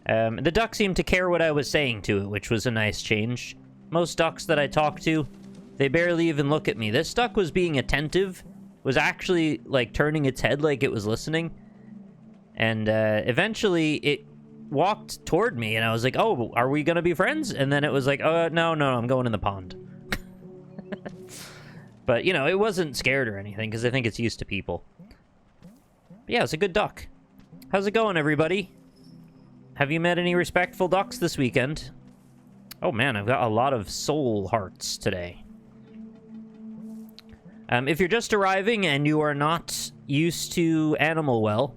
The duck seemed to care what I was saying to it, which was a nice change. Most ducks that I talk to, they barely even look at me. This duck was being attentive, was actually, like, turning its head like it was listening. And eventually, it walked toward me, and I was like, oh, are we gonna be friends? And then it was like, oh, no, I'm going in the pond. But, you know, it wasn't scared or anything, because I think it's used to people. But yeah, it's a good duck. How's it going, everybody? Have you met any respectful ducks this weekend? Oh man, I've got a lot of soul hearts today. If you're just arriving and you are not used to Animal Well,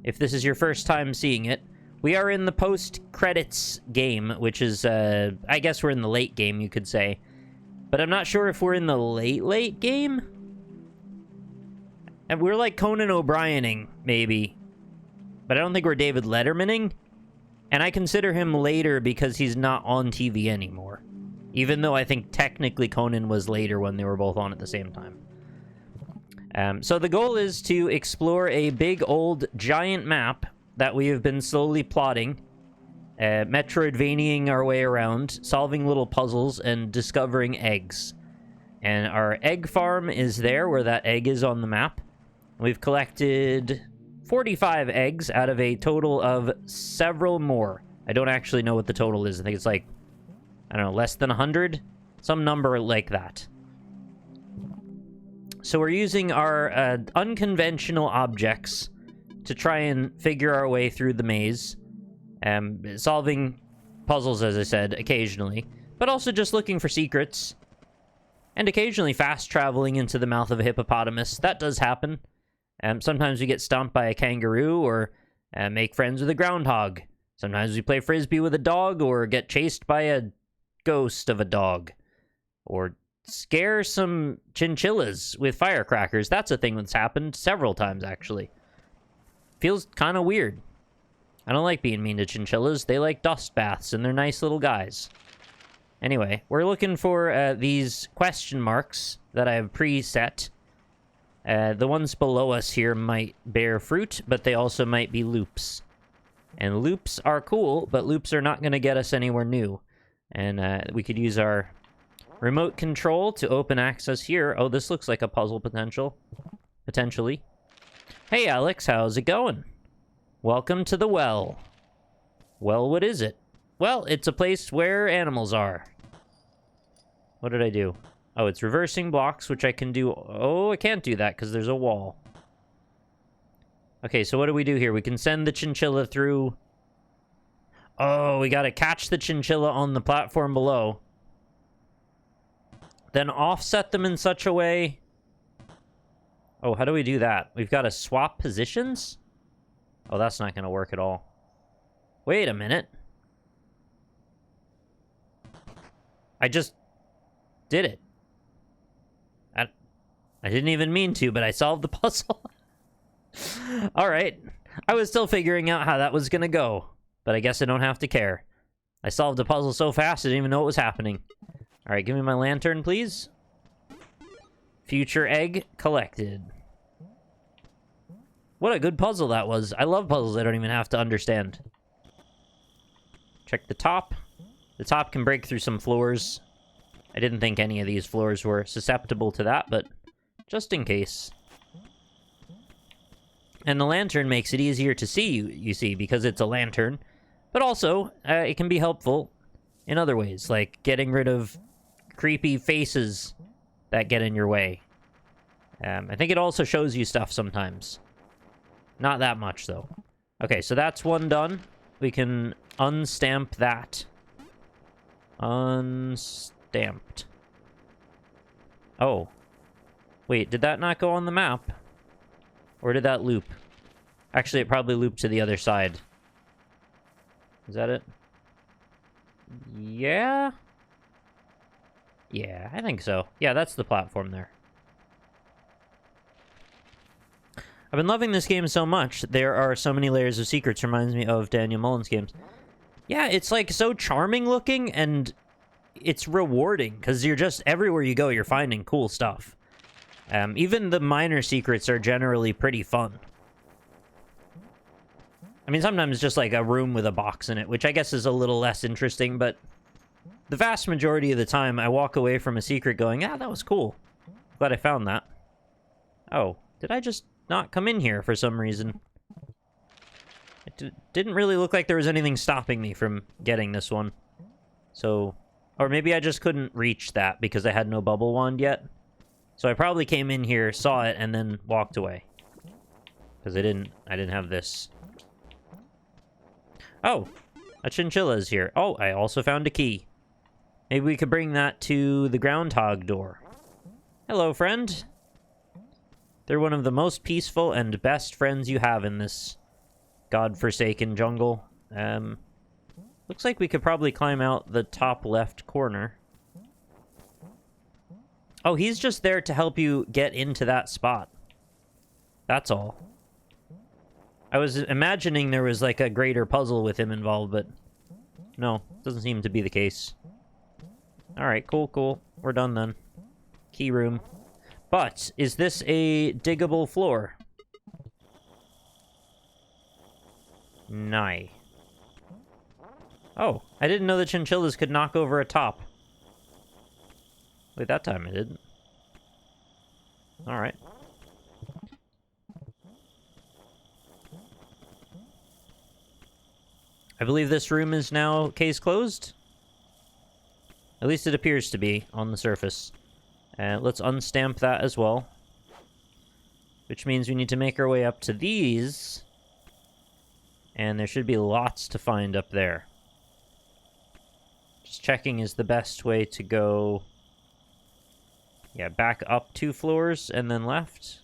if this is your first time seeing it, we are in the post-credits game, which is, I guess we're in the late game, you could say. But I'm not sure if we're in the late game? And we're like Conan O'Briening, maybe. But I don't think we're David Lettermaning. And I consider him later because he's not on TV anymore. Even though I think technically Conan was later when they were both on at the same time. So the goal is to explore a big old giant map that we have been slowly plotting. Metroidvaniaing our way around, solving little puzzles, and discovering eggs. And our egg farm is there, where that egg is on the map. We've collected 45 eggs out of a total of several more. I don't actually know what the total is. I think it's like, I don't know, less than 100? Some number like that. So we're using our unconventional objects to try and figure our way through the maze. Solving puzzles, as I said, occasionally. But also just looking for secrets. And occasionally fast traveling into the mouth of a hippopotamus. That does happen. Sometimes we get stomped by a kangaroo, or make friends with a groundhog. Sometimes we play frisbee with a dog, or get chased by a ghost of a dog. Or scare some chinchillas with firecrackers. That's a thing that's happened several times, actually. Feels kind of weird. I don't like being mean to chinchillas. They like dust baths, and they're nice little guys. Anyway, we're looking for these question marks that I have preset. The ones below us here might bear fruit, but they also might be loops. And loops are cool, but loops are not going to get us anywhere new. And we could use our remote control to open access here. Oh, this looks like a puzzle potentially. Hey, Alex, how's it going? Welcome to the well. Well, what is it? Well, it's a place where animals are. What did I do? Oh, it's reversing blocks, which I can do. Oh, I can't do that because there's a wall. Okay, so what do we do here? We can send the chinchilla through. Oh, we got to catch the chinchilla on the platform below. Then offset them in such a way. Oh, how do we do that? We've got to swap positions? Oh, that's not going to work at all. Wait a minute. I just did it. I didn't even mean to, but I solved the puzzle. All right. I was still figuring out how that was going to go, but I guess I don't have to care. I solved the puzzle so fast, I didn't even know what was happening. All right, give me my lantern, please. Future egg collected. What a good puzzle that was. I love puzzles I don't even have to understand. Check the top. The top can break through some floors. I didn't think any of these floors were susceptible to that, but just in case. And the lantern makes it easier to see, you see, because it's a lantern. But also, it can be helpful in other ways, like getting rid of creepy faces that get in your way. I think it also shows you stuff sometimes. Not that much, though. Okay, so that's one done. We can unstamp that. Unstamped. Oh. Wait, did that not go on the map? Or did that loop? Actually, it probably looped to the other side. Is that it? Yeah? Yeah, I think so. Yeah, that's the platform there. I've been loving this game so much. There are so many layers of secrets. Reminds me of Daniel Mullen's games. Yeah, it's like so charming looking, and it's rewarding, because you're just, everywhere you go, you're finding cool stuff. Even the minor secrets are generally pretty fun. I mean, sometimes just like a room with a box in it, which I guess is a little less interesting, but the vast majority of the time I walk away from a secret going, ah, that was cool. Glad I found that. Oh, did I just not come in here for some reason? It didn't really look like there was anything stopping me from getting this one. So, or maybe I just couldn't reach that because I had no bubble wand yet. So I probably came in here, saw it, and then walked away. Because I didn't have this. Oh, a chinchilla is here. Oh, I also found a key. Maybe we could bring that to the groundhog door. Hello, friend. They're one of the most peaceful and best friends you have in this godforsaken jungle. Looks like we could probably climb out the top left corner. Oh, he's just there to help you get into that spot. That's all. I was imagining there was like a greater puzzle with him involved, but no, doesn't seem to be the case. Alright, cool. We're done then. Key room. But, is this a diggable floor? Nye. Oh, I didn't know the chinchillas could knock over a top. Wait, that time I didn't. Alright. I believe this room is now case closed. At least it appears to be on the surface. Let's unstamp that as well. Which means we need to make our way up to these. And there should be lots to find up there. Just checking is the best way to go. Yeah, back up 2 floors and then left.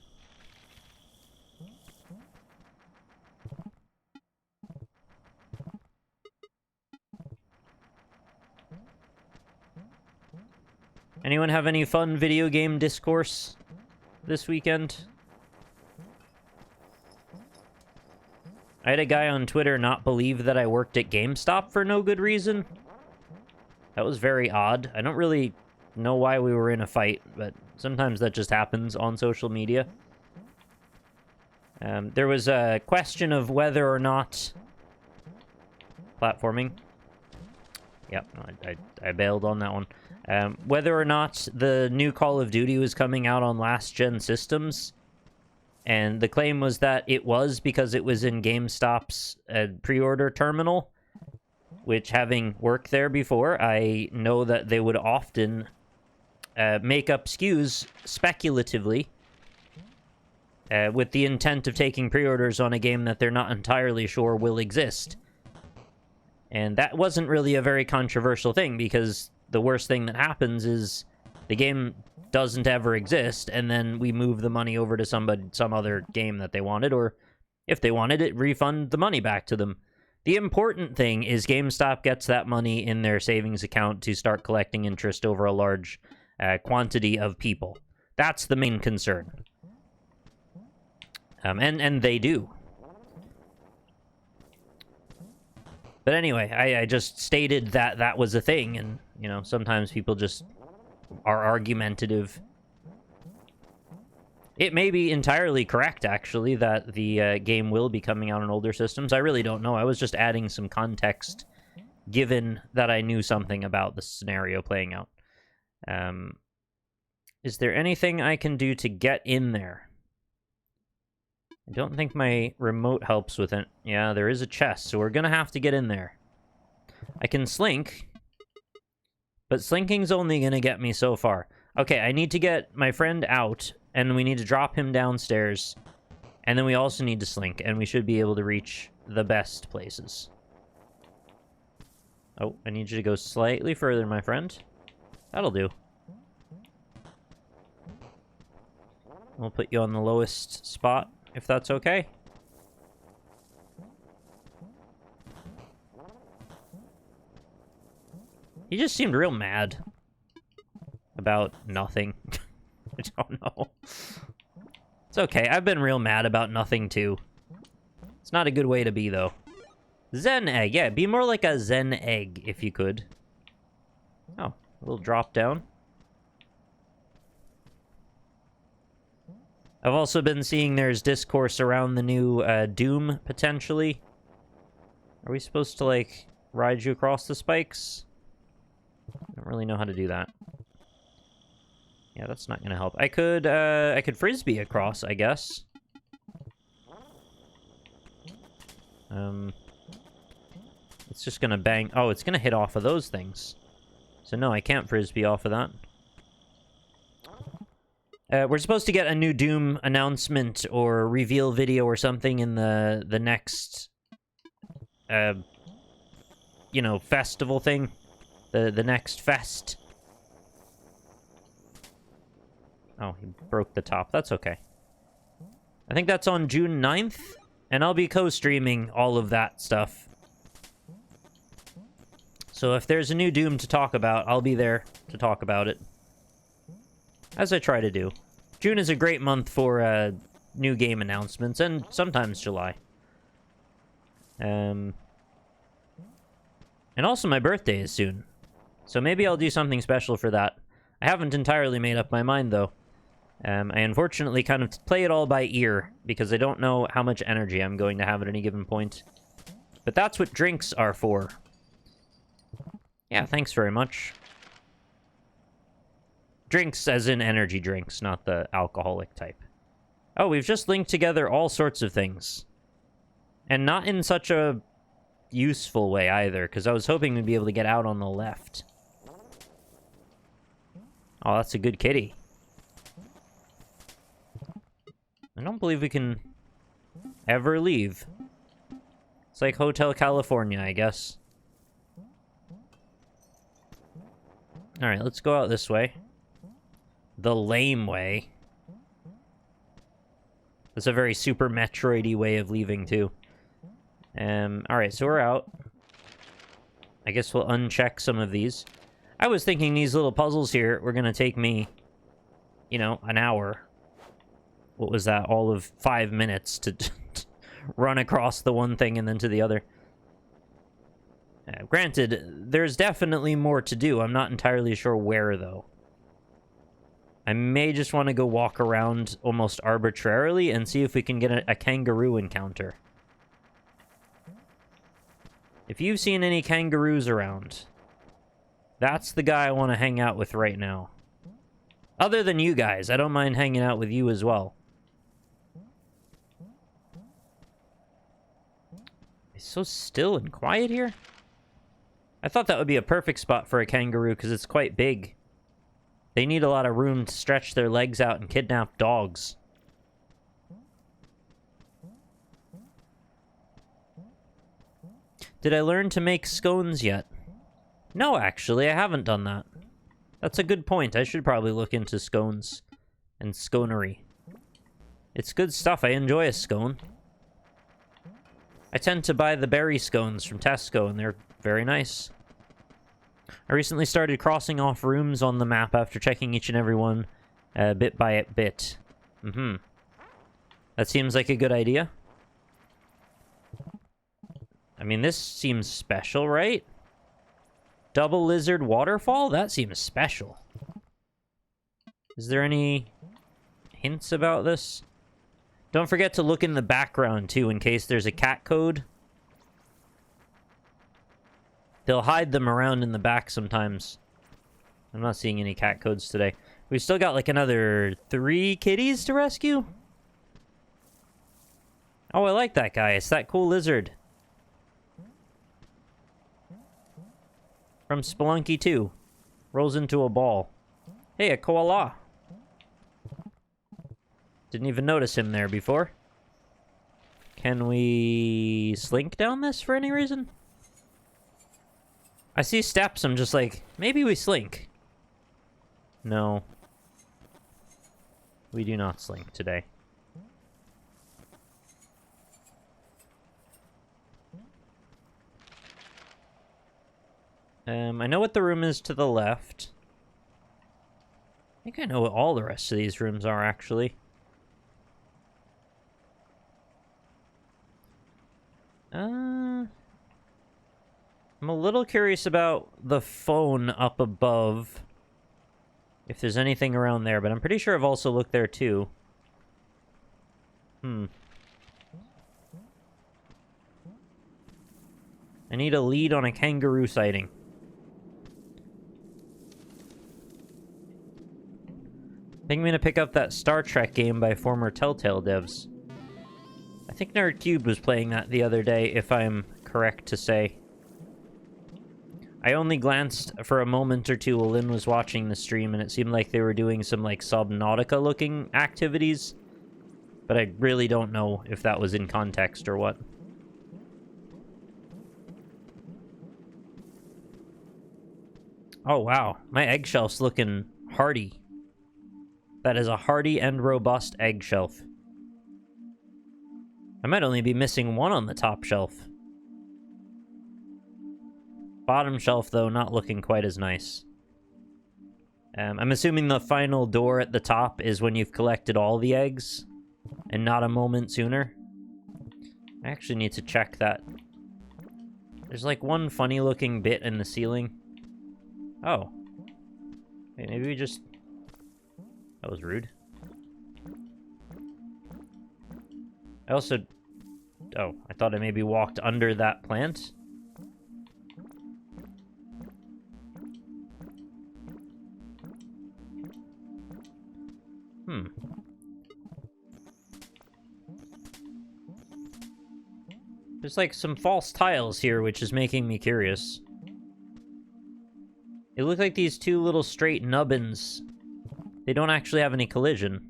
Anyone have any fun video game discourse this weekend? I had a guy on Twitter not believe that I worked at GameStop for no good reason. That was very odd. I don't really know why we were in a fight, but sometimes that just happens on social media. There was a question of whether or not... Platforming. Yep, I bailed on that one. Whether or not the new Call of Duty was coming out on last-gen systems. And the claim was that it was because it was in GameStop's pre-order terminal. Which, having worked there before, I know that they would often make up SKUs speculatively. With the intent of taking pre-orders on a game that they're not entirely sure will exist. And that wasn't really a very controversial thing, because the worst thing that happens is the game doesn't ever exist, and then we move the money over to some other game that they wanted, or if they wanted it, refund the money back to them. The important thing is GameStop gets that money in their savings account to start collecting interest over a large quantity of people. That's the main concern. And they do. But anyway, I just stated that that was a thing, and, you know, sometimes people just are argumentative. It may be entirely correct, actually, that the game will be coming out on older systems. I really don't know. I was just adding some context, given that I knew something about the scenario playing out. Is there anything I can do to get in there? I don't think my remote helps with it. Yeah, there is a chest, so we're gonna have to get in there. I can slink, but slinking's only gonna get me so far. Okay, I need to get my friend out, and we need to drop him downstairs, and then we also need to slink, and we should be able to reach the best places. Oh, I need you to go slightly further, my friend. That'll do. We'll put you on the lowest spot, if that's okay. He just seemed real mad about nothing. I don't know. It's okay. I've been real mad about nothing, too. It's not a good way to be, though. Zen egg. Yeah, be more like a Zen egg, if you could. Oh, a little drop down. I've also been seeing there's discourse around the new Doom, potentially. Are we supposed to, like, ride you across the spikes? I don't really know how to do that. Yeah, that's not gonna help. I could frisbee across, I guess. It's just gonna bang. Oh, it's gonna hit off of those things. So no, I can't frisbee off of that. We're supposed to get a new Doom announcement or reveal video or something in the next, you know, festival thing. The next fest. Oh, he broke the top. That's okay. I think that's on June 9th, and I'll be co-streaming all of that stuff. So if there's a new Doom to talk about, I'll be there to talk about it. As I try to do. June is a great month for new game announcements, and sometimes July. And also my birthday is soon. So maybe I'll do something special for that. I haven't entirely made up my mind, though. I unfortunately kind of play it all by ear, because I don't know how much energy I'm going to have at any given point. But that's what drinks are for. Yeah, thanks very much. Drinks as in energy drinks, not the alcoholic type. Oh, we've just linked together all sorts of things. And not in such a useful way either, because I was hoping we'd be able to get out on the left. Oh, that's a good kitty. I don't believe we can ever leave. It's like Hotel California, I guess. Alright, let's go out this way. The lame way. That's a very Super Metroid-y way of leaving, too. Alright, so we're out. I guess we'll uncheck some of these. I was thinking these little puzzles here were gonna take me, you know, an hour. What was that? All of 5 minutes to run across the one thing and then to the other. Granted, there's definitely more to do. I'm not entirely sure where, though. I may just want to go walk around almost arbitrarily and see if we can get a kangaroo encounter. If you've seen any kangaroos around, that's the guy I want to hang out with right now. Other than you guys, I don't mind hanging out with you as well. It's so still and quiet here. I thought that would be a perfect spot for a kangaroo because it's quite big. They need a lot of room to stretch their legs out and kidnap dogs. Did I learn to make scones yet? No, actually, I haven't done that. That's a good point. I should probably look into scones and sconery. It's good stuff. I enjoy a scone. I tend to buy the berry scones from Tesco, and they're very nice. I recently started crossing off rooms on the map after checking each and every one bit by bit. That seems like a good idea. I mean, this seems special, right? Double lizard waterfall? That seems special. Is there any hints about this? Don't forget to look in the background, too, in case there's a cat code. They'll hide them around in the back sometimes. I'm not seeing any cat codes today. We've still got, like, another 3 kitties to rescue? Oh, I like that guy. It's that cool lizard. From Spelunky 2. Rolls into a ball. Hey, a koala. Didn't even notice him there before. Can we slink down this for any reason? I see steps, I'm just like, maybe we slink. No. We do not slink today. I know what the room is to the left. I think I know what all the rest of these rooms are, actually. I'm a little curious about the phone up above. If there's anything around there, but I'm pretty sure I've also looked there too. I need a lead on a kangaroo sighting. I think I'm gonna pick up that Star Trek game by former Telltale devs. I think Nerdcube was playing that the other day, if I'm correct to say. I only glanced for a moment or two while Lynn was watching the stream, and it seemed like they were doing some, like, Subnautica-looking activities. But I really don't know if that was in context or what. Oh, wow. My egg shelf's looking hardy. That is a hardy and robust egg shelf. I might only be missing one on the top shelf. Bottom shelf, though, not looking quite as nice. I'm assuming the final door at the top is when you've collected all the eggs, and not a moment sooner. I actually need to check that. There's, like, one funny-looking bit in the ceiling. Oh. Wait, maybe we just... That was rude. I also... Oh, I thought I maybe walked under that plant. There's like some false tiles here, which is making me curious. It looked like these two little straight nubbins. They don't actually have any collision.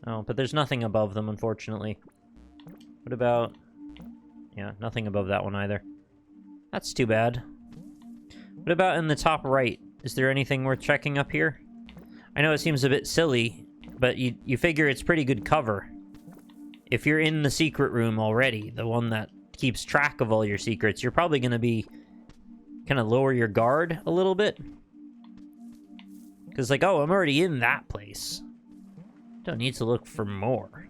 Oh, but there's nothing above them, unfortunately. What about... Yeah, nothing above that one either. That's too bad. What about in the top right? Is there anything worth checking up here? I know it seems a bit silly, but you figure it's pretty good cover. If you're in the secret room already, the one that keeps track of all your secrets, you're probably going to be... kind of lower your guard a little bit. Because, like, oh, I'm already in that place. Don't need to look for more.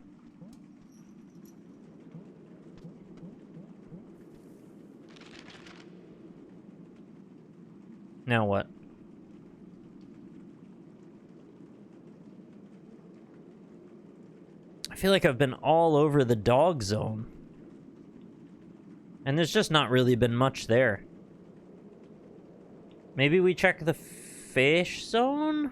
Now what? I feel like I've been all over the dog zone. And there's just not really been much there. Maybe we check the fish zone?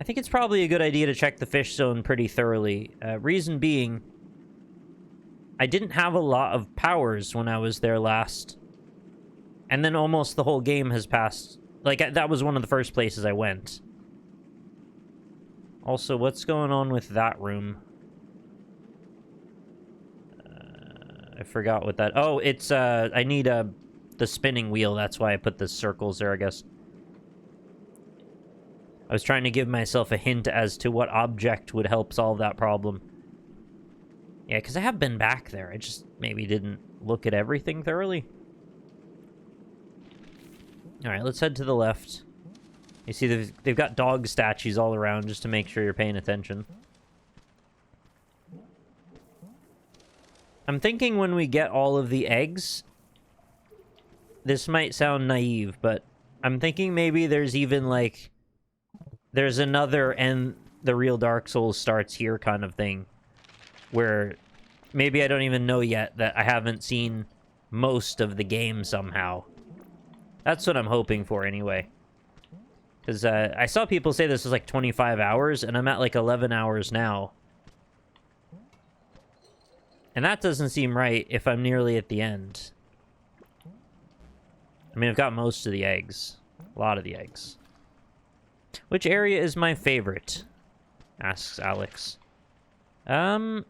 I think it's probably a good idea to check the fish zone pretty thoroughly. Reason being, I didn't have a lot of powers when I was there last. And then almost the whole game has passed. Like, that was one of the first places I went. Also, what's going on with that room? I forgot what that... Oh, it's, I need, the spinning wheel. That's why I put the circles there, I guess. I was trying to give myself a hint as to what object would help solve that problem. Yeah, because I have been back there. I just maybe didn't look at everything thoroughly. Alright, let's head to the left. You see, they've got dog statues all around just to make sure you're paying attention. I'm thinking when we get all of the eggs... This might sound naive, but I'm thinking maybe there's even, like... There's another and the real Dark Souls starts here kind of thing. Where maybe I don't even know yet that I haven't seen most of the game somehow. That's what I'm hoping for anyway. Because I saw people say this was like 25 hours, and I'm at like 11 hours now. And that doesn't seem right if I'm nearly at the end. I mean, I've got most of the eggs. A lot of the eggs. Which area is my favorite? Asks Alex. I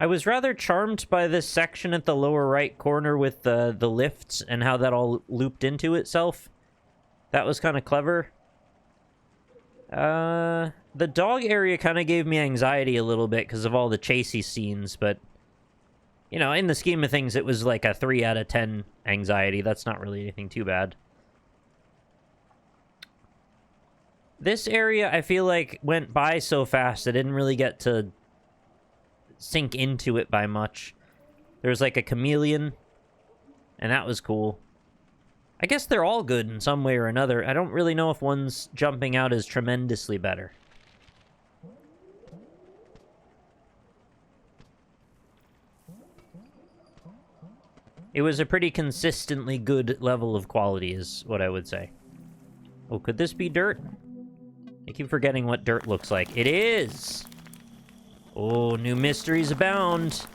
was rather charmed by this section at the lower right corner with the lifts and how that all looped into itself. That was kind of clever. The dog area kind of gave me anxiety a little bit because of all the chasey scenes, but... You know, in the scheme of things, it was like a 3 out of 10 anxiety. That's not really anything too bad. This area, I feel like, went by so fast, I didn't really get to sink into it by much. There was like a chameleon, and that was cool. I guess they're all good in some way or another. I don't really know if one's jumping out as tremendously better. It was a pretty consistently good level of quality, is what I would say. Oh, could this be dirt? I keep forgetting what dirt looks like. It is! Oh, new mysteries abound.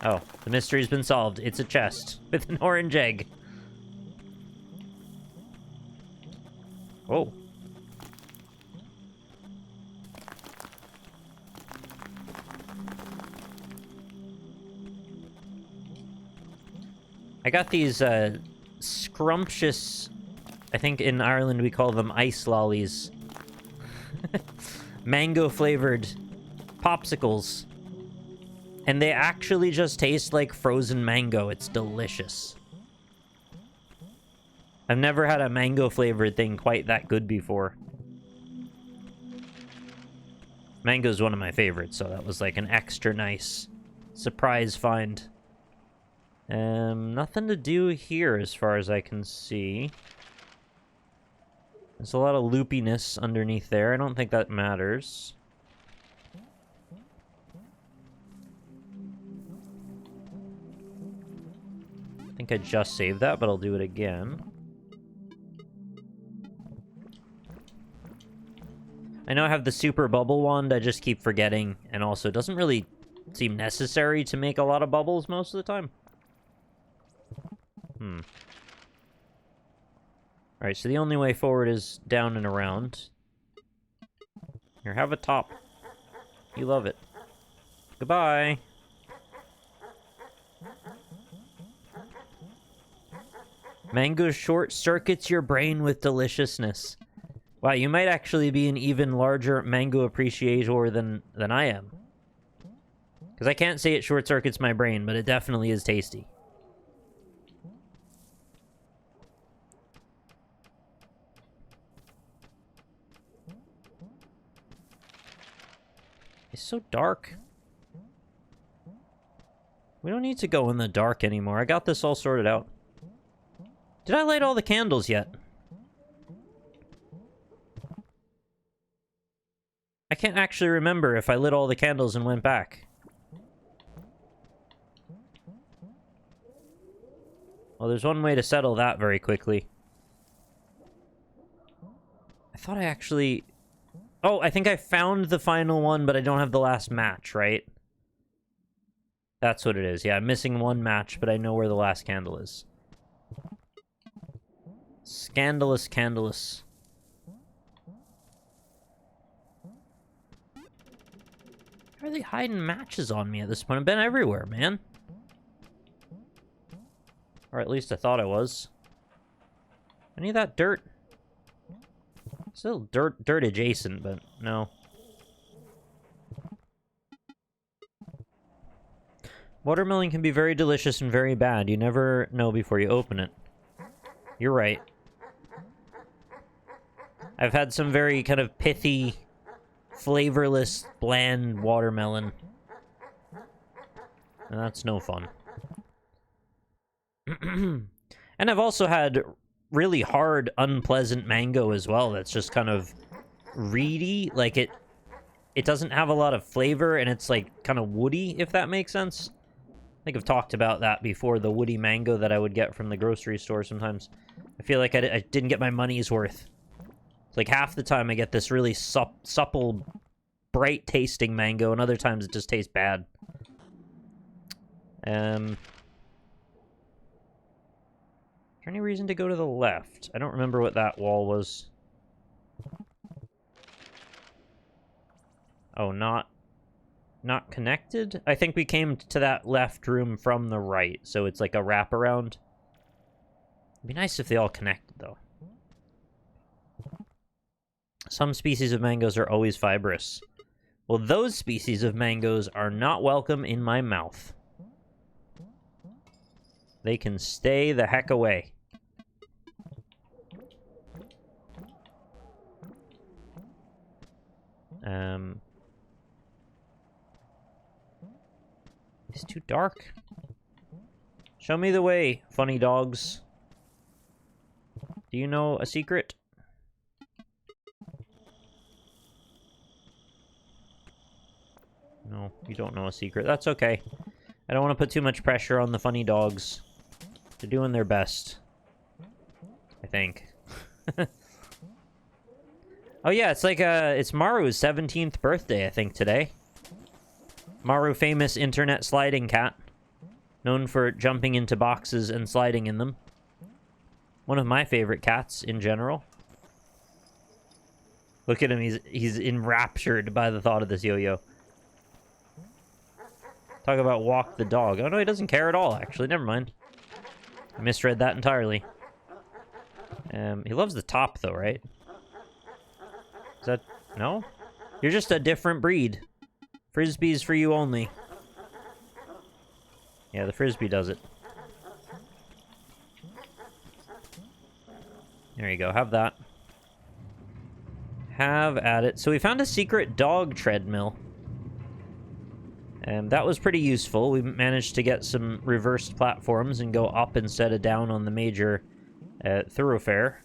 Oh, the mystery's been solved. It's a chest with an orange egg. Oh. I got these, scrumptious... I think in Ireland we call them ice lollies. Mango-flavored popsicles. And they actually just taste like frozen mango. It's delicious. I've never had a mango-flavored thing quite that good before. Mango's one of my favorites, so that was like an extra nice surprise find. Nothing to do here as far as I can see. There's a lot of loopiness underneath there. I don't think that matters. I think I just saved that, but I'll do it again. I know I have the super bubble wand, I just keep forgetting, and also it doesn't really seem necessary to make a lot of bubbles most of the time. Alright, so the only way forward is down and around. Here, have a top. You love it. Goodbye! Mango short circuits your brain with deliciousness. Wow, you might actually be an even larger mango appreciator than I am. Because I can't say it short circuits my brain, but it definitely is tasty. It's so dark. We don't need to go in the dark anymore. I got this all sorted out. Did I light all the candles yet? I can't actually remember if I lit all the candles and went back. Well, there's one way to settle that very quickly. I thought I actually... Oh, I think I found the final one, but I don't have the last match, right? That's what it is. Yeah, I'm missing one match, but I know where the last candle is. Scandalous, candleless. Why are they hiding matches on me at this point? I've been everywhere, man. Or at least I thought I was. Any of that dirt? Still dirt adjacent, but no. Watermelon can be very delicious and very bad. You never know before you open it. You're right. I've had some very kind of pithy, flavorless, bland watermelon. And that's no fun. And I've also had really hard, unpleasant mango as well. That's just kind of reedy. Like, it doesn't have a lot of flavor, and it's, like, kind of woody, if that makes sense. I think I've talked about that before, the woody mango that I would get from the grocery store sometimes. I feel like I didn't get my money's worth. It's like half the time I get this really supple, bright-tasting mango, and other times it just tastes bad. Is there any reason to go to the left? I don't remember what that wall was. Oh, not connected? I think we came to that left room from the right, so it's like a wraparound. It'd be nice if they all connected, though. Some species of mangoes are always fibrous. Well, those species of mangoes are not welcome in my mouth. They can stay the heck away. It's too dark. Show me the way, funny dogs. Do you know a secret? No, you don't know a secret. That's okay. I don't want to put too much pressure on the funny dogs. They're doing their best. I think. Oh yeah, it's like it's Maru's 17th birthday, I think, today. Maru, famous internet sliding cat. Known for jumping into boxes and sliding in them. One of my favorite cats in general. Look at him, he's enraptured by the thought of this yo-yo. Talk about walk the dog. Oh no, he doesn't care at all, actually. Never mind. I misread that entirely. He loves the top, though, right? Is that... No? You're just a different breed. Frisbee's for you only. Yeah, the Frisbee does it. There you go. Have that. Have at it. So we found a secret dog treadmill. That was pretty useful. We managed to get some reversed platforms and go up instead of down on the major thoroughfare.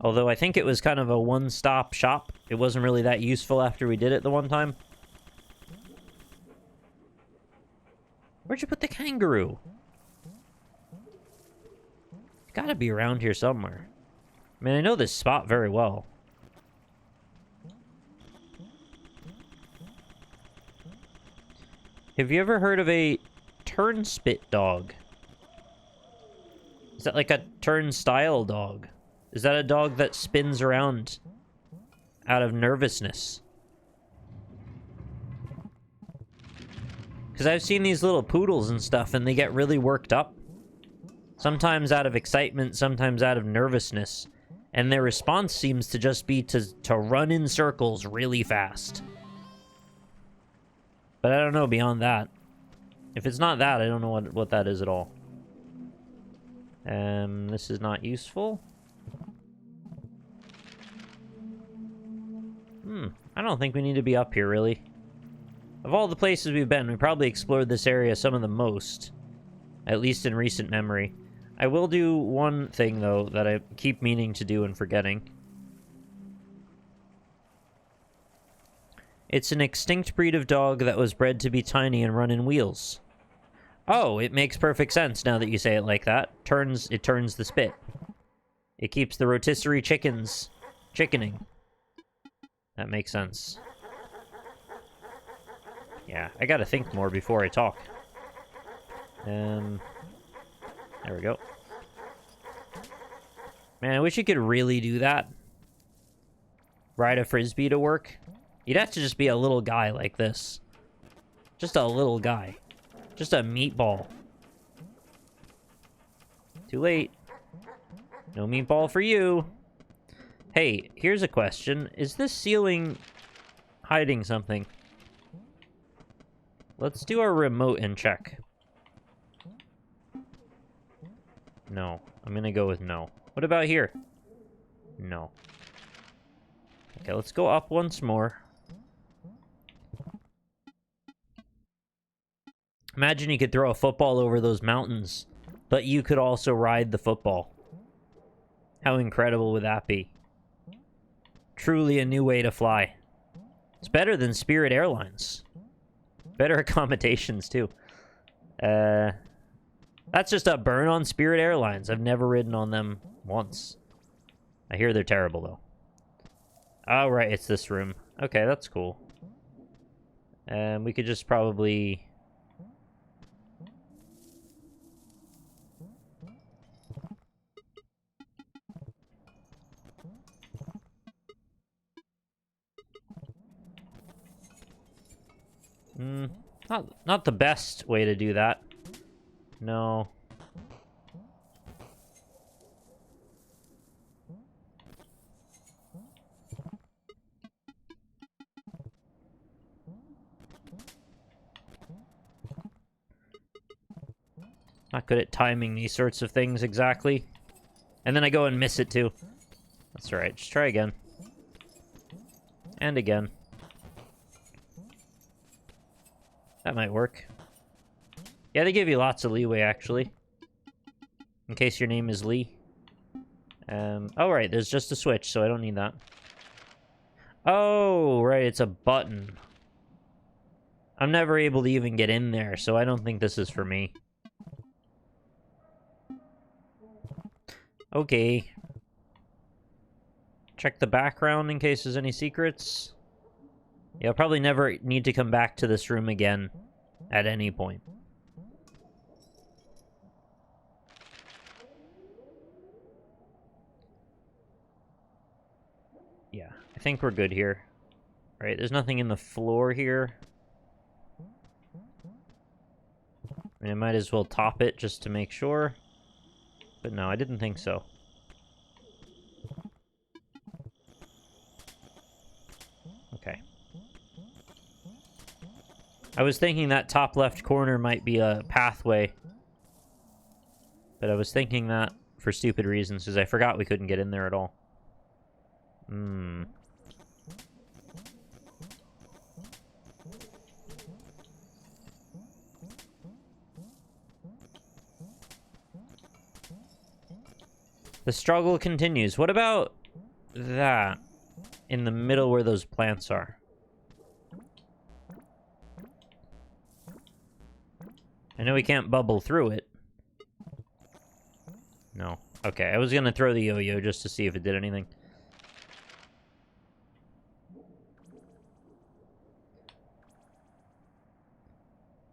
Although I think it was kind of a one-stop shop. It wasn't really that useful after we did it the one time. Where'd you put the kangaroo? It's gotta be around here somewhere. I mean, I know this spot very well. Have you ever heard of a turnspit dog? Is that like a turnstile dog? Is that a dog that spins around out of nervousness? Because I've seen these little poodles and stuff, and they get really worked up. Sometimes out of excitement, sometimes out of nervousness. And their response seems to just be to run in circles really fast. But I don't know beyond that. If it's not that, I don't know what that is at all. This is not useful. I don't think we need to be up here, really. Of all the places we've been, we probably explored this area some of the most. At least in recent memory. I will do one thing, though, that I keep meaning to do and forgetting. It's an extinct breed of dog that was bred to be tiny and run in wheels. Oh, it makes perfect sense now that you say it like that. It turns the spit. It keeps the rotisserie chickens chickening. That makes sense. Yeah, I gotta think more before I talk. There we go. Man, I wish you could really do that. Ride a frisbee to work. You'd have to just be a little guy like this. Just a little guy. Just a meatball. Too late. No meatball for you. Hey, here's a question. Is this ceiling hiding something? Let's do our remote and check. No. I'm gonna go with no. What about here? No. Okay, let's go up once more. Imagine you could throw a football over those mountains, but you could also ride the football. How incredible would that be? Truly a new way to fly. It's better than Spirit Airlines. Better accommodations, too. That's just a burn on Spirit Airlines. I've never ridden on them once. I hear they're terrible, though. Oh, right, it's this room. Okay, that's cool. We could just probably... Not the best way to do that. No. Not good at timing these sorts of things exactly. And then I go and miss it too. That's alright, just try again. And again. That might work. Yeah, they give you lots of leeway, actually. In case your name is Lee. Oh, right, there's just a switch, so I don't need that. Oh, right, it's a button. I'm never able to even get in there, so I don't think this is for me. Okay. Check the background in case there's any secrets. Yeah, I'll probably never need to come back to this room again at any point. Yeah, I think we're good here. Right, there's nothing in the floor here. I mean, I might as well top it just to make sure. But no, I didn't think so. Okay. I was thinking that top left corner might be a pathway. But I was thinking that for stupid reasons, because I forgot we couldn't get in there at all. The struggle continues. What about that in the middle where those plants are? I know we can't bubble through it. No. Okay, I was gonna throw the yo-yo just to see if it did anything.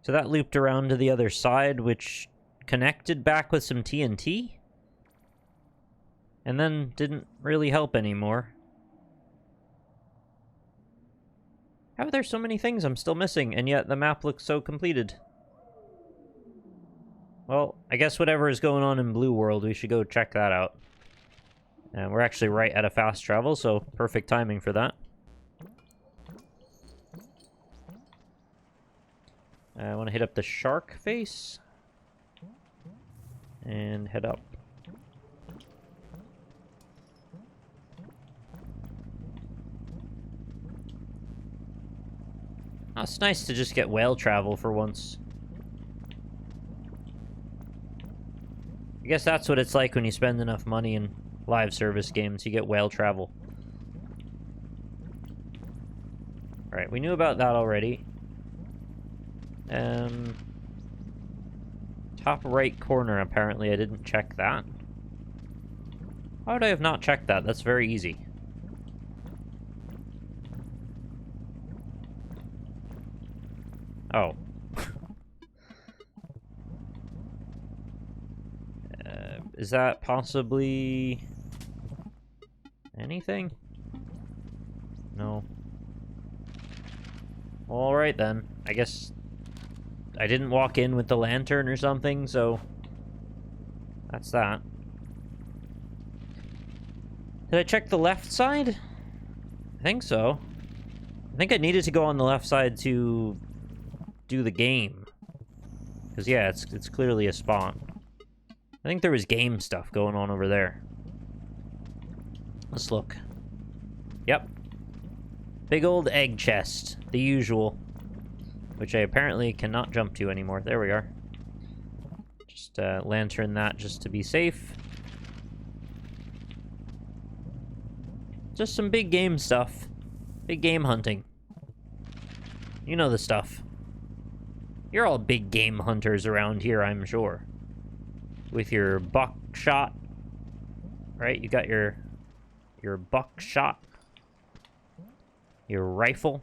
So that looped around to the other side, which connected back with some TNT? And then didn't really help anymore. How are there so many things I'm still missing, and yet the map looks so completed? Well, I guess whatever is going on in Blue World, we should go check that out. And we're actually right at a fast travel, so perfect timing for that. I want to hit up the shark face. And head up. Oh, it's nice to just get whale travel for once. I guess that's what it's like when you spend enough money in live service games. You get whale travel. Alright, we knew about that already. Top right corner, apparently I didn't check that. How would I have not checked that? That's very easy. Oh. Is that possibly anything? No. Alright then. I guess I didn't walk in with the lantern or something, so that's that. Did I check the left side? I think so. I think I needed to go on the left side to do the game. Because, yeah, it's clearly a spawn. I think there was game stuff going on over there. Let's look. Yep. Big old egg chest. The usual. Which I apparently cannot jump to anymore. There we are. Just lantern that just to be safe. Just some big game stuff. Big game hunting. You know the stuff. You're all big game hunters around here, I'm sure. With your buckshot. Right? You got your buckshot. Your rifle.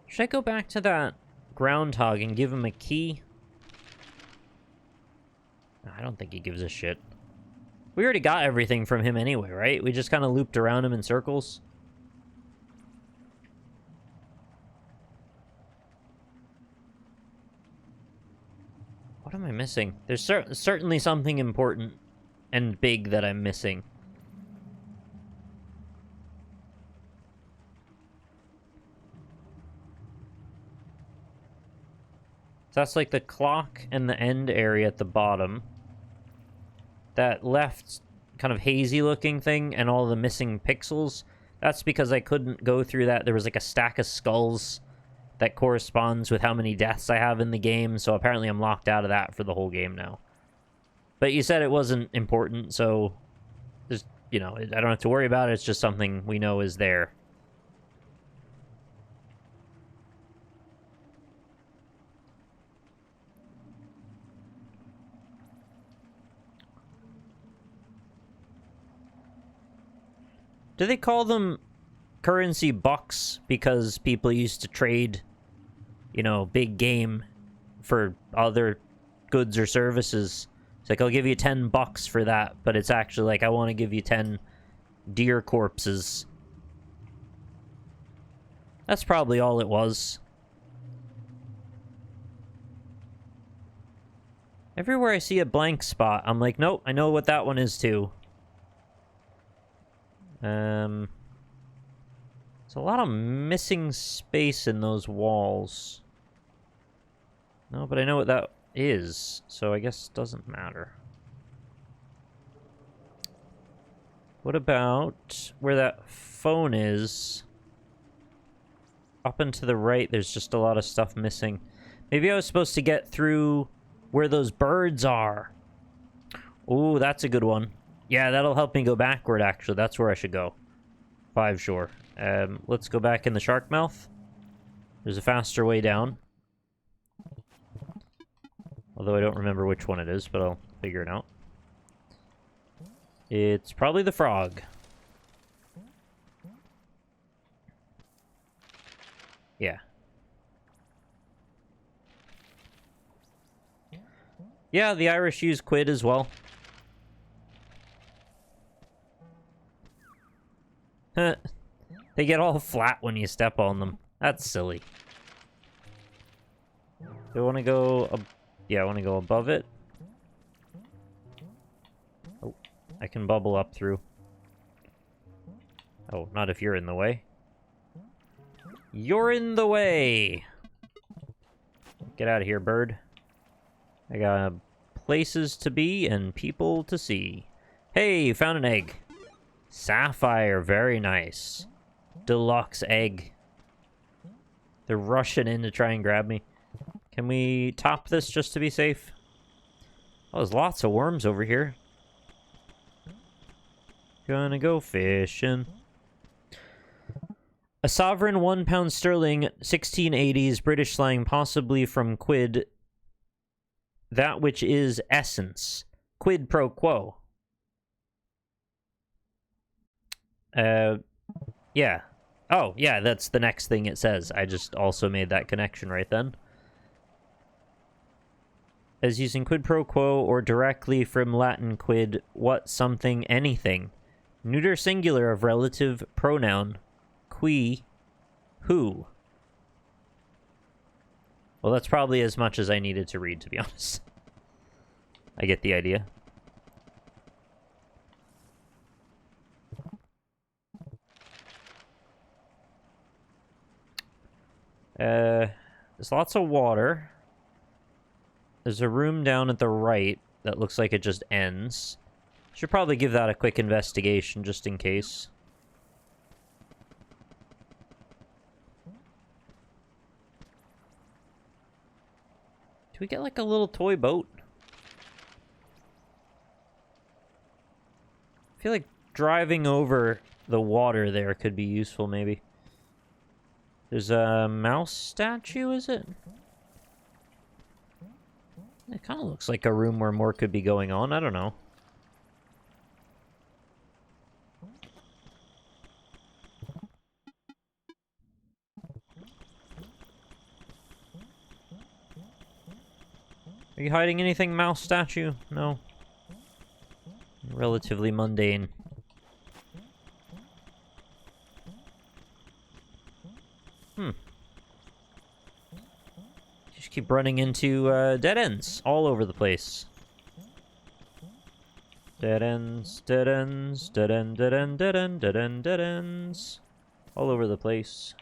Should I go back to that groundhog and give him a key? I don't think he gives a shit. We already got everything from him anyway, right? We just kind of looped around him in circles. What am I missing? There's certainly something important and big that I'm missing. So that's like the clock and the end area at the bottom. That left kind of hazy looking thing and all the missing pixels, that's because I couldn't go through that. There was like a stack of skulls that corresponds with how many deaths I have in the game, so apparently I'm locked out of that for the whole game now. But you said it wasn't important, so just, you know, I don't have to worry about it. It's just something we know is there. Do they call them currency bucks because people used to trade, you know, big game for other goods or services? It's like, I'll give you $10 for that, but it's actually like, I want to give you 10 deer corpses. That's probably all it was. Everywhere I see a blank spot, I'm like, nope, I know what that one is too. There's a lot of missing space in those walls. No, but I know what that is, so I guess it doesn't matter. What about where that phone is? Up and to the right, there's just a lot of stuff missing. Maybe I was supposed to get through where those birds are. Ooh, that's a good one. Yeah, that'll help me go backward, actually. That's where I should go. 5 sure. Let's go back in the shark mouth. There's a faster way down. Although I don't remember which one it is, but I'll figure it out. It's probably the frog. Yeah. Yeah, the Irish use quid as well. They get all flat when you step on them. That's silly. Do I want to go... yeah, I want to go above it. Oh, I can bubble up through. Oh, not if you're in the way. You're in the way! Get out of here, bird. I got places to be and people to see. Hey, found an egg. Sapphire, very nice. Deluxe egg. They're rushing in to try and grab me. Can we top this just to be safe? Oh, there's lots of worms over here. Gonna go fishing. A sovereign £1 sterling, 1680s British slang, possibly from quid. That which is essence. Quid pro quo. Yeah. Oh, yeah, that's the next thing it says. I just also made that connection right then. As using quid pro quo or directly from Latin quid, what, something, anything. Neuter singular of relative pronoun. Qui, who. Well, that's probably as much as I needed to read, to be honest. I get the idea. There's lots of water. There's a room down at the right that looks like it just ends. Should probably give that a quick investigation just in case. Do we get like a little toy boat? I feel like driving over the water there could be useful, maybe. There's a mouse statue, is it? It kind of looks like a room where more could be going on. I don't know. Are you hiding anything, mouse statue? No. Relatively mundane. Just keep running into dead ends all over the place. Dead ends, dead ends, dead end, dead end, dead end, dead end, dead ends. All over the place.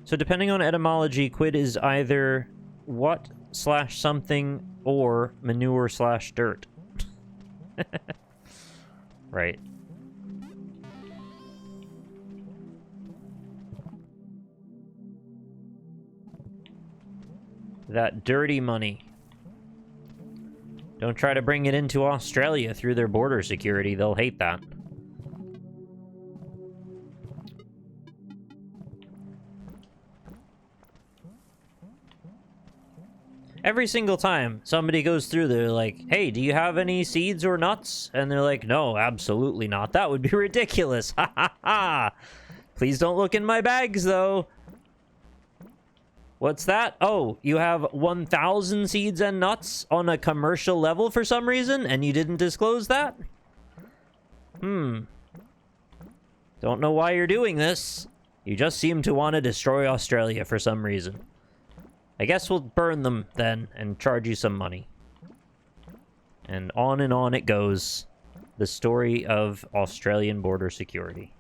So depending on etymology, quid is either what slash something or manure slash dirt. Right. That dirty money. Don't try to bring it into Australia through their border security. They'll hate that. Every single time somebody goes through, they're like, hey, do you have any seeds or nuts? And they're like, no, absolutely not. That would be ridiculous. Ha ha ha. Please don't look in my bags, though. What's that? Oh, you have 1,000 seeds and nuts on a commercial level for some reason, and you didn't disclose that? Don't know why you're doing this. You just seem to want to destroy Australia for some reason. I guess we'll burn them then and charge you some money. And on it goes. The story of Australian border security.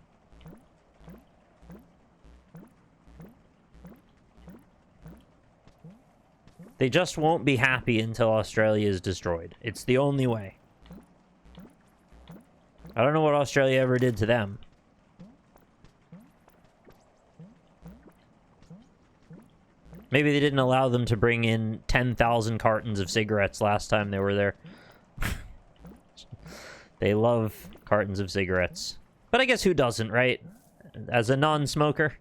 They just won't be happy until Australia is destroyed. It's the only way. I don't know what Australia ever did to them. Maybe they didn't allow them to bring in 10,000 cartons of cigarettes last time they were there. They love cartons of cigarettes. But I guess who doesn't, right? As a non-smoker.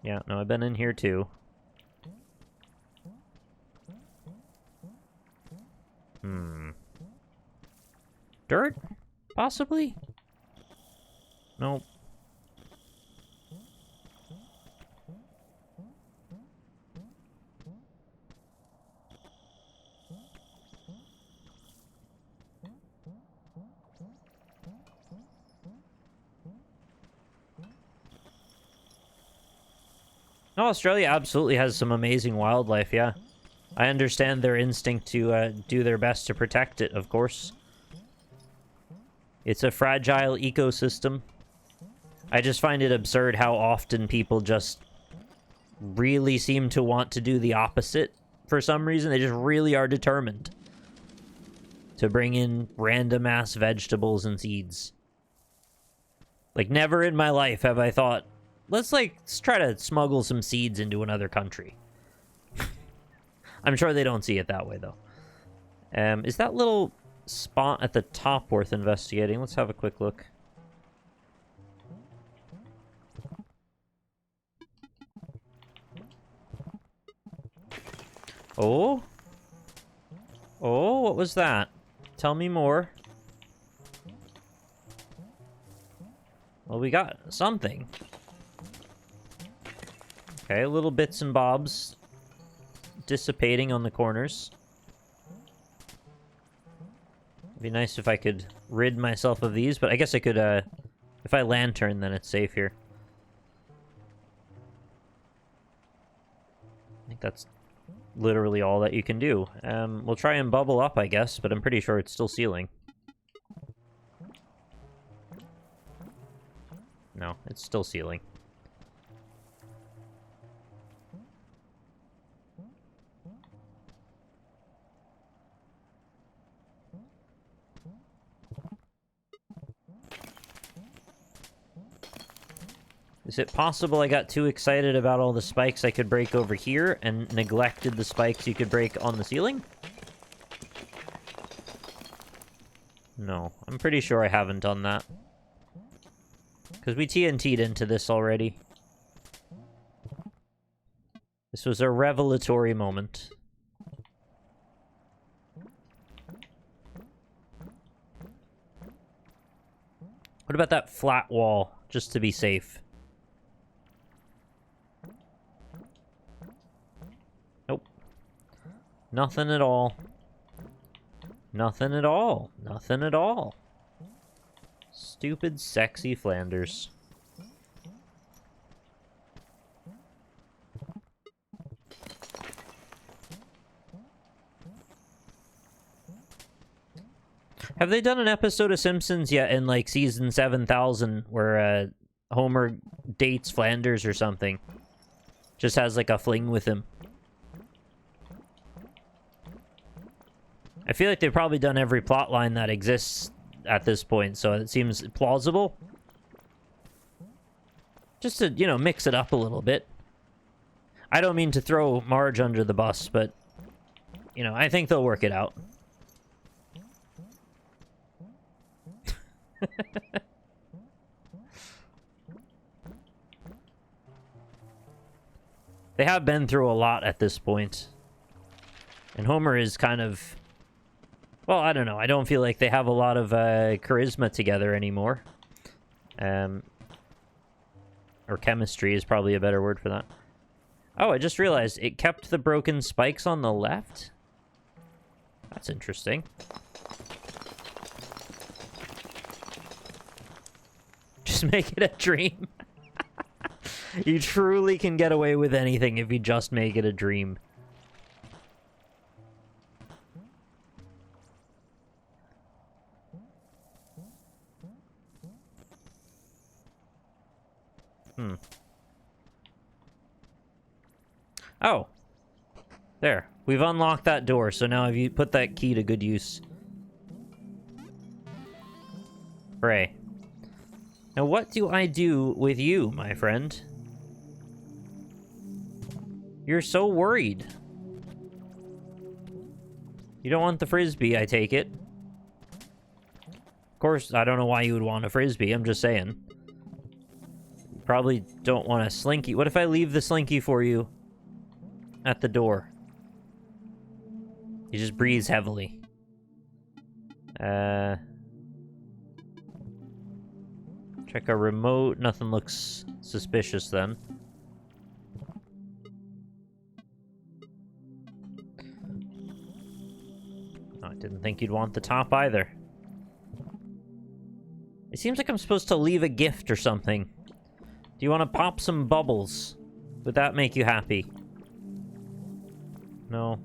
Yeah, no, I've been in here too. Dirt? Possibly? Nope. No, Australia absolutely has some amazing wildlife, yeah. I understand their instinct to do their best to protect it, of course. It's a fragile ecosystem. I just find it absurd how often people just really seem to want to do the opposite for some reason. They just really are determined to bring in random-ass vegetables and seeds. Like, never in my life have I thought, let's try to smuggle some seeds into another country. I'm sure they don't see it that way, though. Is that little spot at the top worth investigating? Let's have a quick look. Oh? Oh, what was that? Tell me more. Well, we got something. Okay, little bits and bobs dissipating on the corners. It'd be nice if I could rid myself of these, but I guess I could, if I lantern, then it's safe here. I think that's literally all that you can do. We'll try and bubble up, I guess, but I'm pretty sure it's still sealing. No, it's still sealing. Is it possible I got too excited about all the spikes I could break over here and neglected the spikes you could break on the ceiling? No, I'm pretty sure I haven't done that. Because we TNT'd into this already. This was a revelatory moment. What about that flat wall, just to be safe? Nope. Nothing at all. Nothing at all. Nothing at all. Stupid, sexy Flanders. Have they done an episode of Simpsons yet in, like, season 7000 where Homer dates Flanders or something? Just has, like, a fling with him. I feel like they've probably done every plot line that exists at this point, so it seems plausible. Just to, you know, mix it up a little bit. I don't mean to throw Marge under the bus, but, you know, I think they'll work it out. They have been through a lot at this point. And Homer is kind of... Well, I don't know. I don't feel like they have a lot of charisma together anymore. Or chemistry is probably a better word for that. Oh, I just realized it kept the broken spikes on the left? That's interesting. Just make it a dream. You truly can get away with anything if you just make it a dream. Oh. There. We've unlocked that door, so now have you put that key to good use. Hooray. Now what do I do with you, my friend? You're so worried. You don't want the frisbee, I take it. Of course, I don't know why you would want a frisbee, I'm just saying. You probably don't want a slinky. What if I leave the slinky for you at the door? He just breathes heavily. Check our remote. Nothing looks suspicious then. Oh, I didn't think you'd want the top either. It seems like I'm supposed to leave a gift or something. Do you want to pop some bubbles? Would that make you happy? No.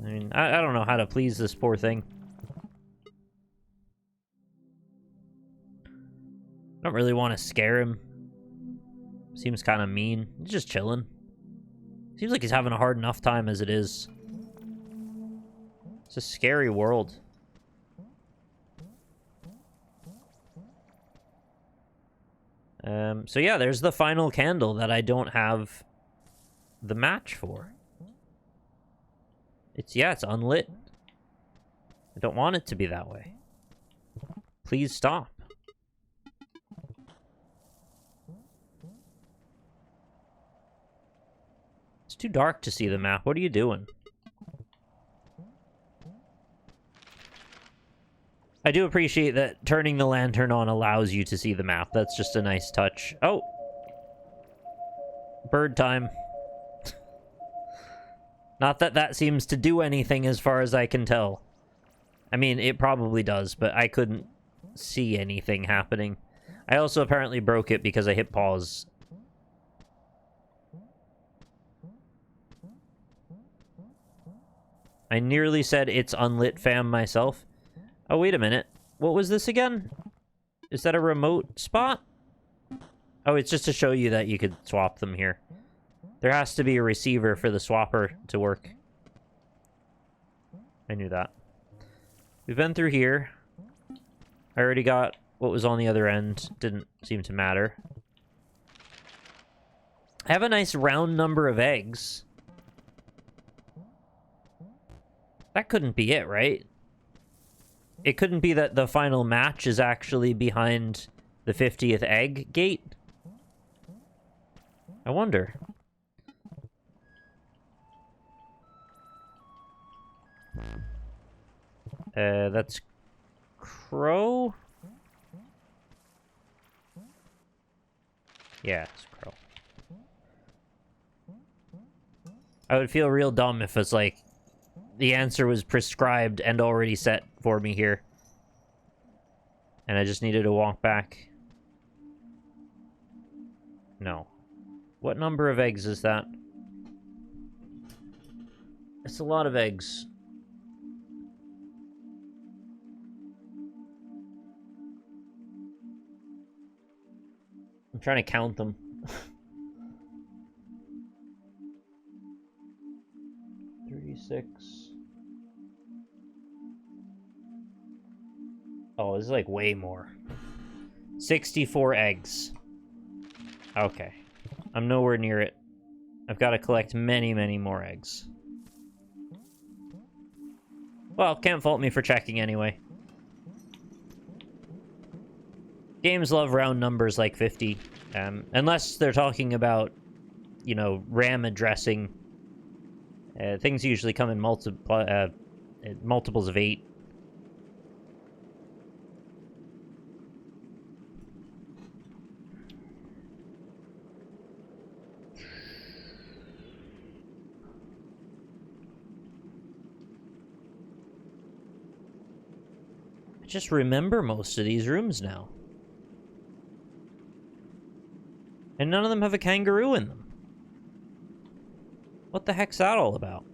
I mean, I don't know how to please this poor thing. I don't really want to scare him. Seems kind of mean. He's just chilling. Seems like he's having a hard enough time as it is. It's a scary world. So yeah, there's the final candle that I don't have the match for. It's unlit. I don't want it to be that way. Please stop. It's too dark to see the map. What are you doing? I do appreciate that turning the lantern on allows you to see the map. That's just a nice touch. Oh! Bird time. Not that that seems to do anything as far as I can tell. I mean, it probably does, but I couldn't see anything happening. I also apparently broke it because I hit pause. I nearly said it's unlit, fam, myself. Oh, wait a minute. What was this again? Is that a remote spot? Oh, it's just to show you that you could swap them here. There has to be a receiver for the swapper to work. I knew that. We've been through here. I already got what was on the other end. Didn't seem to matter. I have a nice round number of eggs. That couldn't be it, right? It couldn't be that the final match is actually behind the 50th egg gate? I wonder. That's Crow? Yeah, it's Crow. I would feel real dumb if it's like the answer was prescribed and already set for me here. And I just needed to walk back. No. What number of eggs is that? It's a lot of eggs. I'm trying to count them. Oh, this is like way more. 64 eggs. Okay. I'm nowhere near it. I've got to collect many, many more eggs. Well, can't fault me for checking anyway. Games love round numbers like 50. Unless they're talking about, you know, RAM addressing. Things usually come in multiples of 8. I just remember most of these rooms now. And none of them have a kangaroo in them. What the heck's that all about?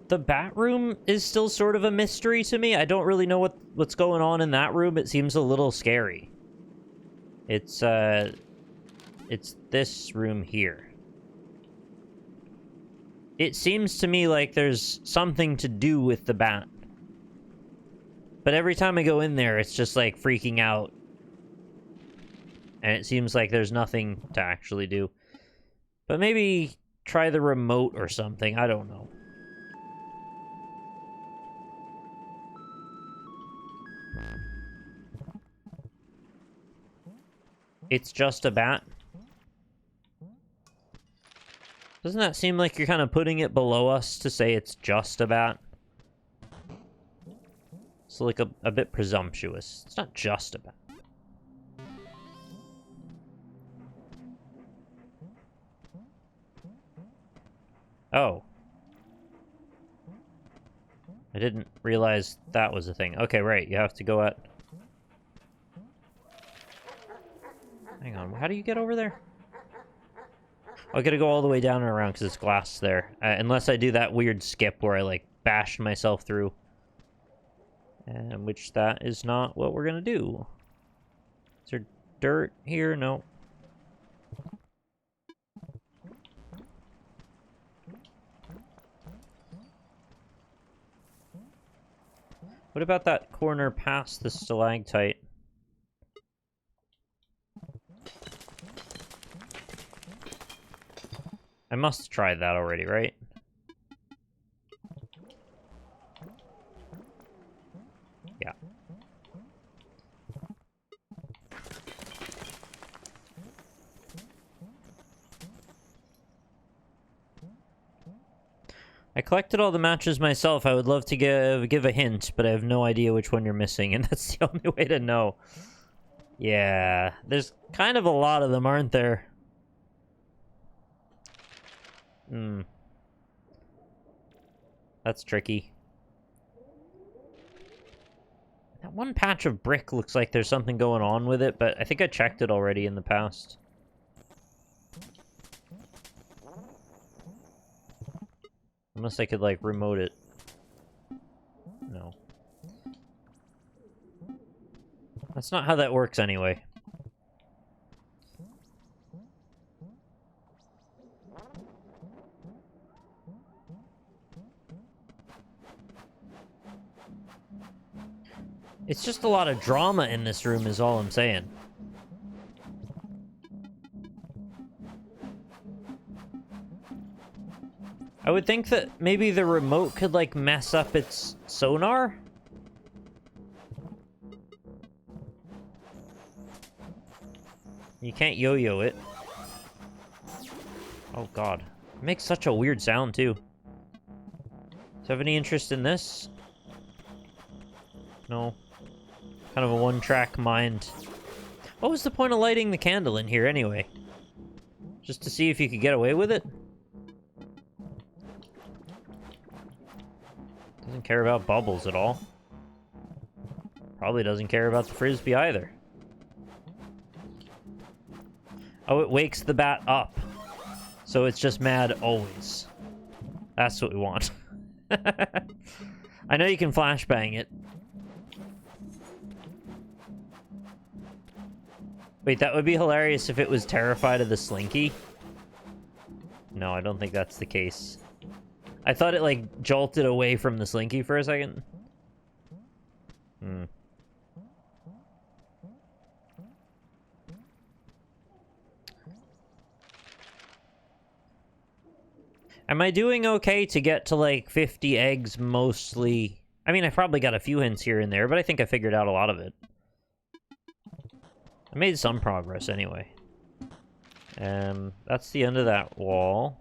The bat room is still sort of a mystery to me. I don't really know what's going on in that room. It seems a little scary. It's this room here. It seems to me like there's something to do with the bat. But every time I go in there, it's just like freaking out. And it seems like there's nothing to actually do. But maybe try the remote or something. I don't know. It's just a bat? Doesn't that seem like you're kind of putting it below us to say it's just a bat? It's like a bit presumptuous. It's not just a bat. Oh. I didn't realize that was a thing. Okay, right. You have to go at... Hang on, how do you get over there? I gotta go all the way down and around because it's glass there. Unless I do that weird skip where I, like, bash myself through. Which that is not what we're gonna do. Is there dirt here? No. What about that corner past the stalactite? I must have tried that already, right? Yeah. I collected all the matches myself. I would love to give a hint, but I have no idea which one you're missing, and that's the only way to know. Yeah, there's kind of a lot of them, aren't there? That's tricky. That one patch of brick looks like there's something going on with it, but I think I checked it already in the past. Unless I could, like, remote it. No. That's not how that works anyway. It's just a lot of drama in this room is all I'm saying. I would think that maybe the remote could, like, mess up its sonar? You can't yo-yo it. Oh, God. It makes such a weird sound, too. Do you have any interest in this? No. Kind of a one-track mind. What was the point of lighting the candle in here, anyway? Just to see if you could get away with it? Doesn't care about bubbles at all. Probably doesn't care about the frisbee either. Oh, it wakes the bat up. So it's just mad always. That's what we want. I know you can flashbang it. Wait, that would be hilarious if it was terrified of the slinky. No, I don't think that's the case. I thought it, like, jolted away from the slinky for a second. Hmm. Am I doing okay to get to, like, 50 eggs mostly? I mean, I probably got a few hints here and there, but I think I figured out a lot of it. I made some progress anyway. That's the end of that wall.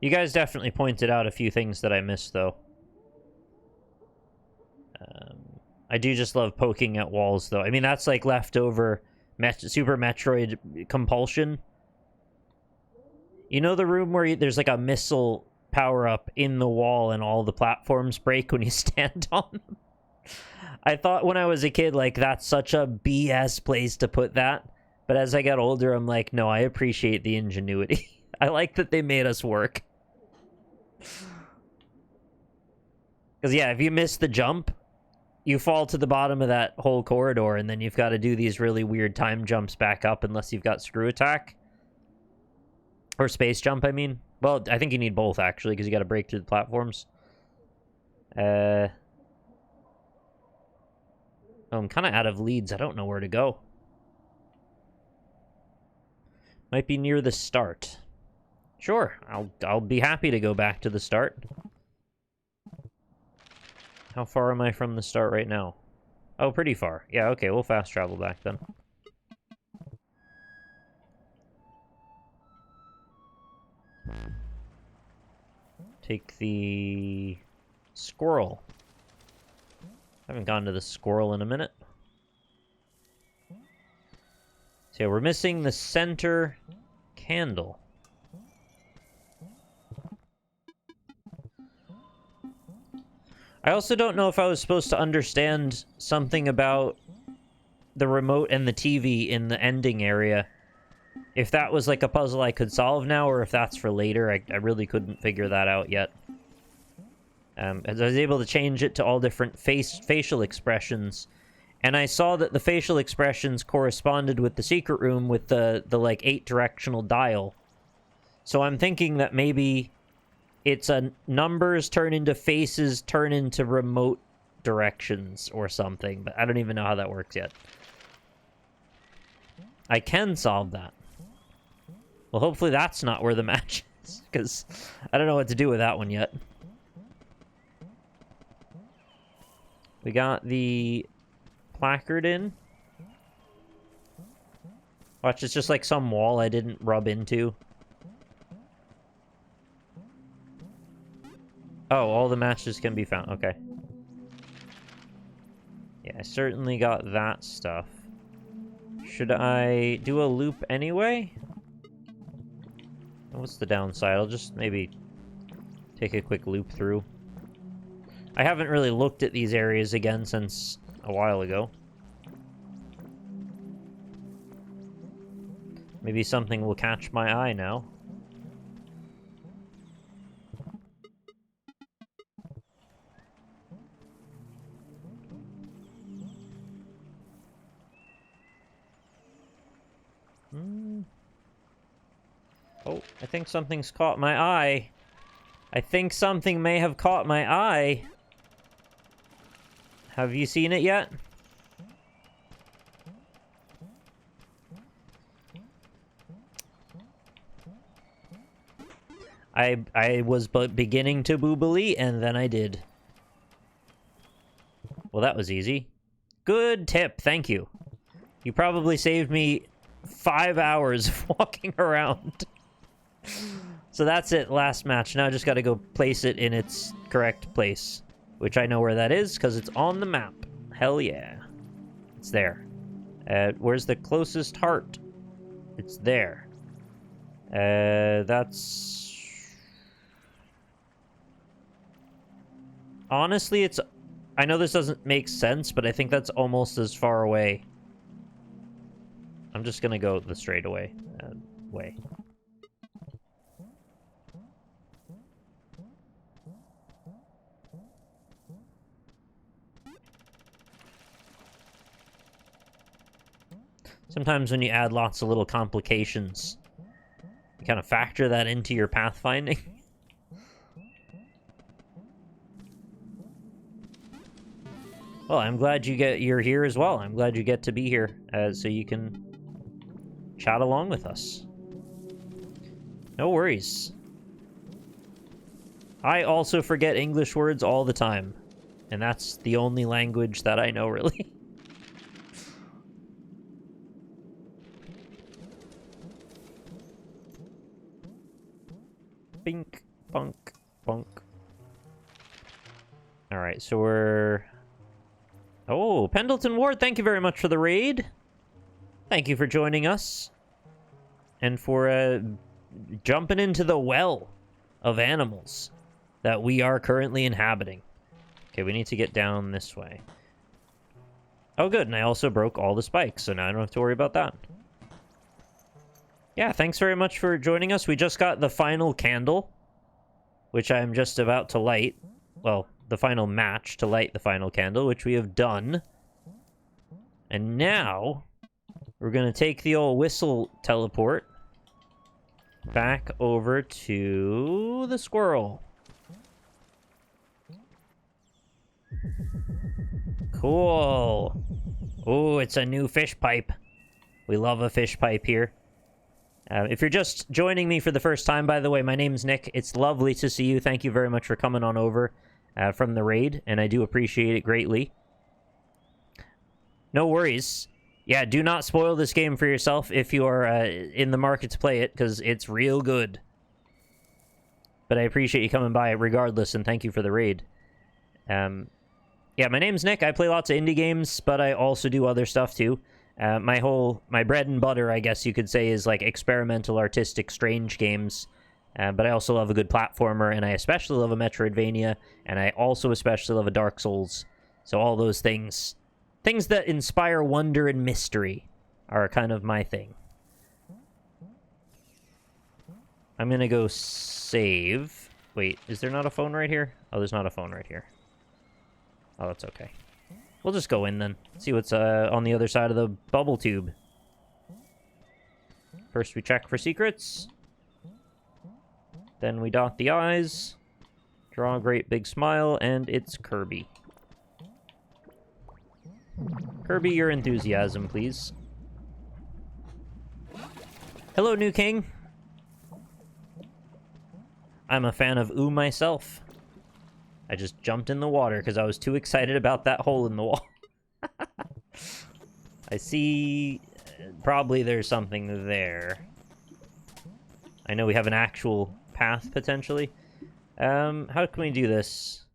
You guys definitely pointed out a few things that I missed, though. I do just love poking at walls, though. I mean, that's like leftover Super Metroid compulsion. You know the room where there's like a missile power-up in the wall and all the platforms break when you stand on them? I thought when I was a kid, like, that's such a BS place to put that. But as I got older, I'm like, no, I appreciate the ingenuity. I like that they made us work. Because, yeah, if you miss the jump, you fall to the bottom of that whole corridor, and then you've got to do these really weird time jumps back up unless you've got screw attack. Or space jump, I mean. Well, I think you need both, actually, because you got to break through the platforms. Oh, I'm kind of out of leads. I don't know where to go. Might be near the start. Sure, I'll be happy to go back to the start. How far am I from the start right now? Oh, pretty far. Yeah, okay, we'll fast travel back then. Take the squirrel. I haven't gone to the squirrel in a minute. So yeah, we're missing the center candle. I also don't know if I was supposed to understand something about the remote and the TV in the ending area. If that was like a puzzle I could solve now, or if that's for later. I really couldn't figure that out yet. As I was able to change it to all different facial expressions. And I saw that the facial expressions corresponded with the secret room with the like 8-directional dial. So I'm thinking that maybe it's a numbers turn into faces, turn into remote directions or something, but I don't even know how that works yet. I can solve that. Well, hopefully that's not where the match is, because I don't know what to do with that one yet. We got the placard in. Watch, it's just like some wall I didn't rub into. Oh, all the matches can be found. Okay. Yeah, I certainly got that stuff. Should I do a loop anyway? What's the downside? I'll just maybe take a quick loop through. I haven't really looked at these areas again since a while ago. Maybe something will catch my eye now. Oh, I think something's caught my eye. I think something may have caught my eye. Have you seen it yet? I was beginning to boobily, and then I did. Well, that was easy. Good tip, thank you. You probably saved me 5 hours of walking around. So that's it, last match. Now I just gotta go place it in its correct place. Which I know where that is, because it's on the map. Hell yeah. It's there. Where's the closest heart? It's there. That's... Honestly, it's... I know this doesn't make sense, but I think that's almost as far away. I'm just gonna go the straight away. Way. Sometimes when you add lots of little complications, you kind of factor that into your pathfinding. Well, I'm glad you're here as well. I'm glad you get to be here, so you can chat along with us. No worries. I also forget English words all the time, and that's the only language that I know, really. Bink, bunk, bunk. Alright, so we're... Oh, Pendleton Ward, thank you very much for the raid. Thank you for joining us. And for jumping into the well of animals that we are currently inhabiting. Okay, we need to get down this way. Oh, good, and I also broke all the spikes, so now I don't have to worry about that. Yeah, thanks very much for joining us. We just got the final candle, which I'm just about to light. Well, the final match to light the final candle, which we have done. And now, we're going to take the old whistle teleport back over to the squirrel. Cool. Oh, it's a new fish pipe. We love a fish pipe here. If you're just joining me for the first time, by the way, my name's Nick. It's lovely to see you. Thank you very much for coming on over from the raid, and I do appreciate it greatly. No worries. Yeah, do not spoil this game for yourself if you are in the market to play it, because it's real good. But I appreciate you coming by regardless, and thank you for the raid. Yeah, my name's Nick. I play lots of indie games, but I also do other stuff too. My bread and butter, I guess you could say, is like experimental, artistic, strange games. But I also love a good platformer, and I especially love a Metroidvania, and I also especially love a Dark Souls. So all those things that inspire wonder and mystery are kind of my thing. I'm gonna go save. Wait, is there not a phone right here? Oh, there's not a phone right here. Oh, that's okay. We'll just go in then. See what's on the other side of the bubble tube. First we check for secrets. Then we dot the I's. Draw a great big smile, and it's Kirby. Kirby, your enthusiasm, please. Hello, New King. I'm a fan of Ooh myself. I just jumped in the water because I was too excited about that hole in the wall. I see... probably there's something there. I know we have an actual path, potentially. How can we do this?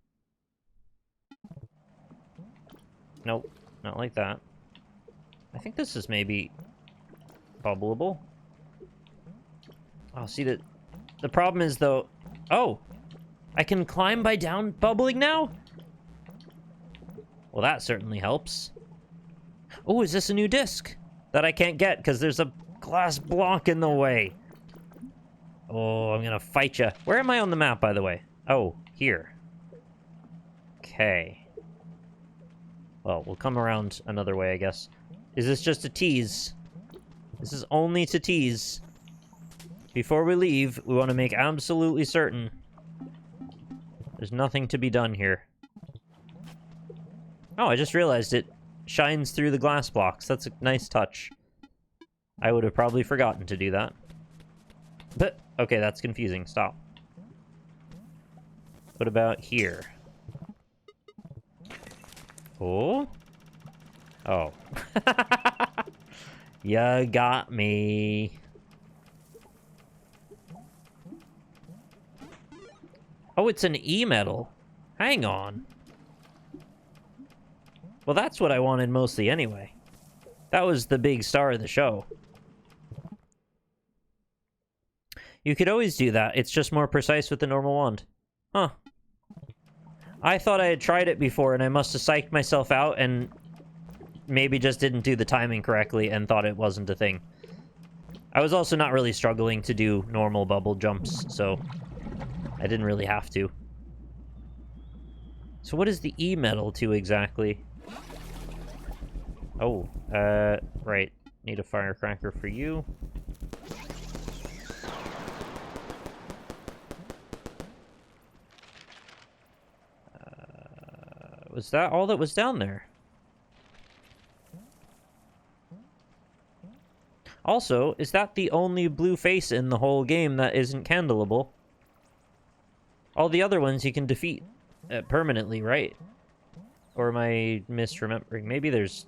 Nope, not like that. I think this is maybe bubbleable. Oh, see, the problem is, though... Oh! I can climb by down bubbling now? Well, that certainly helps. Oh, is this a new disc that I can't get because there's a glass block in the way? Oh, I'm gonna fight ya. Where am I on the map, by the way? Oh, here. Okay. Well, we'll come around another way, I guess. Is this just a tease? This is only to tease. Before we leave, we want to make absolutely certain there's nothing to be done here. Oh, I just realized it shines through the glass blocks. That's a nice touch. I would have probably forgotten to do that. But, okay, that's confusing. Stop. What about here? Oh? Oh. You got me. Oh, it's an E-medal. Hang on. Well, that's what I wanted mostly anyway. That was the big star of the show. You could always do that. It's just more precise with the normal wand. Huh. I thought I had tried it before, and I must have psyched myself out and maybe just didn't do the timing correctly and thought it wasn't a thing. I was also not really struggling to do normal bubble jumps, so I didn't really have to. So what is the E-medal to exactly? Oh, right. need a firecracker for you. Was that all that was down there? Also, is that the only blue face in the whole game that isn't candleable? All the other ones you can defeat permanently, right? Or am I misremembering? Maybe there's...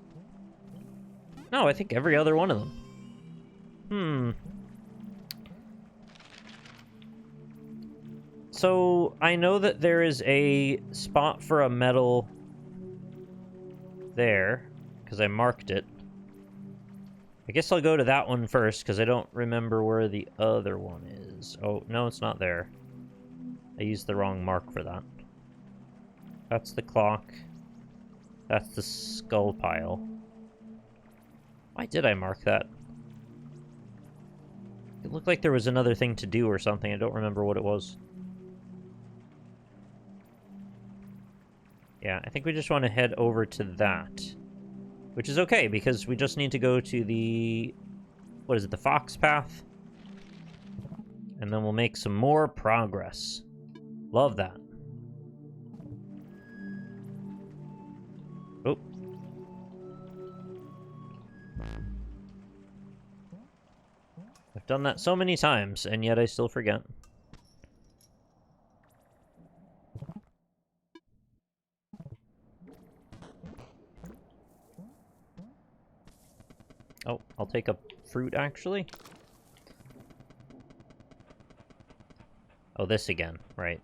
No, I think every other one of them. So, I know that there is a spot for a medal there, because I marked it. I guess I'll go to that one first, because I don't remember where the other one is. Oh, no, it's not there. I used the wrong mark for that. That's the clock. That's the skull pile. Why did I mark that? It looked like there was another thing to do or something. I don't remember what it was. Yeah, I think we just want to head over to that. Which is okay, because we just need to go to the... What is it? The Fox Path? And then we'll make some more progress. Love that. Oh. I've done that so many times, and yet I still forget. Oh, I'll take a fruit, actually. Oh, this again. Right.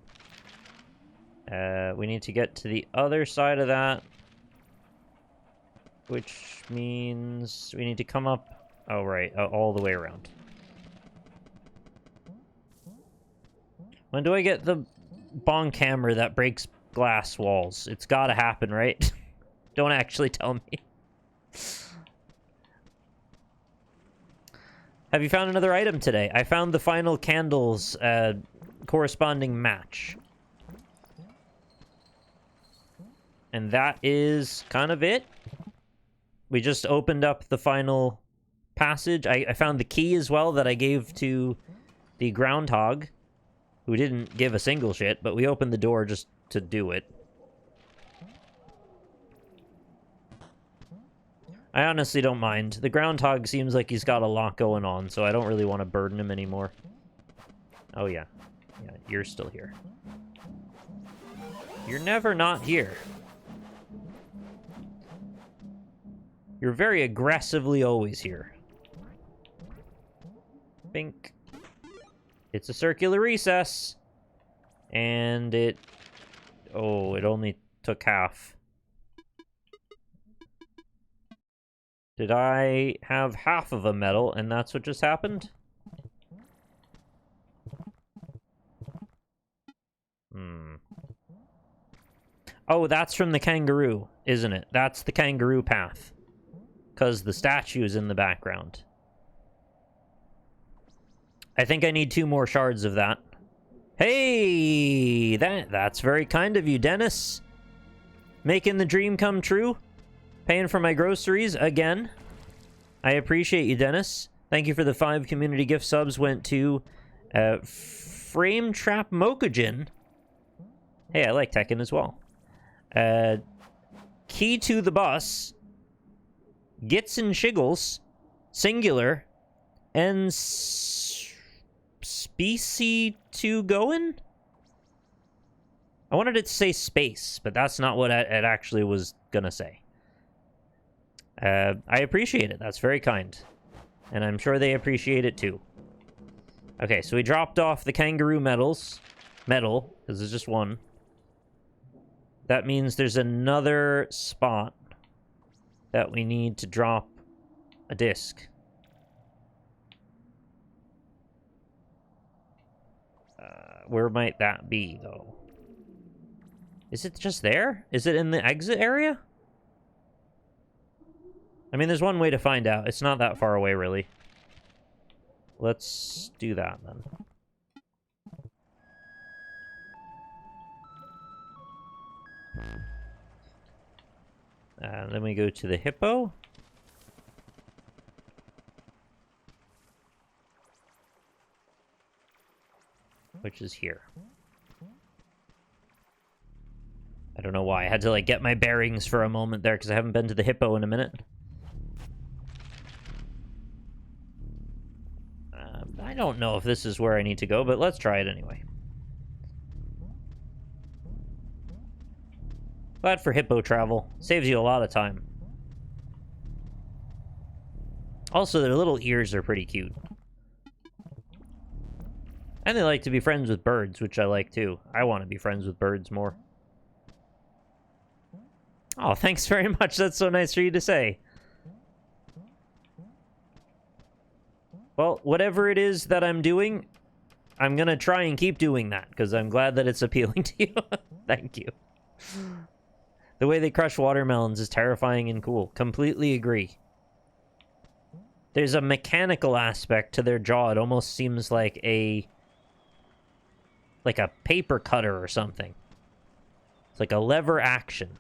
We need to get to the other side of that. Which means we need to come up... Oh, right. All the way around. When do I get the bong camera that breaks glass walls? It's gotta happen, right? Don't actually tell me. Have you found another item today? I found the final candles corresponding match. And that is kind of it. We just opened up the final passage. I found the key as well that I gave to the groundhog, who didn't give a single shit, but we opened the door just to do it. I honestly don't mind. The groundhog seems like he's got a lot going on, so I don't really want to burden him anymore. Oh, yeah. Yeah, you're still here. You're never not here. You're very aggressively always here. Bink. It's a circular recess. And it... Oh, it only took half. Did I have half of a medal, and that's what just happened? Oh, that's from the kangaroo, isn't it? That's the kangaroo path. Because the statue's in the background. I think I need 2 more shards of that. Hey! That's very kind of you, Dennis. Making the dream come true. Paying for my groceries again. I appreciate you, Dennis. Thank you for the 5 community gift subs. Went to Frame Trap Mokujin. Hey, I like Tekken as well. Key to the Bus. Gits and Shiggles. Singular. And Specie 2 Goin'? I wanted it to say space, but that's not what it actually was gonna say. I appreciate it. That's very kind. And I'm sure they appreciate it too. Okay, so we dropped off the kangaroo medals. Medal, because there's just one. That means there's another spot that we need to drop a disc. Where might that be, though? Is it just there? Is it in the exit area? I mean, there's one way to find out. It's not that far away, really. Let's do that, then. Then we go to the hippo. which is here. I don't know why. I had to, like, get my bearings for a moment there, because I haven't been to the hippo in a minute. I don't know if this is where I need to go, but let's try it anyway. Glad for hippo travel. Saves you a lot of time. Also, their little ears are pretty cute. And they like to be friends with birds, which I like too. I want to be friends with birds more. Oh, thanks very much. That's so nice for you to say. Well, whatever it is that I'm doing, I'm gonna try and keep doing that, because I'm glad that it's appealing to you. Thank you. The way they crush watermelons is terrifying and cool. Completely agree. There's a mechanical aspect to their jaw. It almost seems like a paper cutter or something. It's like a lever action.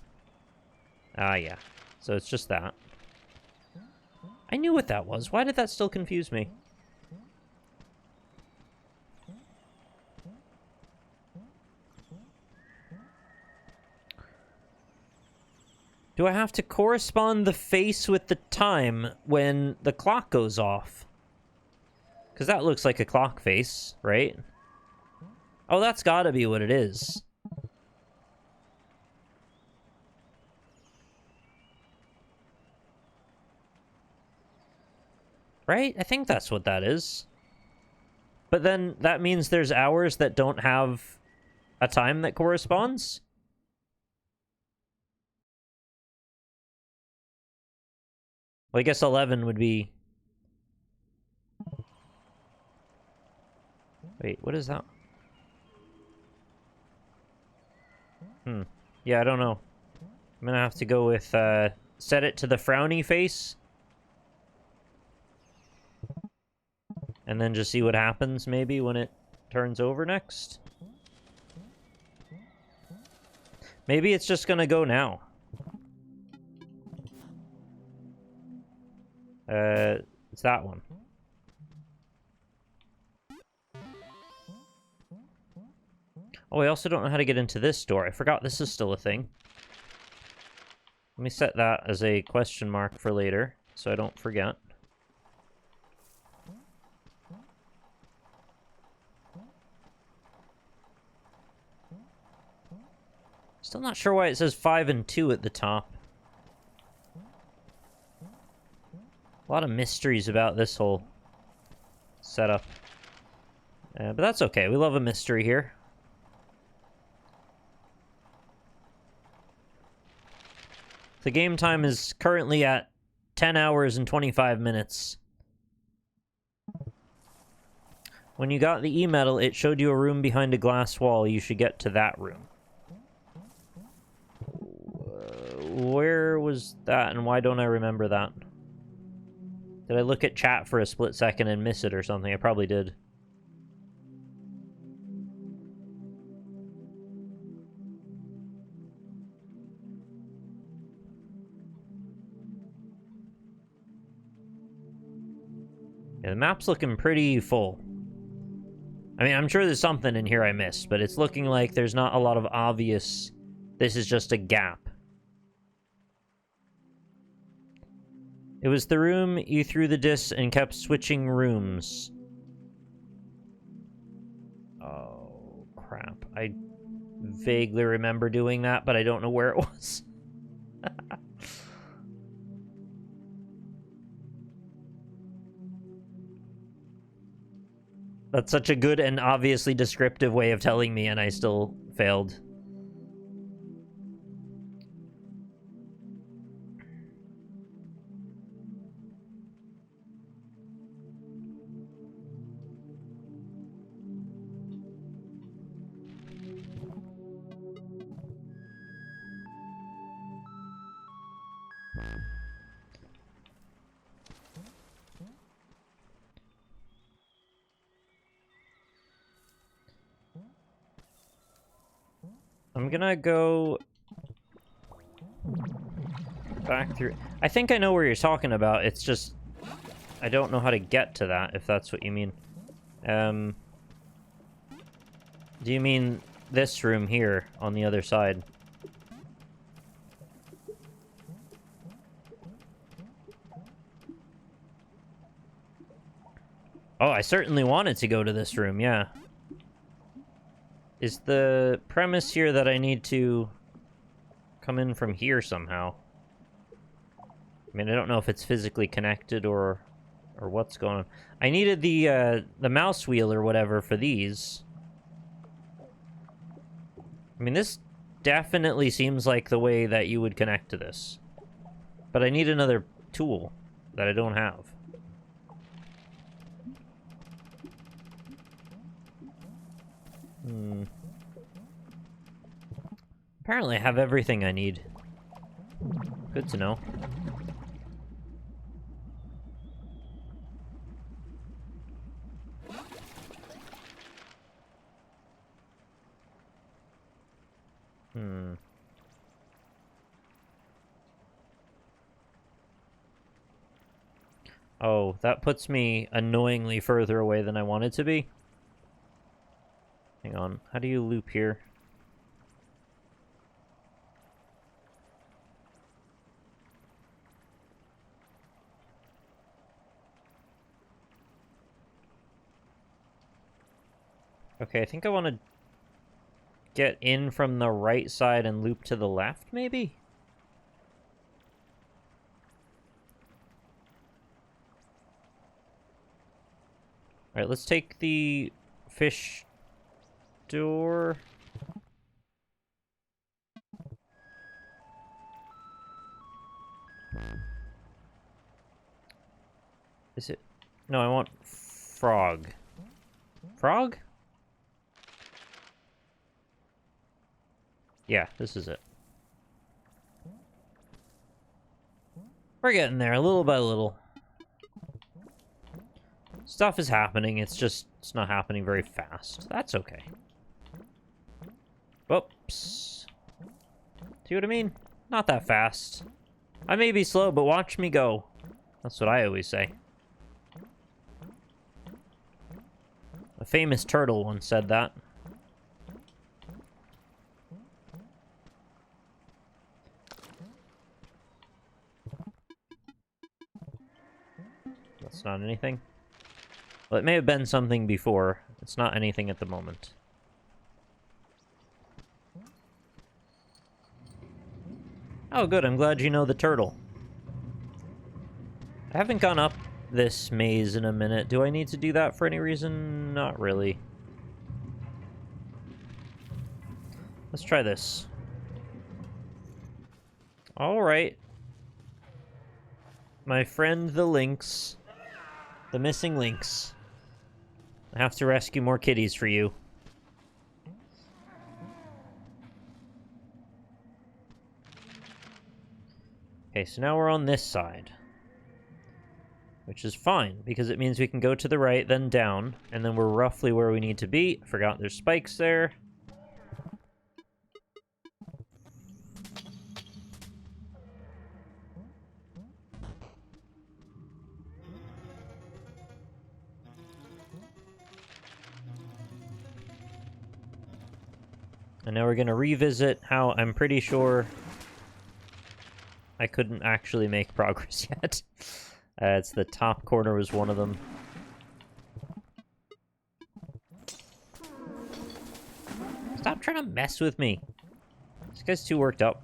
Ah, yeah. So it's just that. I knew what that was. Why did that still confuse me? Do I have to correspond the face with the time when the clock goes off? Because that looks like a clock face, right? Oh, that's gotta be what it is. Right? I think that's what that is. But then that means there's hours that don't have a time that corresponds? Well, I guess 11 would be... Wait, what is that? Yeah, I don't know. I'm gonna have to go with, set it to the frowny face. And then just see what happens, maybe, when it turns over next. Maybe it's just gonna go now. It's that one. Oh, I also don't know how to get into this door. I forgot this is still a thing. Let me set that as a question mark for later, so I don't forget. Still not sure why it says 5 and 2 at the top. A lot of mysteries about this whole setup. But that's okay. We love a mystery here. The game time is currently at 10 hours and 25 minutes. When you got the e-medal, it showed you a room behind a glass wall. You should get to that room. Where was that, and why don't I remember that? Did I look at chat for a split second and miss it or something? I probably did. Yeah, the map's looking pretty full. I mean, I'm sure there's something in here I missed, but it's looking like there's not a lot of obvious... This is just a gap. It was the room you threw the disc and kept switching rooms. Oh, crap. I vaguely remember doing that, but I don't know where it was. That's such a good and obviously descriptive way of telling me, and I still failed. I'm gonna go back through. I think I know where you're talking about. It's just I don't know how to get to that, if that's what you mean. Do you mean this room here on the other side? Oh, I certainly wanted to go to this room, yeah. Is the premise here that I need to come in from here somehow? I mean, I don't know if it's physically connected or what's going on. I needed the mouse wheel or whatever for these. I mean, this definitely seems like the way that you would connect to this. But I need another tool that I don't have. Apparently I have everything I need. Good to know. Oh, that puts me annoyingly further away than I wanted to be. Hang on. How do you loop here? Okay, I think I want to get in from the right side and loop to the left, maybe? Alright, let's take the fish door. Is it? No, I want frog. Frog? Yeah, this is it. We're getting there, little by little. Stuff is happening, it's not happening very fast. That's okay. Whoops. See what I mean? Not that fast. I may be slow, but watch me go. That's what I always say. A famous turtle once said that. That's not anything. Well, it may have been something before. It's not anything at the moment. Oh, good. I'm glad you know the turtle. I haven't gone up this maze in a minute. Do I need to do that for any reason? Not really. Let's try this. Alright. My friend the lynx. The missing lynx. I have to rescue more kitties for you. Okay, so now we're on this side. Which is fine, because it means we can go to the right, then down, and then we're roughly where we need to be. Forgot there's spikes there. And now we're going to revisit how I'm pretty sure I couldn't actually make progress yet. It's the top corner was one of them. Stop trying to mess with me. This guy's too worked up.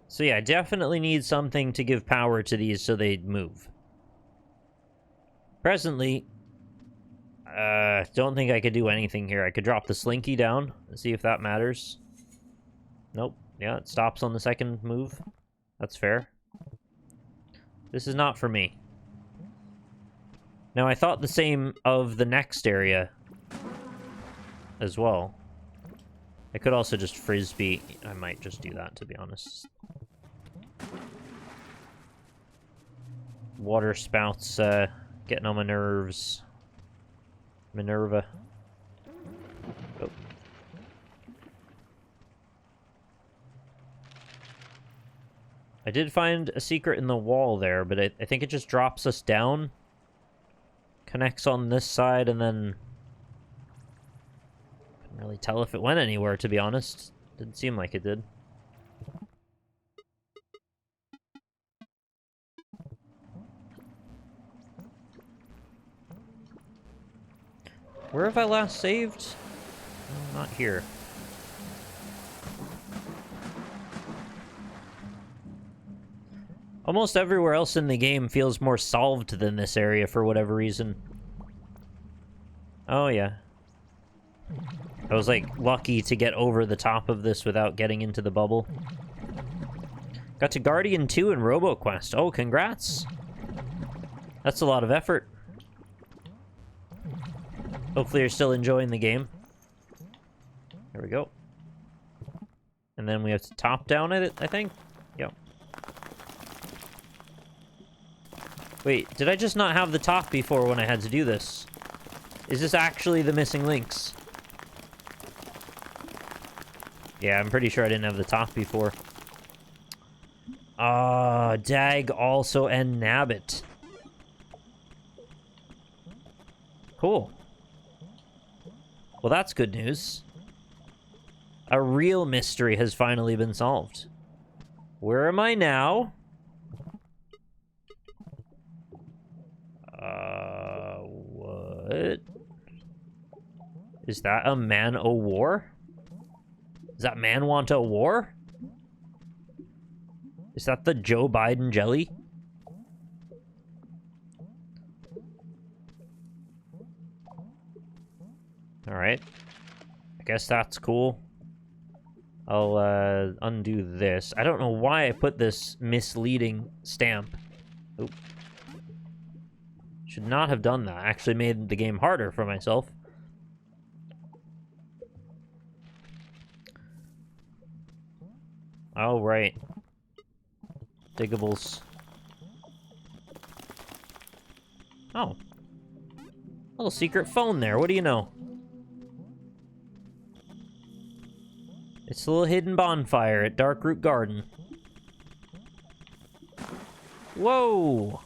So yeah, I definitely need something to give power to these so they move. Presently, don't think I could do anything here. I could drop the slinky down and see if that matters. Nope. Yeah, it stops on the second move. That's fair. This is not for me. Now, I thought the same of the next area as well. I could also just frisbee. I might just do that, to be honest. Water spouts, getting on my nerves. Minerva. Oh. I did find a secret in the wall there, but I think it just drops us down. Connects on this side and then Can't really tell if it went anywhere, to be honest. Didn't seem like it did. Where have I last saved? Oh, not here. Almost everywhere else in the game feels more solved than this area for whatever reason. Oh, yeah. I was, like, lucky to get over the top of this without getting into the bubble. Got to Guardian 2 and RoboQuest. Oh, congrats! That's a lot of effort. Hopefully you're still enjoying the game. There we go. And then we have to top down it, I think? Yep. Wait, did I just not have the top before when I had to do this? Is this actually the missing links? Yeah, I'm pretty sure I didn't have the top before. Ah, dag also and nabbit. Cool. Well, that's good news. A real mystery has finally been solved. Where am I now? What? Is that a man-o-war? Does that man want a war? Is that the Joe Biden jelly? Alright. I guess that's cool. I'll undo this. I don't know why I put this misleading stamp. Oop. Should not have done that. I actually made the game harder for myself. Oh, right. Diggables. Oh. Little secret phone there. What do you know? It's a little hidden bonfire at Darkroot Garden. Whoa!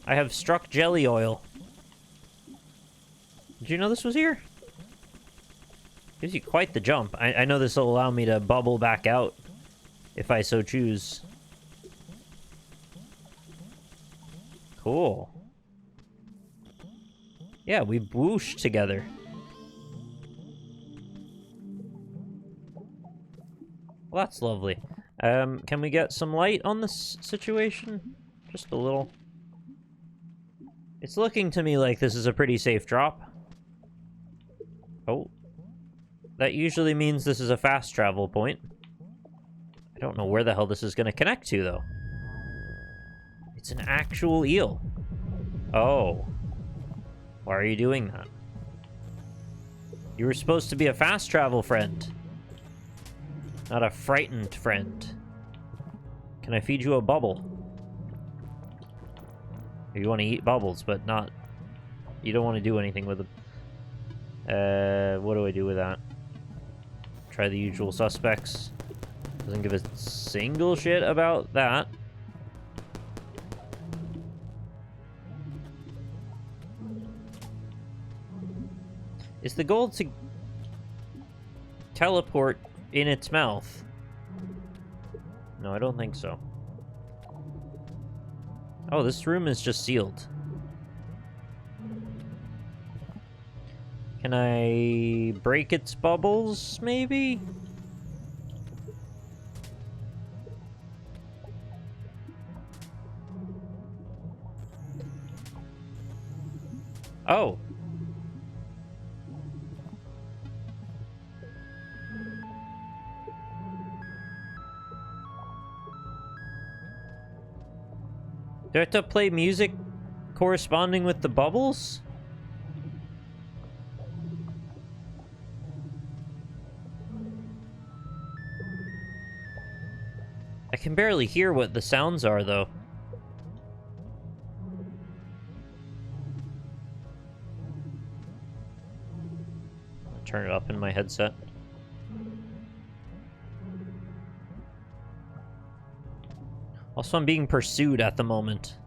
I have struck jelly oil. Did you know this was here? Gives you quite the jump. I know this will allow me to bubble back out if I so choose. Cool. Yeah, we whooshed together. Well, that's lovely. Can we get some light on this situation? Just a little. It's looking to me like this is a pretty safe drop. Oh. That usually means this is a fast travel point. I don't know where the hell this is going to connect to, though. It's an actual eel. Oh. Why are you doing that? You were supposed to be a fast travel friend. Not a frightened friend. Can I feed you a bubble? You want to eat bubbles, but not... You don't want to do anything with them. What do I do with that? Try the usual suspects. Doesn't give a single shit about that. Is the goal to teleport in its mouth? No, I don't think so. Oh, this room is just sealed. Can I break its bubbles, maybe? Oh. Do I have to play music corresponding with the bubbles? I can barely hear what the sounds are, though. I'll turn it up in my headset. Also, I'm being pursued at the moment.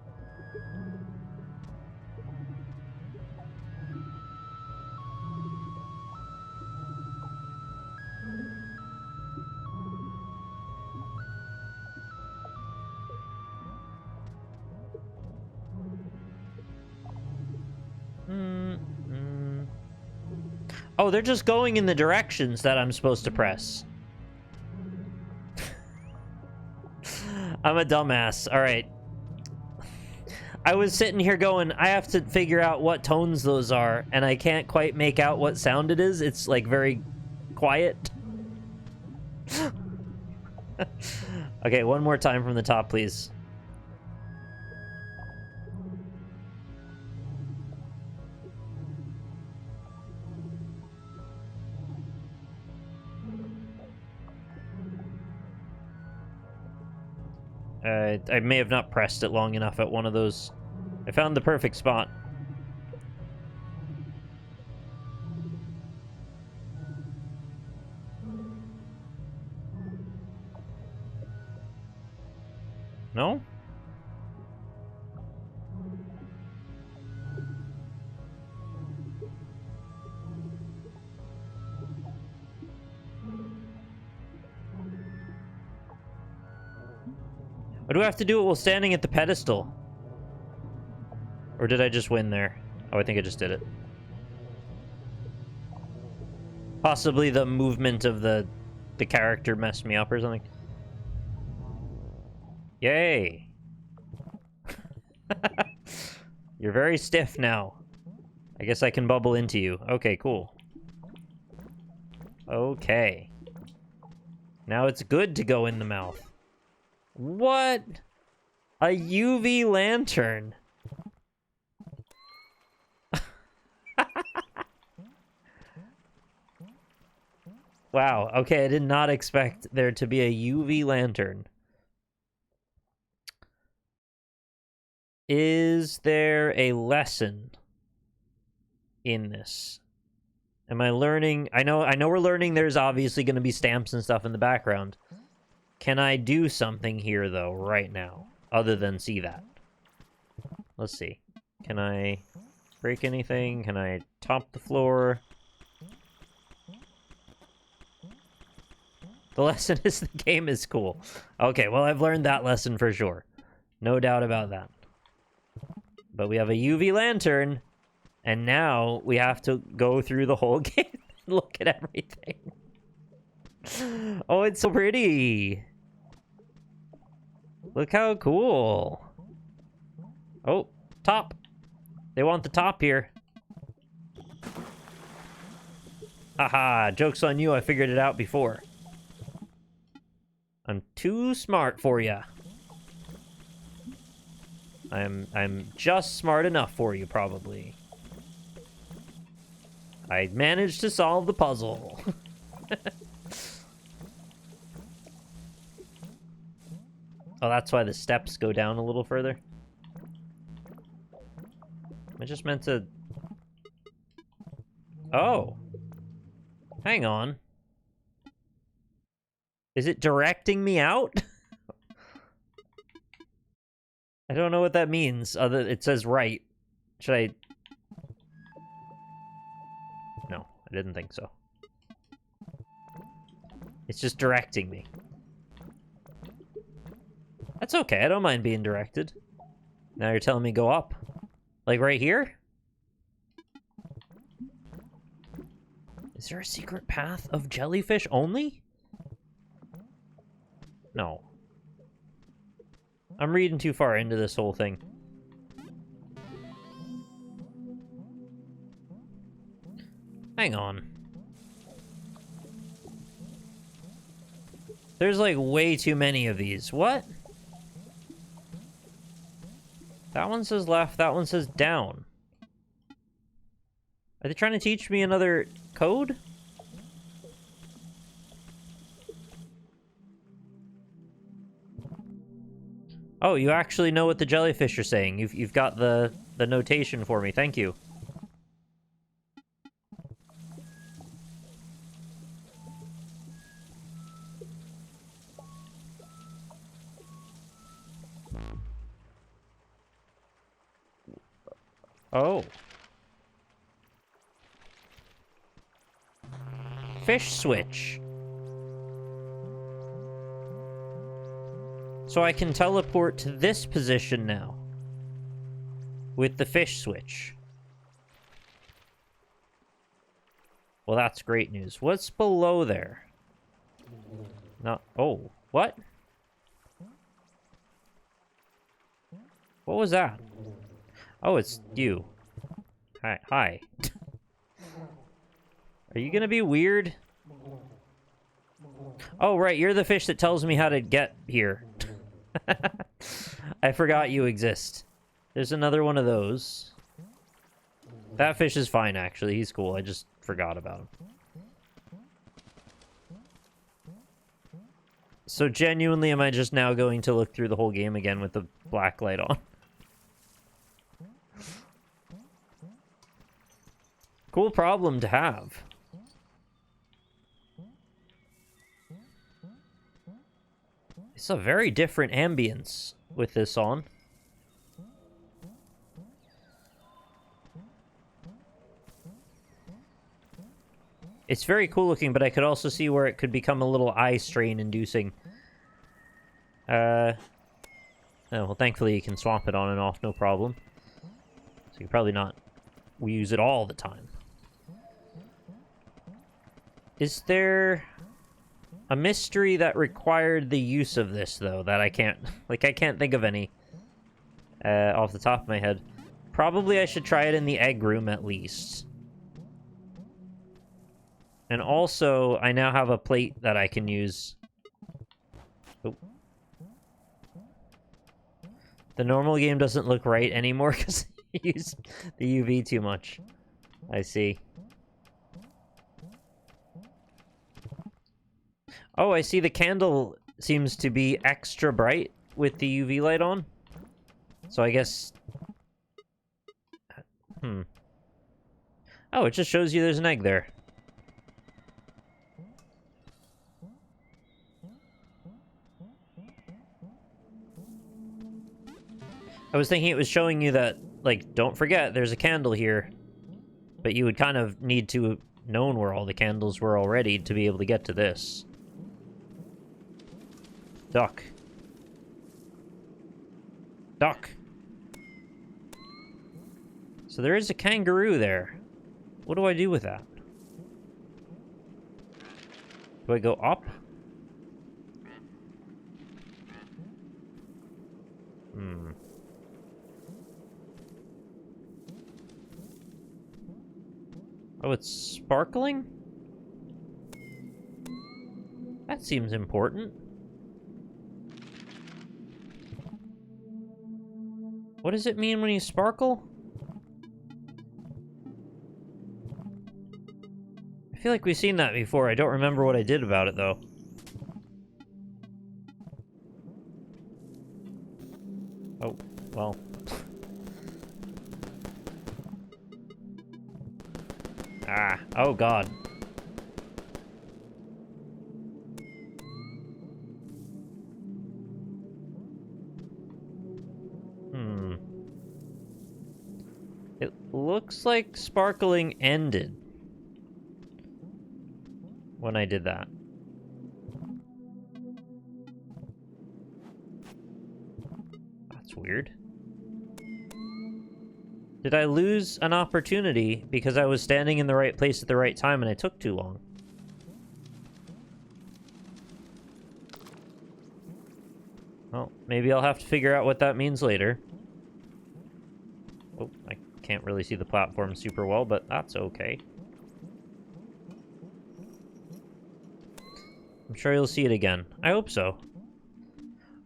Oh, they're just going in the directions that I'm supposed to press. I'm a dumbass. All right. I was sitting here going, I have to figure out what tones those are, and I can't quite make out what sound it is. It's, like, very quiet. Okay, one more time from the top, please. I may have not pressed it long enough at one of those. I found the perfect spot. No? Or do I have to do it while standing at the pedestal? Or did I just win there? Oh, I think I just did it. Possibly the movement of the character messed me up or something. Yay! You're very stiff now. I guess I can bubble into you. Okay, cool. Okay. Now it's good to go in the mouth. What? A UV lantern. Wow. Okay, I did not expect there to be a UV lantern. Is there a lesson in this? Am I learning? I know we're learning there's obviously going to be stamps and stuff in the background. Can I do something here, though, right now, other than see that? Let's see. Can I break anything? Can I top the floor? The lesson is the game is cool. Okay, well, I've learned that lesson for sure. No doubt about that. But we have a UV lantern, and now we have to go through the whole game and look at everything. Oh, it's so pretty. Look how cool. Oh, top. They want the top here. Haha, joke's on you. I figured it out before. I'm too smart for ya. I'm just smart enough for you, probably. I managed to solve the puzzle. Oh, that's why the steps go down a little further. I just meant to... Oh. Hang on. Is it directing me out? I don't know what that means. It says right. Should I... No, I didn't think so. It's just directing me. That's okay, I don't mind being directed. Now you're telling me go up. Like right here? Is there a secret path of jellyfish only? No. I'm reading too far into this whole thing. Hang on. There's like way too many of these. What? That one says left, that one says down. Are they trying to teach me another code? Oh, you actually know what the jellyfish are saying. You've got the notation for me. Thank you. Oh. Fish switch. So I can teleport to this position now. With the fish switch. Well, that's great news. What's below there? No. Oh, what? What was that? Oh, it's you. Hi. Hi. Are you gonna be weird? Oh, right. You're the fish that tells me how to get here. I forgot you exist. There's another one of those. That fish is fine, actually. He's cool. I just forgot about him. So genuinely, am I just now going to look through the whole game again with the black light on? Cool problem to have. It's a very different ambience with this on. It's very cool looking, but I could also see where it could become a little eye strain inducing. Oh, well, thankfully you can swap it on and off, no problem. So you're probably not... We use it all the time. Is there a mystery that required the use of this, though, that I can't... Like, I can't think of any off the top of my head. Probably I should try it in the egg room, at least. And also, I now have a plate that I can use. Oh. The normal game doesn't look right anymore because I used the UV too much. I see. Oh, I see the candle seems to be extra bright with the UV light on. So I guess... Oh, it just shows you there's an egg there. I was thinking it was showing you that, like, don't forget, there's a candle here. But you would kind of need to have known where all the candles were already to be able to get to this. Duck. Duck. So there is a kangaroo there. What do I do with that? Do I go up? Oh, it's sparkling? That seems important. What does it mean when you sparkle? I feel like we've seen that before. I don't remember what I did about it, though. Oh, well. Ah, oh god. It looks like sparkling ended when I did that. That's weird. Did I lose an opportunity because I was standing in the right place at the right time and it took too long? Well, maybe I'll have to figure out what that means later. Oh, I can't really see the platform super well, but that's okay. I'm sure you'll see it again. I hope so.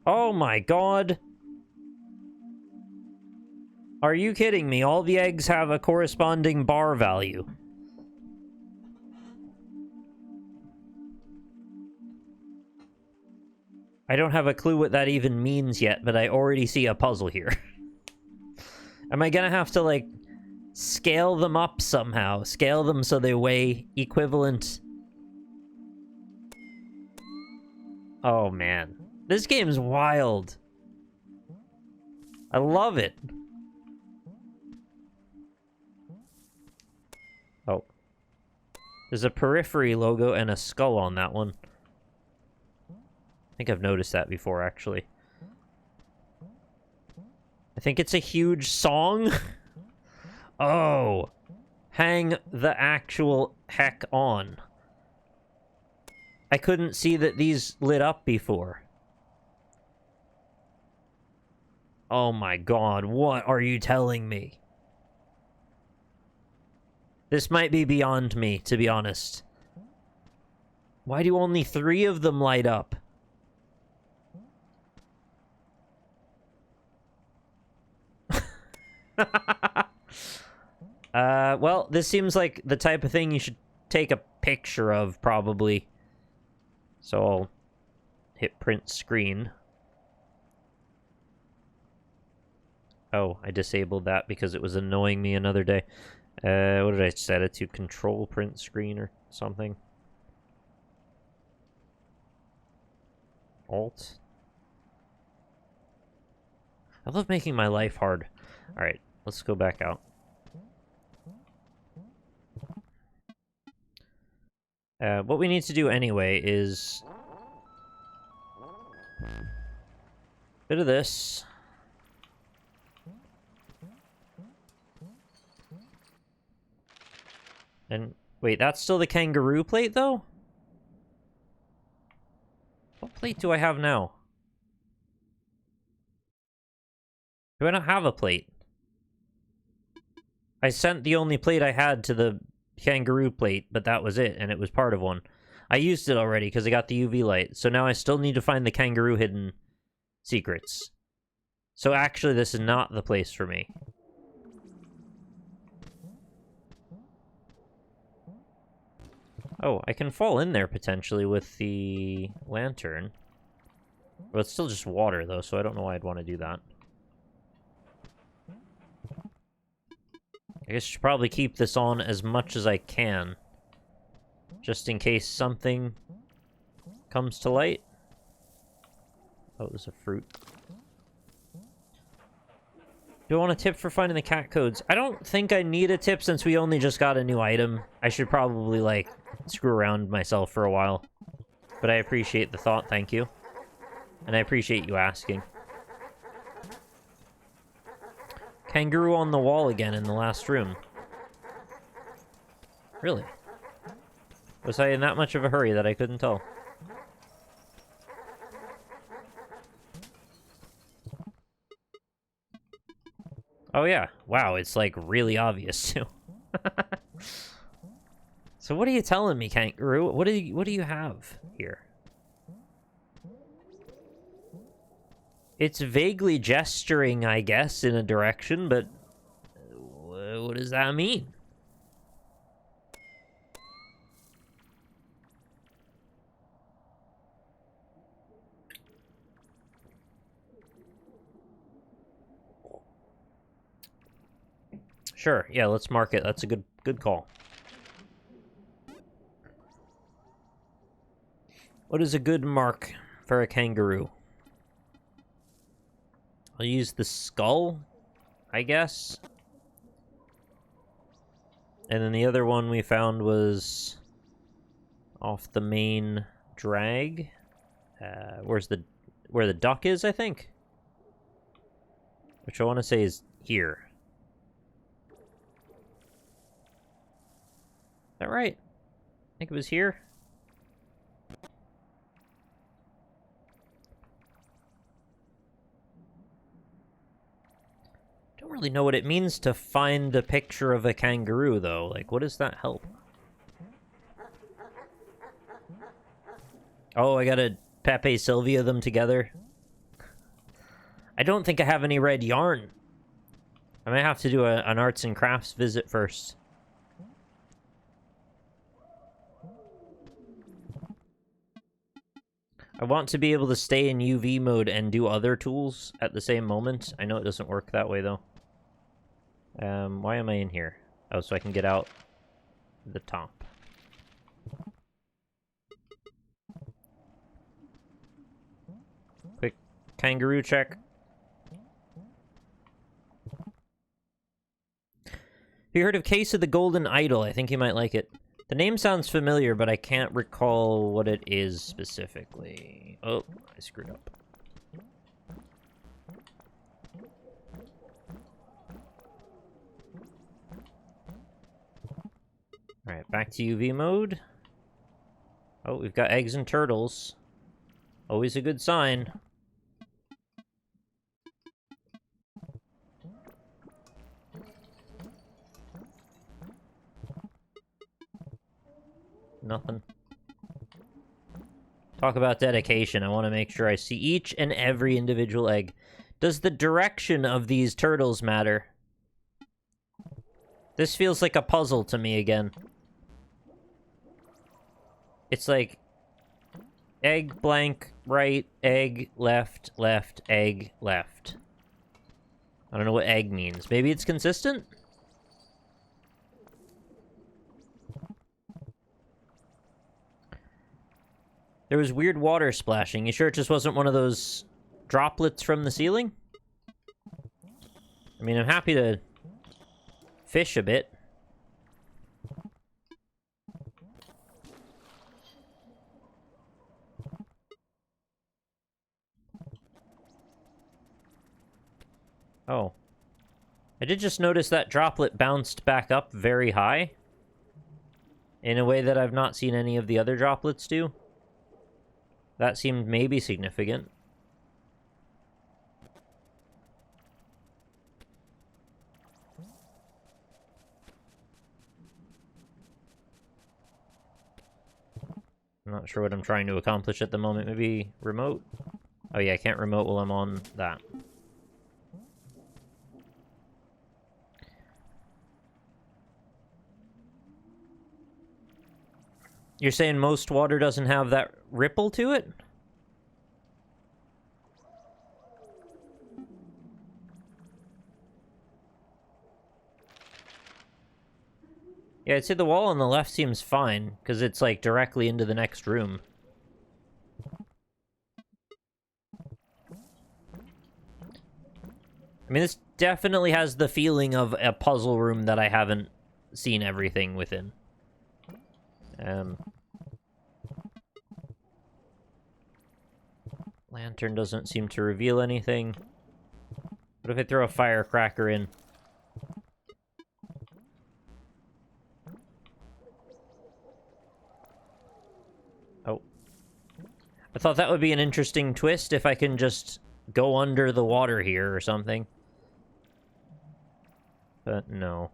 Oh my god! Are you kidding me? All the eggs have a corresponding bar value. I don't have a clue what that even means yet, but I already see a puzzle here. Am I gonna have to, like, scale them up somehow? Scale them so they weigh equivalent? Oh, man. This game's wild. I love it. Oh. There's a periphery logo and a skull on that one. I think I've noticed that before, actually. I think it's a huge song. Oh. Hang the actual heck on. I couldn't see that these lit up before. Oh my god, what are you telling me? This might be beyond me, to be honest. Why do only 3 of them light up? Well, this seems like the type of thing you should take a picture of, probably. So I'll hit print screen. Oh, I disabled that because it was annoying me another day. What did I set it to? Control print screen or something? Alt? I love making my life hard. Alright, let's go back out. What we need to do anyway is... bit of this. And, wait, that's still the kangaroo plate, though? What plate do I have now? Do I not have a plate? I sent the only plate I had to the kangaroo plate, but that was it, and it was part of one. I used it already because I got the UV light, so now I still need to find the kangaroo hidden secrets. So actually, this is not the place for me. Oh, I can fall in there potentially with the lantern. Well, it's still just water, though, so I don't know why I'd want to do that. I guess I should probably keep this on as much as I can. Just in case something comes to light. Oh, there's a fruit. Do I want a tip for finding the cat codes? I don't think I need a tip since we only just got a new item. I should probably, like, screw around myself for a while. But I appreciate the thought, thank you. And I appreciate you asking. Kangaroo on the wall again in the last room. Really? Was I in that much of a hurry that I couldn't tell? Oh yeah. Wow, it's like really obvious too. So what are you telling me, kangaroo? What do you have here? It's vaguely gesturing, I guess, in a direction, but what does that mean? Sure, yeah, let's mark it. That's a good call. What is a good mark for a kangaroo? I'll use the skull, I guess. And then the other one we found was off the main drag. Where the duck is, I think? Which I want to say is here. Is that right? I think it was here. Don't really know what it means to find a picture of a kangaroo, though. Like, what does that help? Oh, I gotta Pepe Sylvia them together. I don't think I have any red yarn. I might have to do an arts and crafts visit first. I want to be able to stay in UV mode and do other tools at the same moment. I know it doesn't work that way, though. Why am I in here? Oh, so I can get out the top. Quick kangaroo check. Have you heard of Case of the Golden Idol? I think you might like it. The name sounds familiar, but I can't recall what it is specifically. Oh, I screwed up. Alright, back to UV mode. Oh, we've got eggs and turtles. Always a good sign. Nothing. Talk about dedication. I want to make sure I see each and every individual egg. Does the direction of these turtles matter? This feels like a puzzle to me again. It's like egg blank right, egg left, left, egg left. I don't know what egg means. Maybe it's consistent? There was weird water splashing. You sure it just wasn't one of those droplets from the ceiling? I mean, I'm happy to fish a bit. Oh. I did just notice that droplet bounced back up very high. In a way that I've not seen any of the other droplets do. That seemed maybe significant. I'm not sure what I'm trying to accomplish at the moment. Maybe remote? Oh yeah, I can't remote while I'm on that. You're saying most water doesn't have that ripple to it? Yeah, I'd say the wall on the left seems fine, because it's, like, directly into the next room. I mean, this definitely has the feeling of a puzzle room that I haven't seen everything within. Lantern doesn't seem to reveal anything. What if I throw a firecracker in? Oh. I thought that would be an interesting twist if I can just go under the water here or something. But no.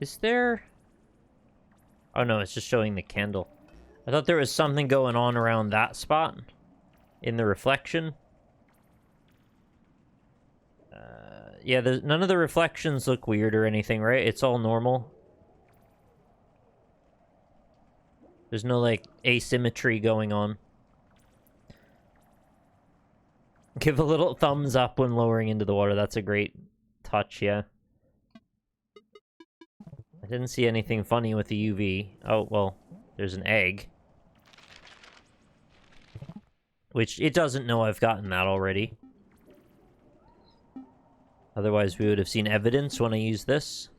Is there... Oh no, it's just showing the candle. I thought there was something going on around that spot. In the reflection. Yeah, none of the reflections look weird or anything, right? It's all normal. There's no, like, asymmetry going on. Give a little thumbs up when lowering into the water. That's a great touch, yeah. I didn't see anything funny with the UV. Oh, well, there's an egg. Which, it doesn't know I've gotten that already. Otherwise, we would have seen evidence when I use this.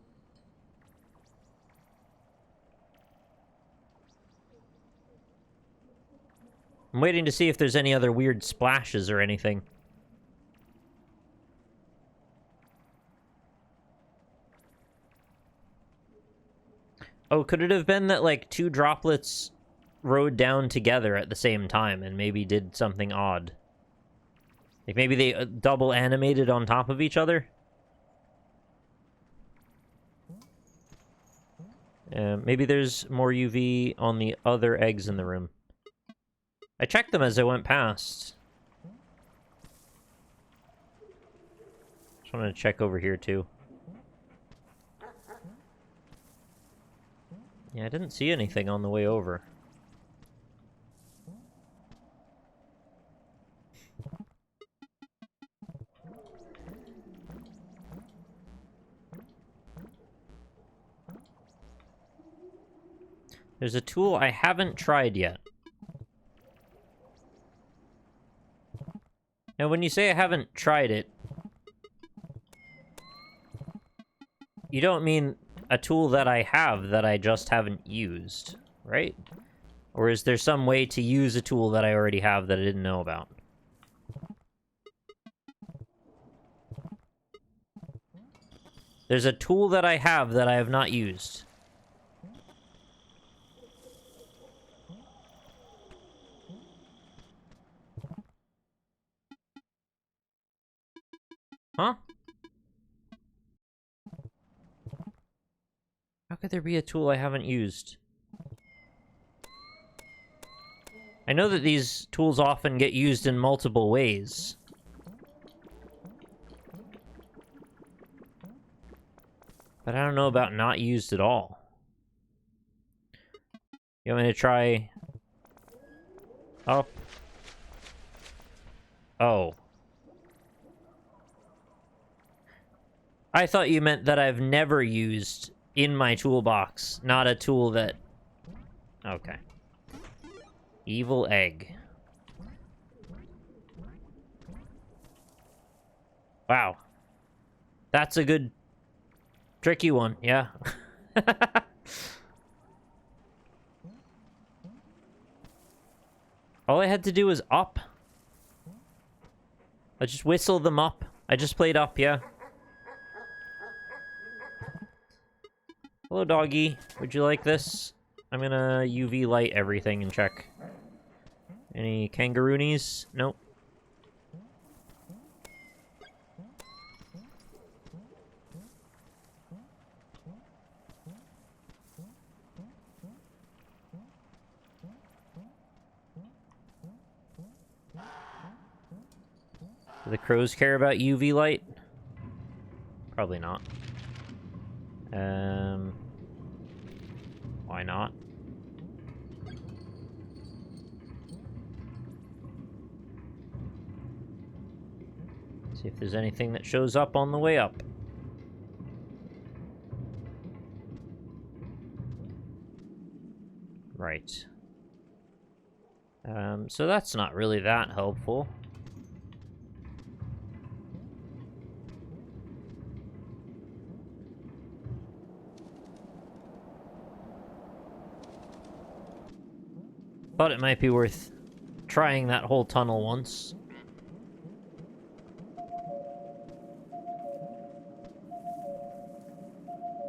I'm waiting to see if there's any other weird splashes or anything. Oh, could it have been that, like, two droplets rode down together at the same time and maybe did something odd? Like, maybe they double animated on top of each other? Maybe there's more UV on the other eggs in the room. I checked them as I went past. Just wanted to check over here, too. Yeah, I didn't see anything on the way over. There's a tool I haven't tried yet. Now, when you say I haven't tried it, you don't mean a tool that I have that I just haven't used, right? Or is there some way to use a tool that I already have that I didn't know about? There's a tool that I have that I have not used. Huh? How could there be a tool I haven't used? I know that these tools often get used in multiple ways. But I don't know about not used at all. You want me to try... up? Oh. I thought you meant that I've never used in my toolbox, not a tool that... Okay. Evil egg. Wow. That's a good... tricky one, yeah. All I had to do was up. I just whistled them up. I just played up, yeah. Hello, doggy. Would you like this? I'm gonna UV light everything and check. Any kangaroonies? Nope. Do the crows care about UV light? Probably not. Why not? See if there's anything that shows up on the way up. Right. So that's not really that helpful. Thought it might be worth trying that whole tunnel once.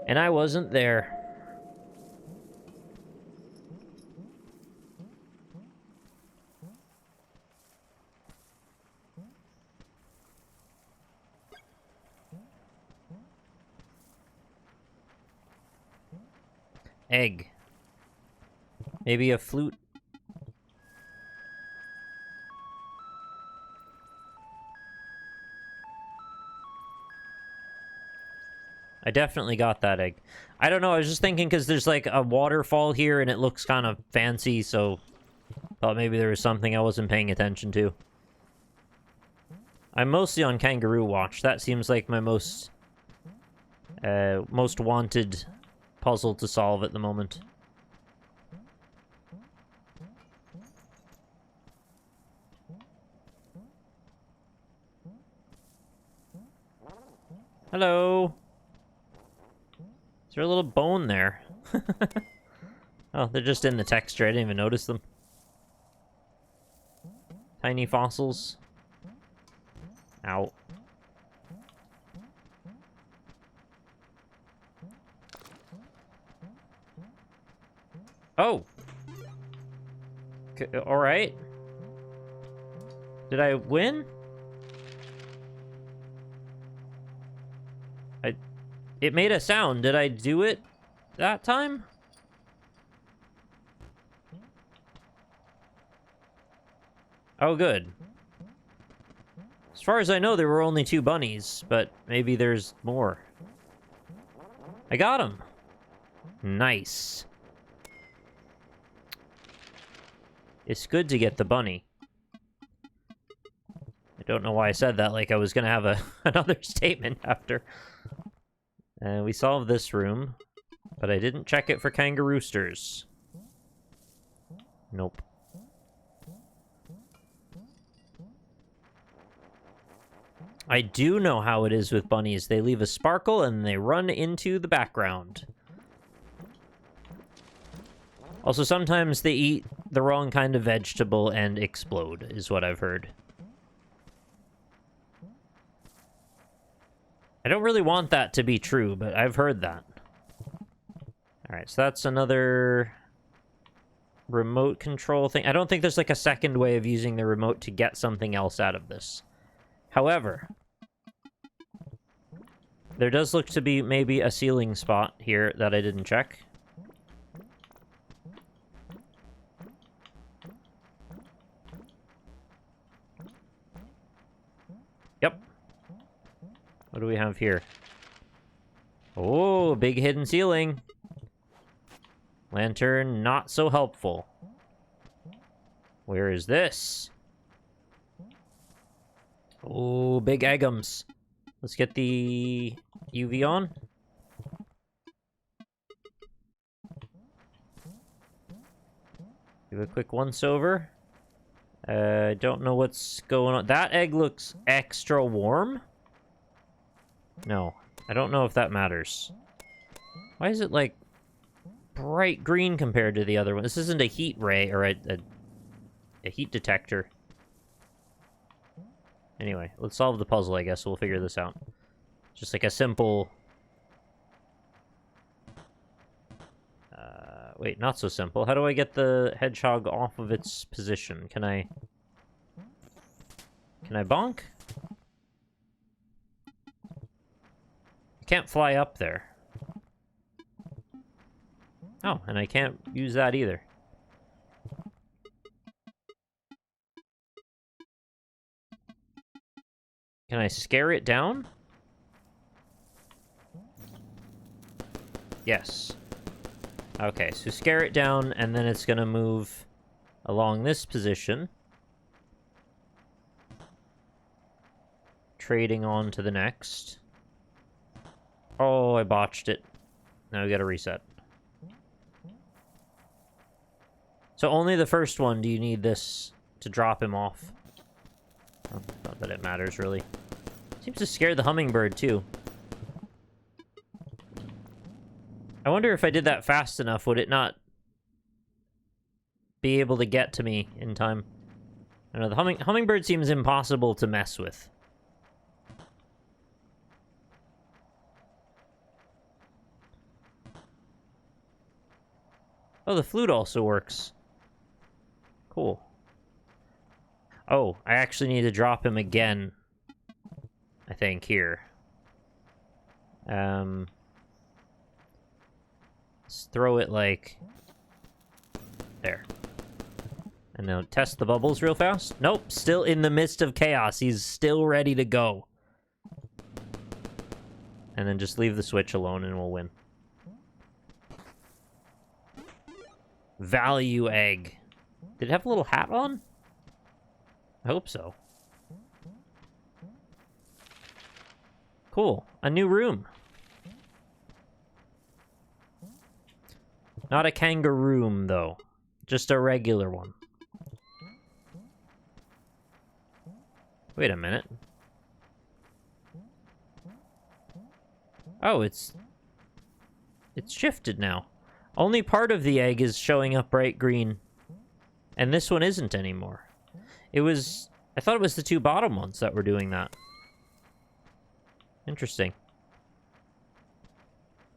And I wasn't there. Egg. Maybe a flute. I definitely got that egg. I don't know, I was just thinking because there's like a waterfall here and it looks kind of fancy, so thought maybe there was something I wasn't paying attention to. I'm mostly on Kangaroo Watch. That seems like my most wanted puzzle to solve at the moment. Hello. Is there a little bone there? Oh, they're just in the texture. I didn't even notice them. Tiny fossils. Ow. Oh! Alright. Did I win? It made a sound. Did I do it that time? Oh, good. As far as I know, there were only 2 bunnies, but maybe there's more. I got him. Nice. It's good to get the bunny. I don't know why I said that like I was gonna have another statement after. We solved this room, but I didn't check it for kangaroosters. Nope. I do know how it is with bunnies. They leave a sparkle and they run into the background. Also, sometimes they eat the wrong kind of vegetable and explode, is what I've heard. I don't really want that to be true, but I've heard that. Alright, so that's another remote control thing. I don't think there's like a second way of using the remote to get something else out of this. However, there does look to be maybe a ceiling spot here that I didn't check. Yep. What do we have here? Oh, big hidden ceiling. Lantern, not so helpful. Where is this? Oh, big eggums. Let's get the UV on. Do a quick once-over. Don't know what's going on. That egg looks extra warm? No, I don't know if that matters. Why is it, like, bright green compared to the other one? This isn't a heat ray or a heat detector. Anyway, let's solve the puzzle, I guess. We'll figure this out. Just like a simple... wait, not so simple. How do I get the hedgehog off of its position? Can I bonk? I can't fly up there. Oh, and I can't use that either. Can I scare it down? Yes. Okay, so scare it down, and then it's gonna move along this position. Trading on to the next. Oh, I botched it. Now we gotta reset. So only the first one do you need this to drop him off. Oh, not that it matters, really. Seems to scare the hummingbird, too. I wonder if I did that fast enough, would it not be able to get to me in time? I don't know, the hummingbird seems impossible to mess with. Oh, the flute also works. Cool. Oh, I actually need to drop him again. I think, here. Let's throw it, like... there. And now test the bubbles real fast. Nope, still in the midst of chaos. He's still ready to go. And then just leave the switch alone and we'll win. Value egg. Did it have a little hat on? I hope so. Cool. A new room. Not a kangaroo, though. Just a regular one. Wait a minute. Oh, it's shifted now. Only part of the egg is showing up bright green. And this one isn't anymore. I thought it was the two bottom ones that were doing that. Interesting.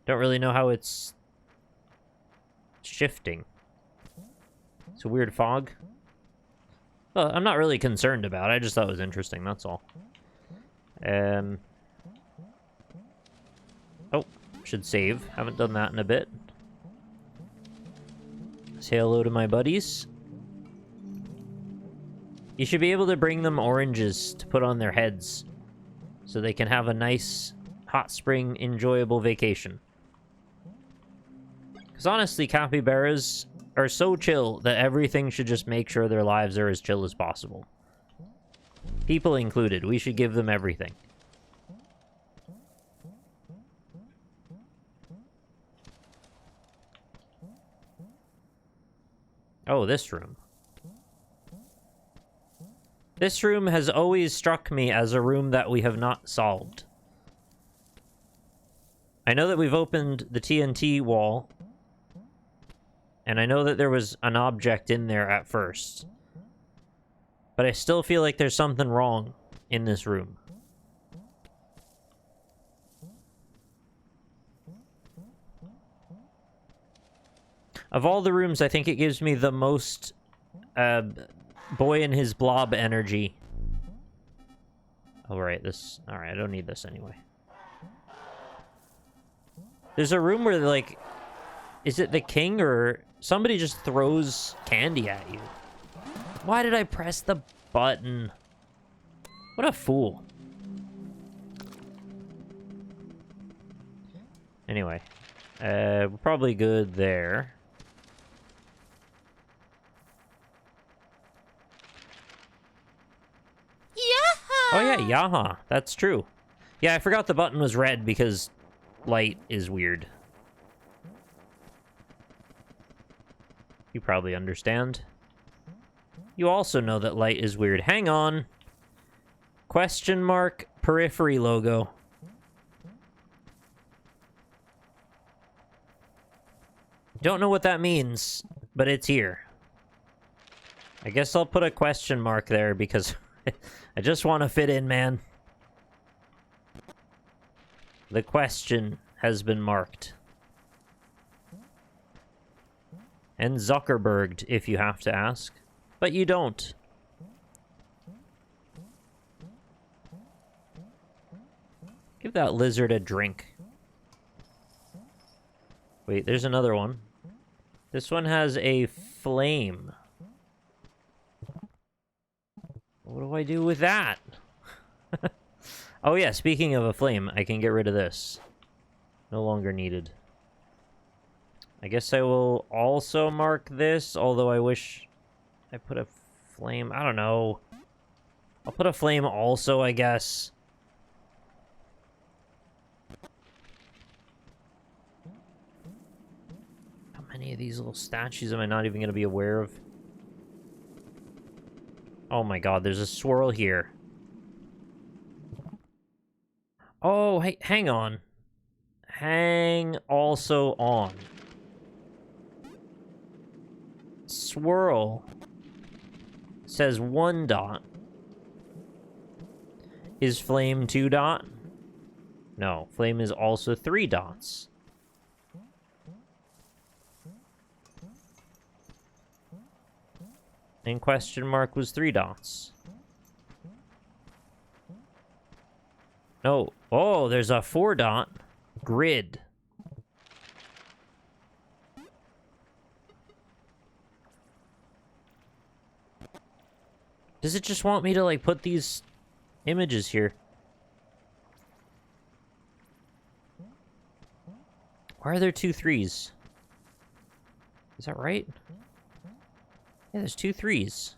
Don't really know how it's shifting. It's a weird fog. Well, I'm not really concerned about it. I just thought it was interesting, that's all. Oh, should save. Haven't done that in a bit. Say hello to my buddies. You should be able to bring them oranges to put on their heads so they can have a nice, hot spring, enjoyable vacation. Because honestly, capybaras are so chill that everything should just make sure their lives are as chill as possible. People included, we should give them everything. Oh, this room. This room has always struck me as a room that we have not solved. I know that we've opened the TNT wall, and I know that there was an object in there at first. But I still feel like there's something wrong in this room. Of all the rooms, I think it gives me the most boy and his blob energy. Oh, right, this... Alright, I don't need this anyway. There's a room where, like... Is it the king or... Somebody just throws candy at you. Why did I press the button? What a fool. Anyway. We're probably good there. Oh yeah, Yaha. That's true. Yeah, I forgot the button was red because light is weird. You probably understand. You also know that light is weird. Hang on. Question mark periphery logo. Don't know what that means, but it's here. I guess I'll put a question mark there because I just want to fit in, man. The question has been marked. And Zuckerberged, if you have to ask. But you don't. Give that lizard a drink. Wait, there's another one. This one has a flame. What do I do with that? Oh yeah, speaking of a flame, I can get rid of this. No longer needed. I guess I will also mark this, although I wish I put a flame. I don't know. I'll put a flame also, I guess. How many of these little statues am I not even going to be aware of? Oh my god, there's a swirl here. Oh, hey, hang on. Hang also on. Swirl says 1 dot. Is flame 2 dot? No, flame is also 3 dots. And question mark was 3 dots. No. Oh, there's a 4 dot grid. Does it just want me to, like, put these images here? Why are there 2 3s? Is that right? Yeah, there's 2 3s.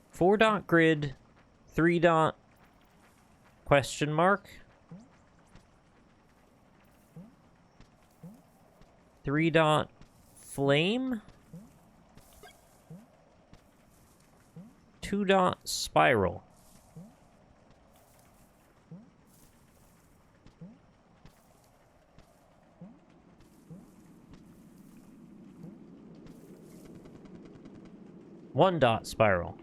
Four dot grid, 3 dot question mark, 3 dot flame, 2 dot spiral. One dot spiral.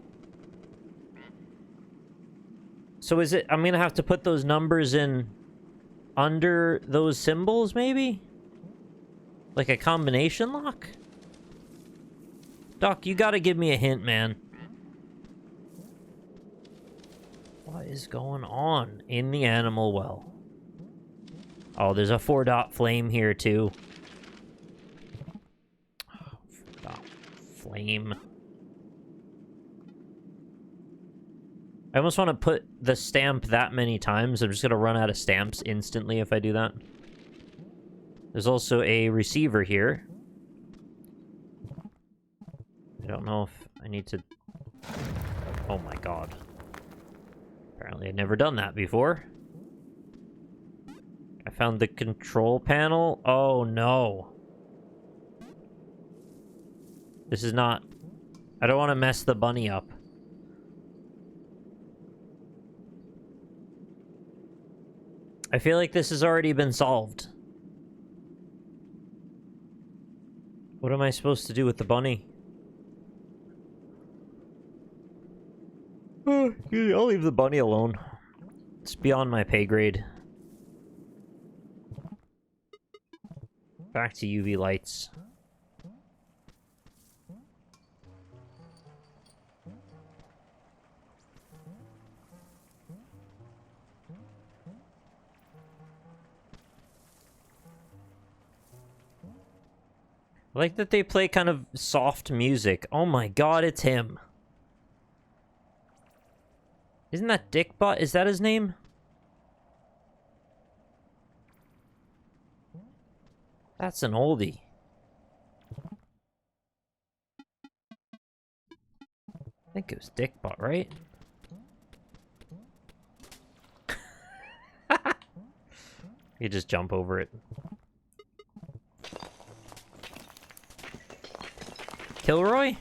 So is it... I'm gonna have to put those numbers in under those symbols, maybe? Like a combination lock? Doc, you gotta give me a hint, man. What is going on in the animal well? Oh, there's a 4 dot flame here, too. Oh, 4 dot flame. I almost want to put the stamp that many times. I'm just going to run out of stamps instantly if I do that. There's also a receiver here. I don't know if I need to... Oh my god. Apparently I've never done that before. I found the control panel. Oh no. This is not... I don't want to mess the bunny up. I feel like this has already been solved. What am I supposed to do with the bunny? I'll leave the bunny alone. It's beyond my pay grade. Back to UV lights. I like that they play kind of soft music. Oh my god, it's him. Isn't that Dickbot? Is that his name? That's an oldie. I think it was Dickbot, right? You just jump over it. Kilroy?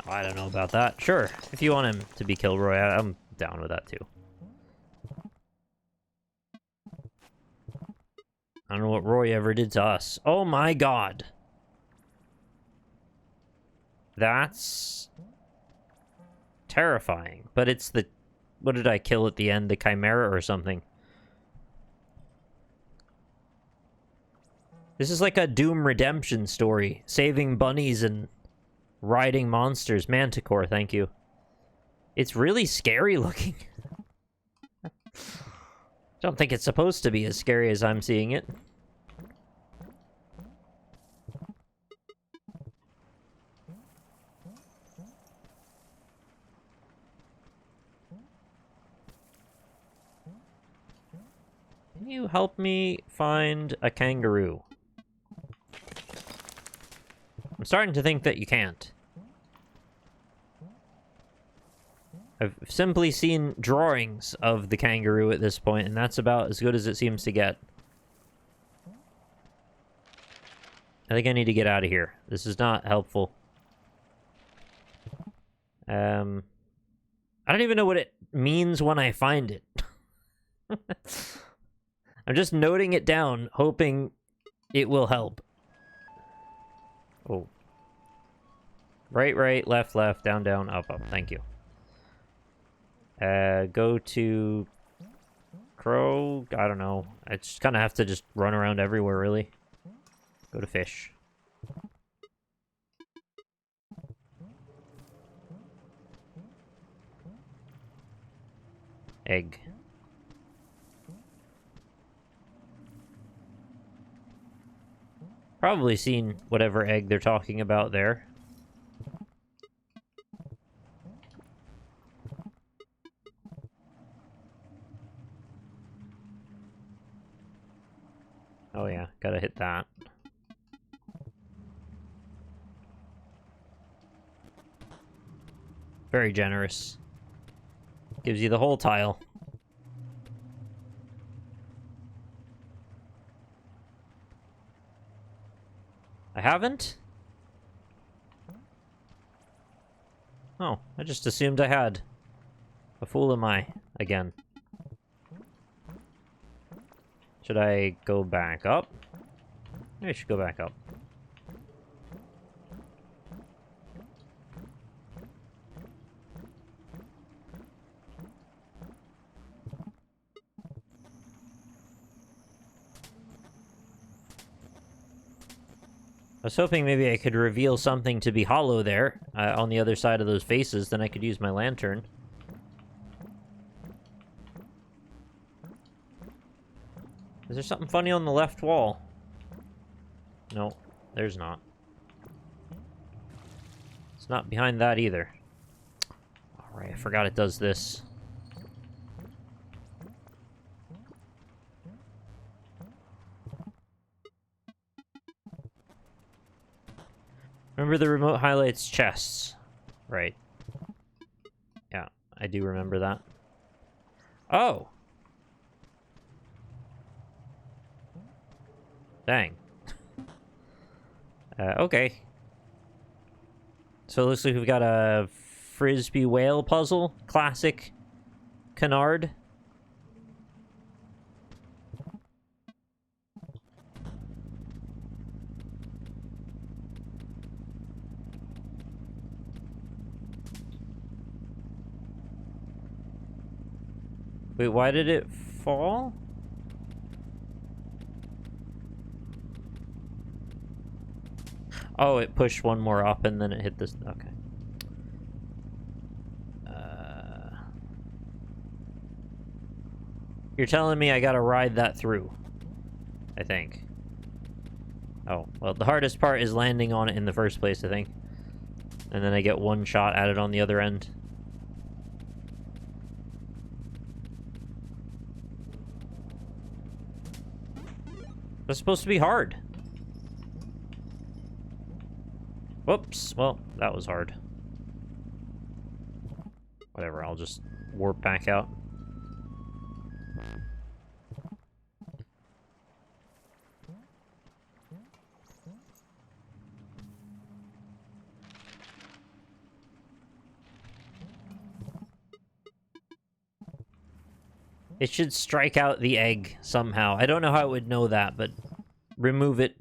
Oh, I don't know about that. Sure, if you want him to be Kilroy, I'm down with that too. I don't know what Roy ever did to us. Oh my god. That's terrifying. But it's the... What did I kill at the end? The Chimera or something? This is like a Doom Redemption story. Saving bunnies and riding monsters. Manticore, thank you. It's really scary looking. Don't think it's supposed to be as scary as I'm seeing it. Can you help me find a kangaroo? I'm starting to think that you can't. I've simply seen drawings of the kangaroo at this point, and that's about as good as it seems to get. I think I need to get out of here. This is not helpful. I don't even know what it means when I find it. I'm just noting it down, hoping it will help. Oh. Right, right, left, left, down, down, up, up. Thank you. Go to Crow. I don't know. I just kind of have to just run around everywhere, really. Go to Fish. Egg. Probably seen whatever egg they're talking about there. Oh yeah, gotta hit that. Very generous. Gives you the whole tile. I haven't? Oh, I just assumed I had. A fool am I, again. Should I go back up? Maybe I should go back up. I was hoping maybe I could reveal something to be hollow there, on the other side of those faces, then I could use my lantern. Is there something funny on the left wall? No, there's not. It's not behind that either. Alright, I forgot it does this. Remember the remote highlights chests. Right. Yeah, I do remember that. Oh! Dang. Okay. So it looks like we've got a Frisbee whale puzzle. Classic canard. Wait, why did it fall? Oh, it pushed one more up and then it hit this. Okay. You're telling me I gotta ride that through, I think. Oh, well, the hardest part is landing on it in the first place, I think. And then I get one shot at it on the other end. That's supposed to be hard. Whoops. Well, that was hard. Whatever, I'll just warp back out. It should strike out the egg somehow. I don't know how it would know that, but remove it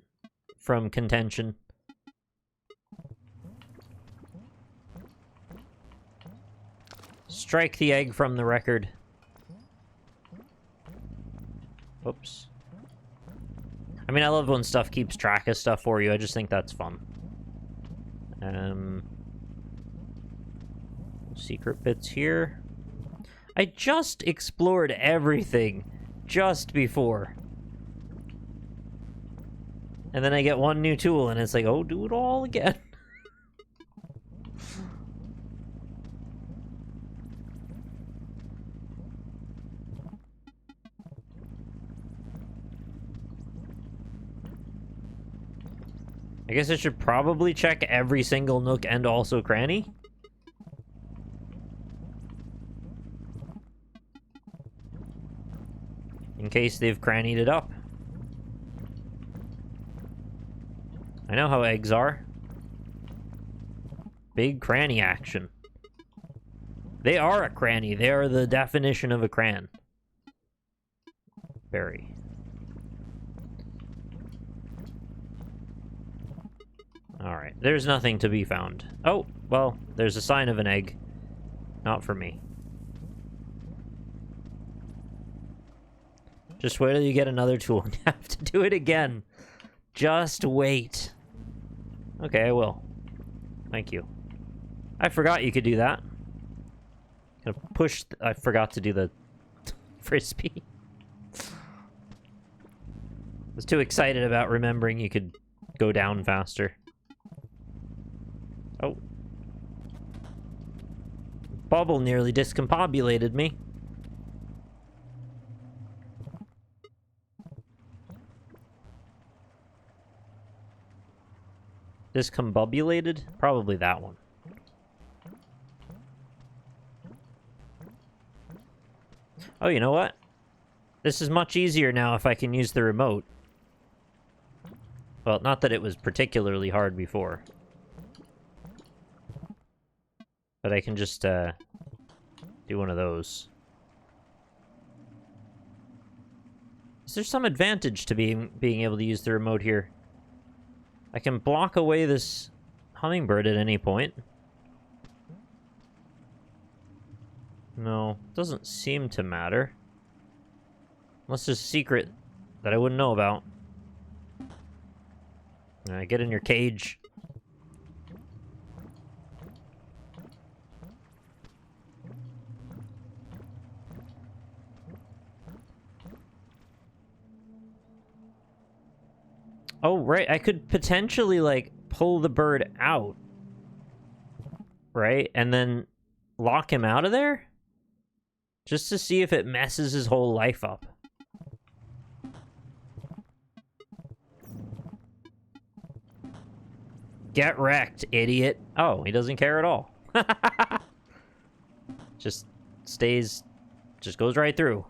from contention. Strike the egg from the record. Whoops. I mean, I love when stuff keeps track of stuff for you. I just think that's fun. Secret bits here. I just explored everything just before. And then I get one new tool and it's like, oh, do it all again. I guess I should probably check every single nook and also cranny. In case they've crannied it up. I know how eggs are. Big cranny action. They are a cranny. They are the definition of a cran. Berry. Alright, there's nothing to be found. Oh, well, there's a sign of an egg. Not for me. Just wait till you get another tool and you have to do it again. Just wait. Okay, I will. Thank you. I forgot you could do that. Gonna push... I forgot to do the frisbee. I was too excited about remembering you could go down faster. Oh. Bubble nearly discombobulated me. Discombobulated? Probably that one. Oh, you know what? This is much easier now if I can use the remote. Well, not that it was particularly hard before. But I can just, do one of those. Is there some advantage to being able to use the remote here? I can block away this hummingbird at any point. No, doesn't seem to matter. Unless there's a secret that I wouldn't know about. Get in your cage. Oh, right. I could potentially, like, pull the bird out. Right? And then lock him out of there? Just to see if it messes his whole life up. Get wrecked, idiot. Oh, he doesn't care at all. Just stays... Just goes right through.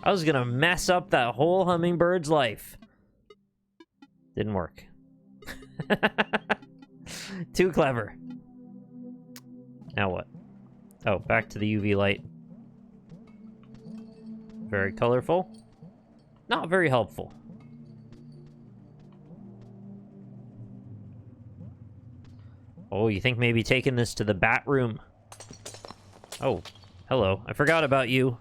I was gonna mess up that whole hummingbird's life. Didn't work. Too clever. Now what? Oh, back to the UV light. Very colorful. Not very helpful. Oh, you think maybe taking this to the bat room? Oh, hello. I forgot about you.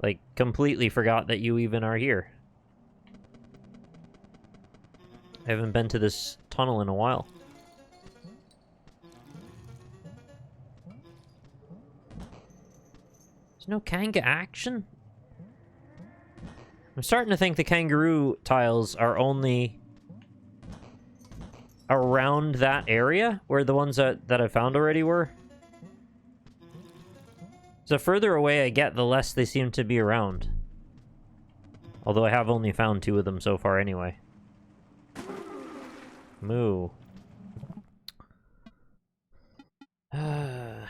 Like, completely forgot that you even are here. I haven't been to this tunnel in a while. There's no kanga action? I'm starting to think the kangaroo tiles are only around that area, where the ones that I found already were. So the further away I get, the less they seem to be around. Although I have only found 2 of them so far anyway. Moo. I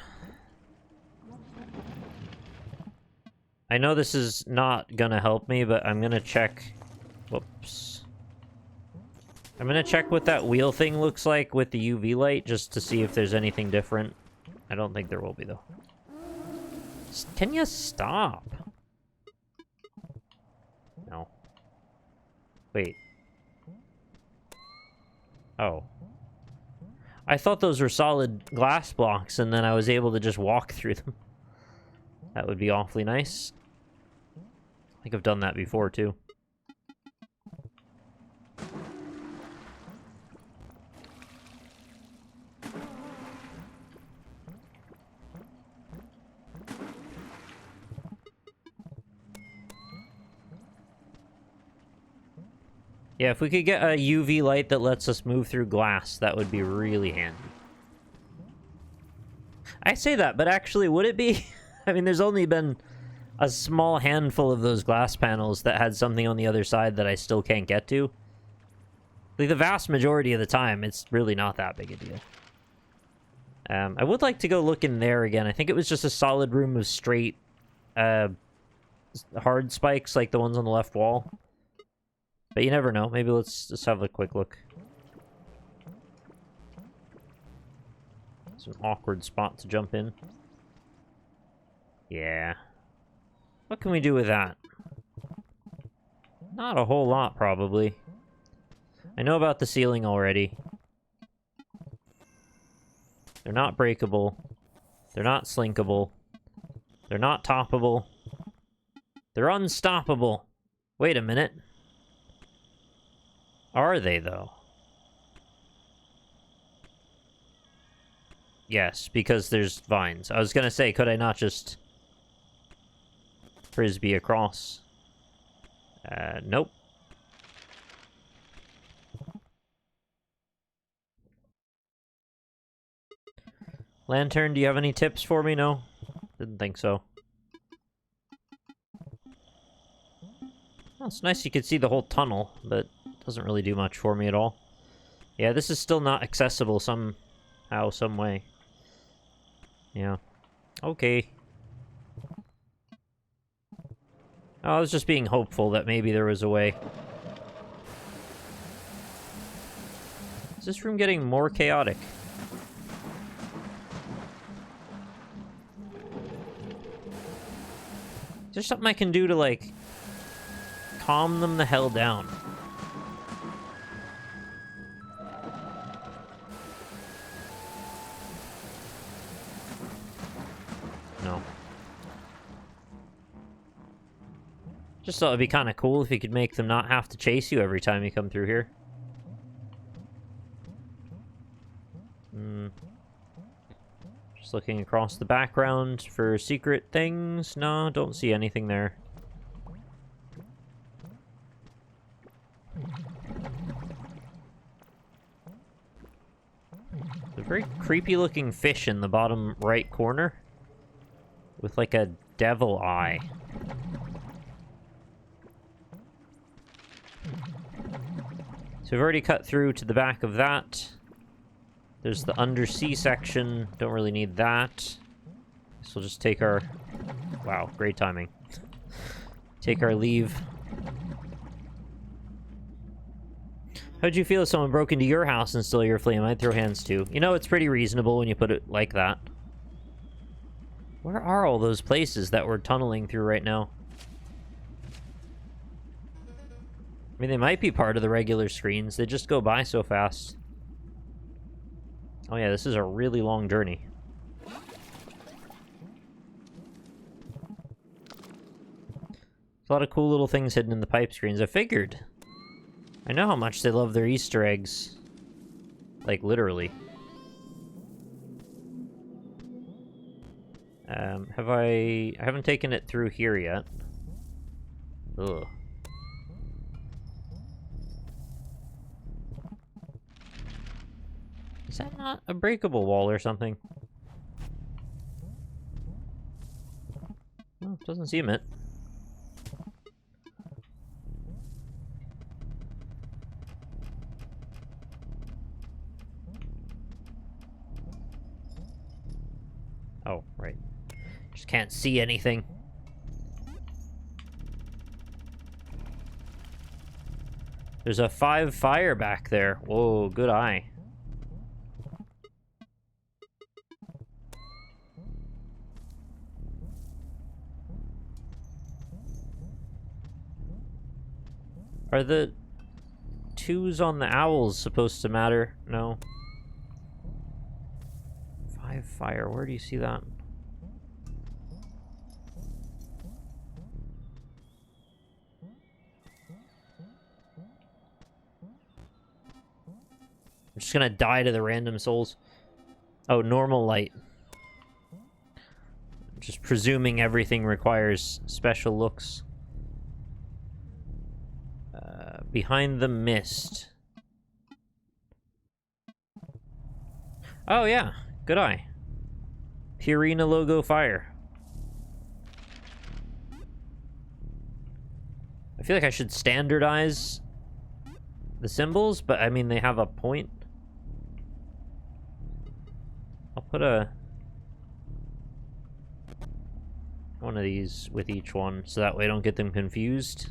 know this is not gonna help me, but I'm gonna check... Whoops. I'm gonna check what that wheel thing looks like with the UV light, just to see if there's anything different. I don't think there will be, though. Can you stop? No. Wait. Oh. I thought those were solid glass blocks, and then I was able to just walk through them. That would be awfully nice. I think I've done that before, too. Yeah, if we could get a UV light that lets us move through glass, that would be really handy. I say that, but actually, would it be? I mean, there's only been a small handful of those glass panels that had something on the other side that I still can't get to. Like, the vast majority of the time, it's really not that big a deal. I would like to go look in there again. I think it was just a solid room of straight, hard spikes, like the ones on the left wall. But you never know. Maybe let's just have a quick look. It's an awkward spot to jump in. Yeah. What can we do with that? Not a whole lot, probably. I know about the ceiling already. They're not breakable. They're not slinkable. They're not toppable. They're unstoppable. Wait a minute. Are they, though? Yes, because there's vines. I was gonna say, could I not just frisbee across? Nope. Lantern, do you have any tips for me? No? Didn't think so. Well, it's nice you could see the whole tunnel, but doesn't really do much for me at all. Yeah, this is still not accessible somehow, some way. Yeah. Okay. I was just being hopeful that maybe there was a way. Is this room getting more chaotic? Is there something I can do to, like, calm them the hell down? No. Just thought it'd be kind of cool if you could make them not have to chase you every time you come through here. Just looking across the background for secret things. No, don't see anything there. There's a very creepy looking fish in the bottom right corner with like a devil eye. So we've already cut through to the back of that. There's the undersea section. Don't really need that. So we'll just take our... Wow, great timing. Take our leave. How'd you feel if someone broke into your house and stole your flame? I'd throw hands too. You know, it's pretty reasonable when you put it like that. Where are all those places that we're tunneling through right now? I mean, they might be part of the regular screens. They just go by so fast. Oh yeah, this is a really long journey. There's a lot of cool little things hidden in the pipe screens. I figured. I know how much they love their Easter eggs. Like, literally. I haven't taken it through here yet. Ugh. Is that not a breakable wall or something? No, doesn't seem it. Oh, right. Just can't see anything. There's a 5 fire back there. Whoa, good eye. Are the 2s on the owls supposed to matter? No. 5 fire, where do you see that? I'm just gonna die to the random souls. Oh, normal light. Just presuming everything requires special looks. Behind the mist. Oh, yeah. Good eye. Purina logo fire. I feel like I should standardize the symbols, but I mean, they have a point. I'll put one of these with each one, so that way I don't get them confused.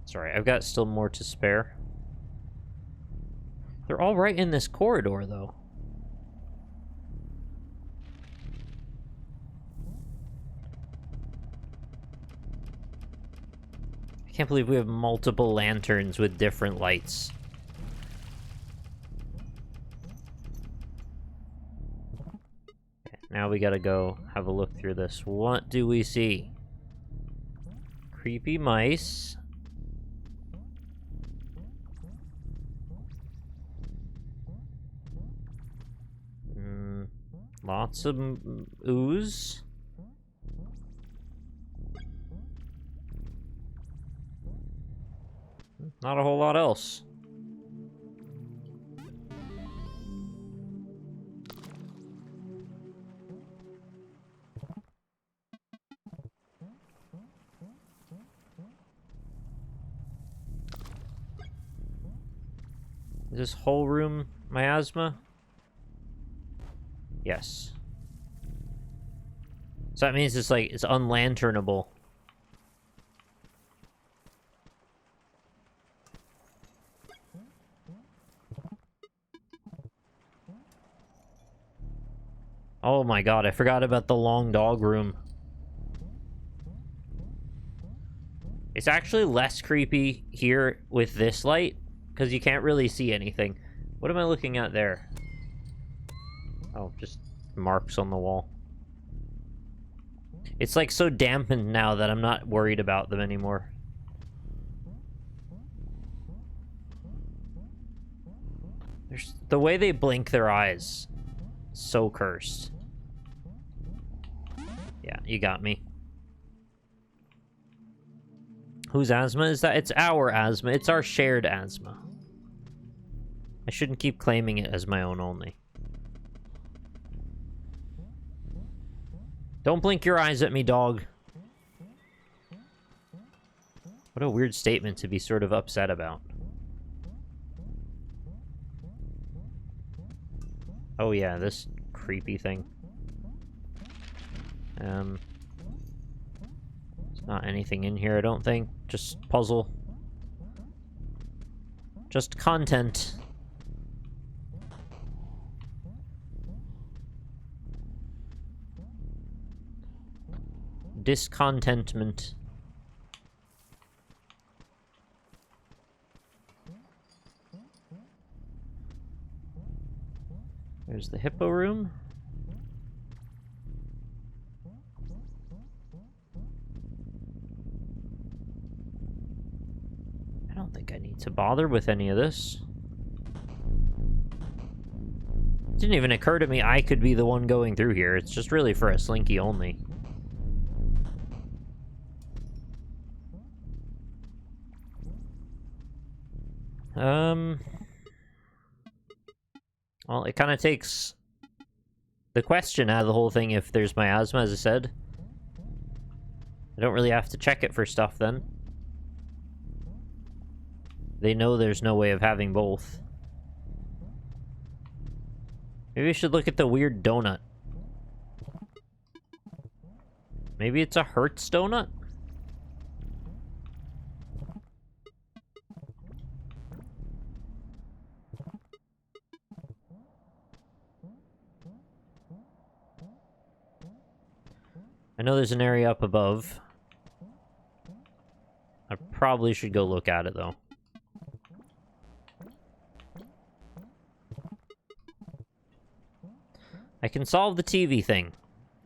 Sorry, I've got still more to spare. They're all right in this corridor, though. I can't believe we have multiple lanterns with different lights. Okay, now we gotta go have a look through this. What do we see? Creepy mice. Lots of ooze. Not a whole lot else. Is this whole room miasma? Yes. So that means it's like, it's unlanternable. Oh my god, I forgot about the long dog room. It's actually less creepy here with this light, because you can't really see anything. What am I looking at there? Oh, just marks on the wall. It's like so dampened now that I'm not worried about them anymore. There's the way they blink their eyes. So cursed. Yeah, you got me. Whose asthma is that? It's our asthma. It's our shared asthma. I shouldn't keep claiming it as my own only. Don't blink your eyes at me, dog. What a weird statement to be sort of upset about. Oh yeah, this creepy thing. There's not anything in here, I don't think. Just puzzle. Just content. Discontentment. There's the hippo room. need to bother with any of this. It didn't even occur to me I could be the one going through here. It's just really for a slinky only. Well, it kind of takes the question out of the whole thing if there's miasma, as I said. I don't really have to check it for stuff then. They know there's no way of having both. Maybe we should look at the weird donut. Maybe it's a Hertz donut? I know there's an area up above. I probably should go look at it, though. I can solve the TV thing.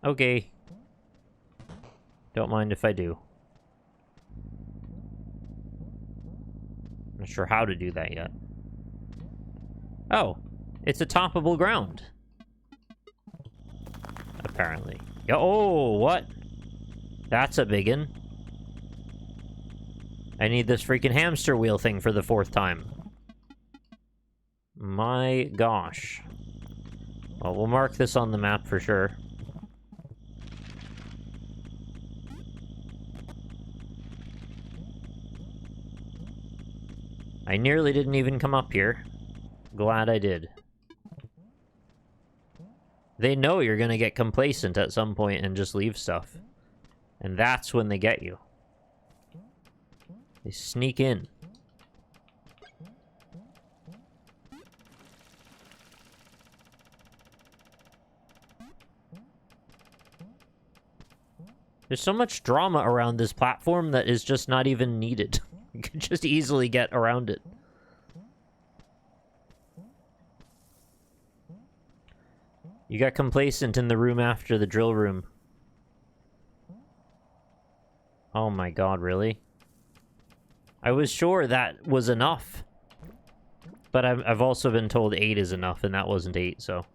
Okay. Don't mind if I do. I'm not sure how to do that yet. Oh, it's a toppable ground. Apparently. Oh, what? That's a biggin. I need this freaking hamster wheel thing for the 4th time. My gosh. Well, we'll mark this on the map for sure. I nearly didn't even come up here. Glad I did. They know you're gonna get complacent at some point and just leave stuff. And that's when they get you. They sneak in. There's so much drama around this platform that is just not even needed. You can just easily get around it. You got complacent in the room after the drill room. Oh my god, really? I was sure that was enough. But I've also been told 8 is enough, and that wasn't 8, so...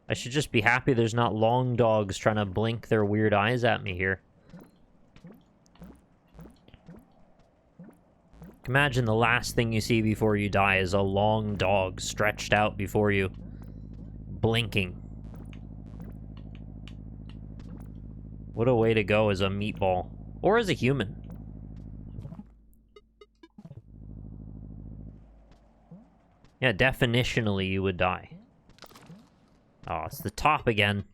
I should just be happy there's not long dogs trying to blink their weird eyes at me here. Imagine the last thing you see before you die is a long dog stretched out before you, blinking. What a way to go as a meatball. Or as a human. Yeah, definitionally you would die. Oh, it's the top again.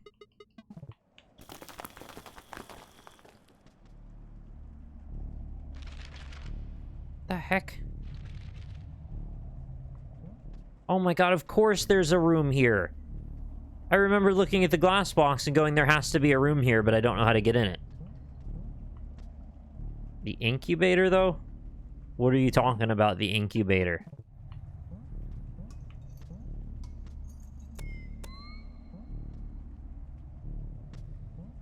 The heck? Oh my god, of course there's a room here. I remember looking at the glass box and going, there has to be a room here, but I don't know how to get in it. The incubator, though? What are you talking about, the incubator?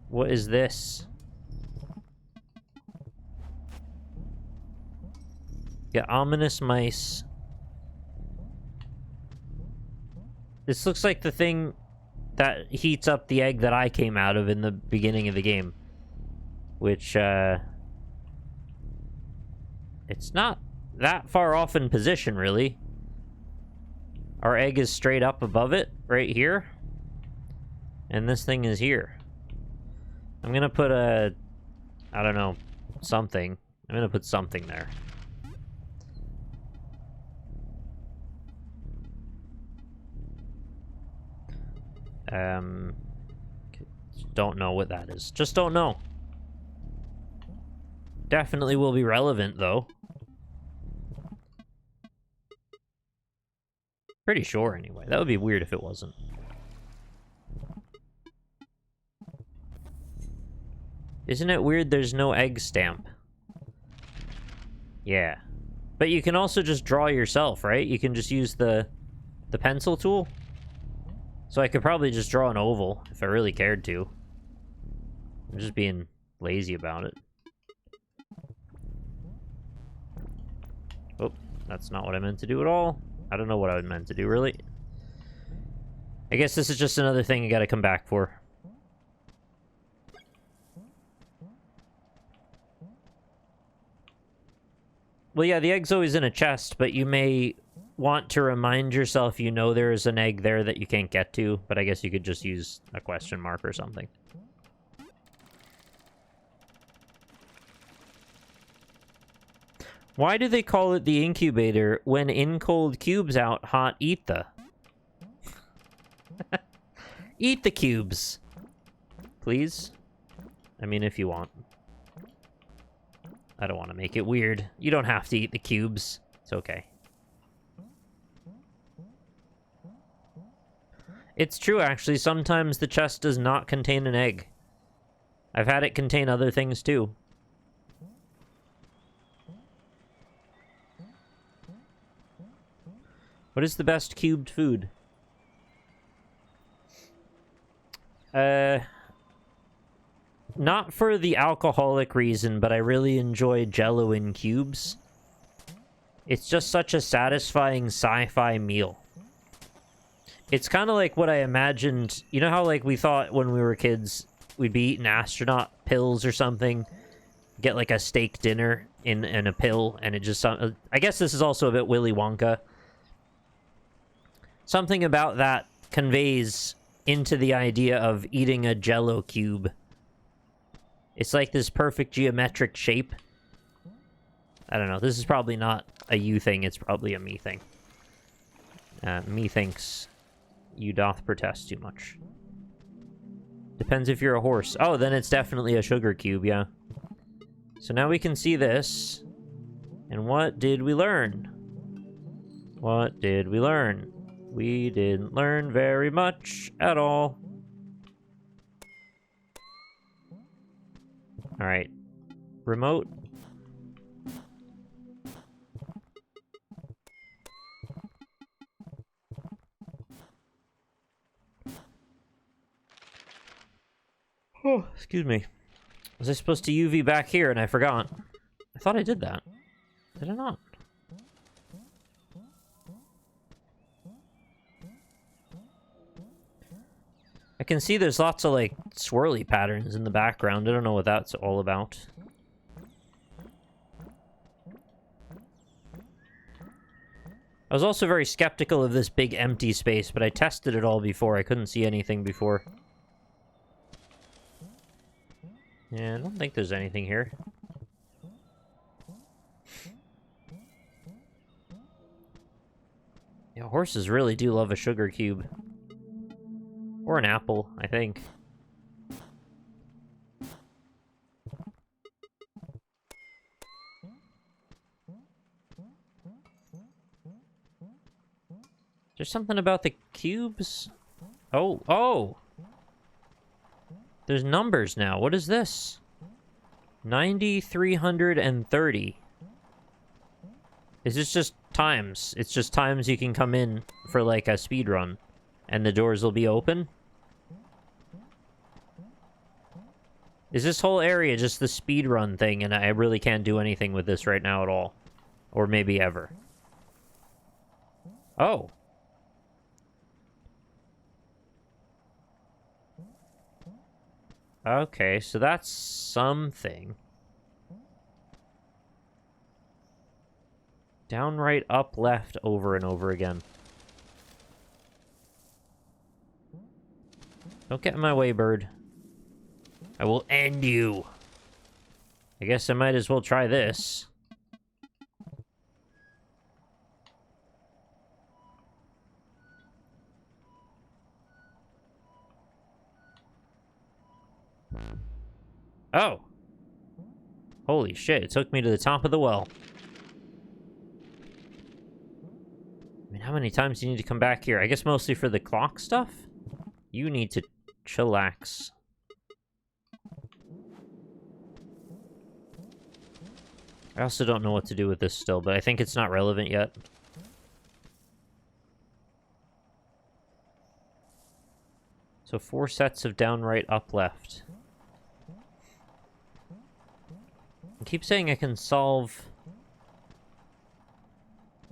What is this? Yeah, ominous mice. This looks like the thing that heats up the egg that I came out of in the beginning of the game. Which, it's not that far off in position, really. Our egg is straight up above it, right here. And this thing is here. I'm gonna put a... I don't know, something. I'm gonna put something there. Don't know what that is. Just don't know. Definitely will be relevant, though. Pretty sure, anyway. That would be weird if it wasn't. Isn't it weird there's no egg stamp? Yeah. But you can also just draw yourself, right? You can just use the pencil tool. So I could probably just draw an oval if I really cared to. I'm just being lazy about it. Oh, that's not what I meant to do at all. I don't know what I meant to do, really. I guess this is just another thing I gotta come back for. Well, yeah, the egg's always in a chest, but you may want to remind yourself you know there is an egg there that you can't get to, but I guess you could just use a question mark or something. Why do they call it the incubator when in cold cubes out hot eat the? Eat the cubes. Please? I mean, if you want. I don't want to make it weird. You don't have to eat the cubes. It's okay. It's true, actually. Sometimes the chest does not contain an egg. I've had it contain other things, too. What is the best cubed food? Not for the alcoholic reason, but I really enjoy Jell-O in cubes. It's just such a satisfying sci-fi meal. It's kind of like what I imagined. You know how, like, we thought when we were kids we'd be eating astronaut pills or something? Get, like, a steak dinner in a pill, and it just... I guess this is also a bit Willy Wonka. Something about that conveys into the idea of eating a Jell-O cube. It's like this perfect geometric shape. I don't know. This is probably not a you thing. It's probably a me thing. Me thinks you doth protest too much. Depends if you're a horse. Oh, then it's definitely a sugar cube, yeah. So now we can see this. And what did we learn? What did we learn? We didn't learn very much at all. Alright. Remote. Oh, excuse me. Was I supposed to UV back here and I forgot? I thought I did that. Did I not? I can see there's lots of, like, swirly patterns in the background. I don't know what that's all about. I was also very skeptical of this big empty space, but I tested it all before. I couldn't see anything before. Yeah, I don't think there's anything here. Yeah, horses really do love a sugar cube. Or an apple, I think. There's something about the cubes? Oh, oh! There's numbers now. What is this? 9,330. Is this just times? It's just times you can come in for, like, a speed run. And the doors will be open? Is this whole area just the speedrun thing, and I really can't do anything with this right now at all? Or maybe ever. Oh. Okay, so that's something. Down, right, up, left, over and over again. Don't get in my way, bird. I will end you. I guess I might as well try this. Oh. Holy shit, it took me to the top of the well. I mean, how many times do you need to come back here? I guess mostly for the clock stuff? You need to chillax. I also don't know what to do with this still, but I think it's not relevant yet. So 4 sets of down, right, up, left. I keep saying I can solve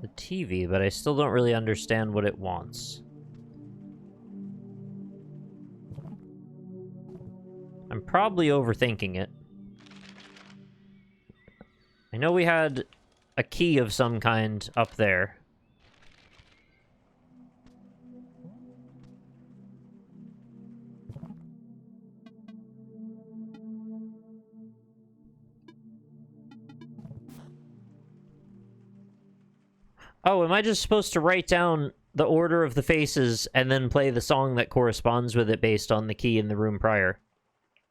the TV, but I still don't really understand what it wants. I'm probably overthinking it. I know we had a key of some kind up there. Oh, am I just supposed to write down the order of the faces and then play the song that corresponds with it based on the key in the room prior?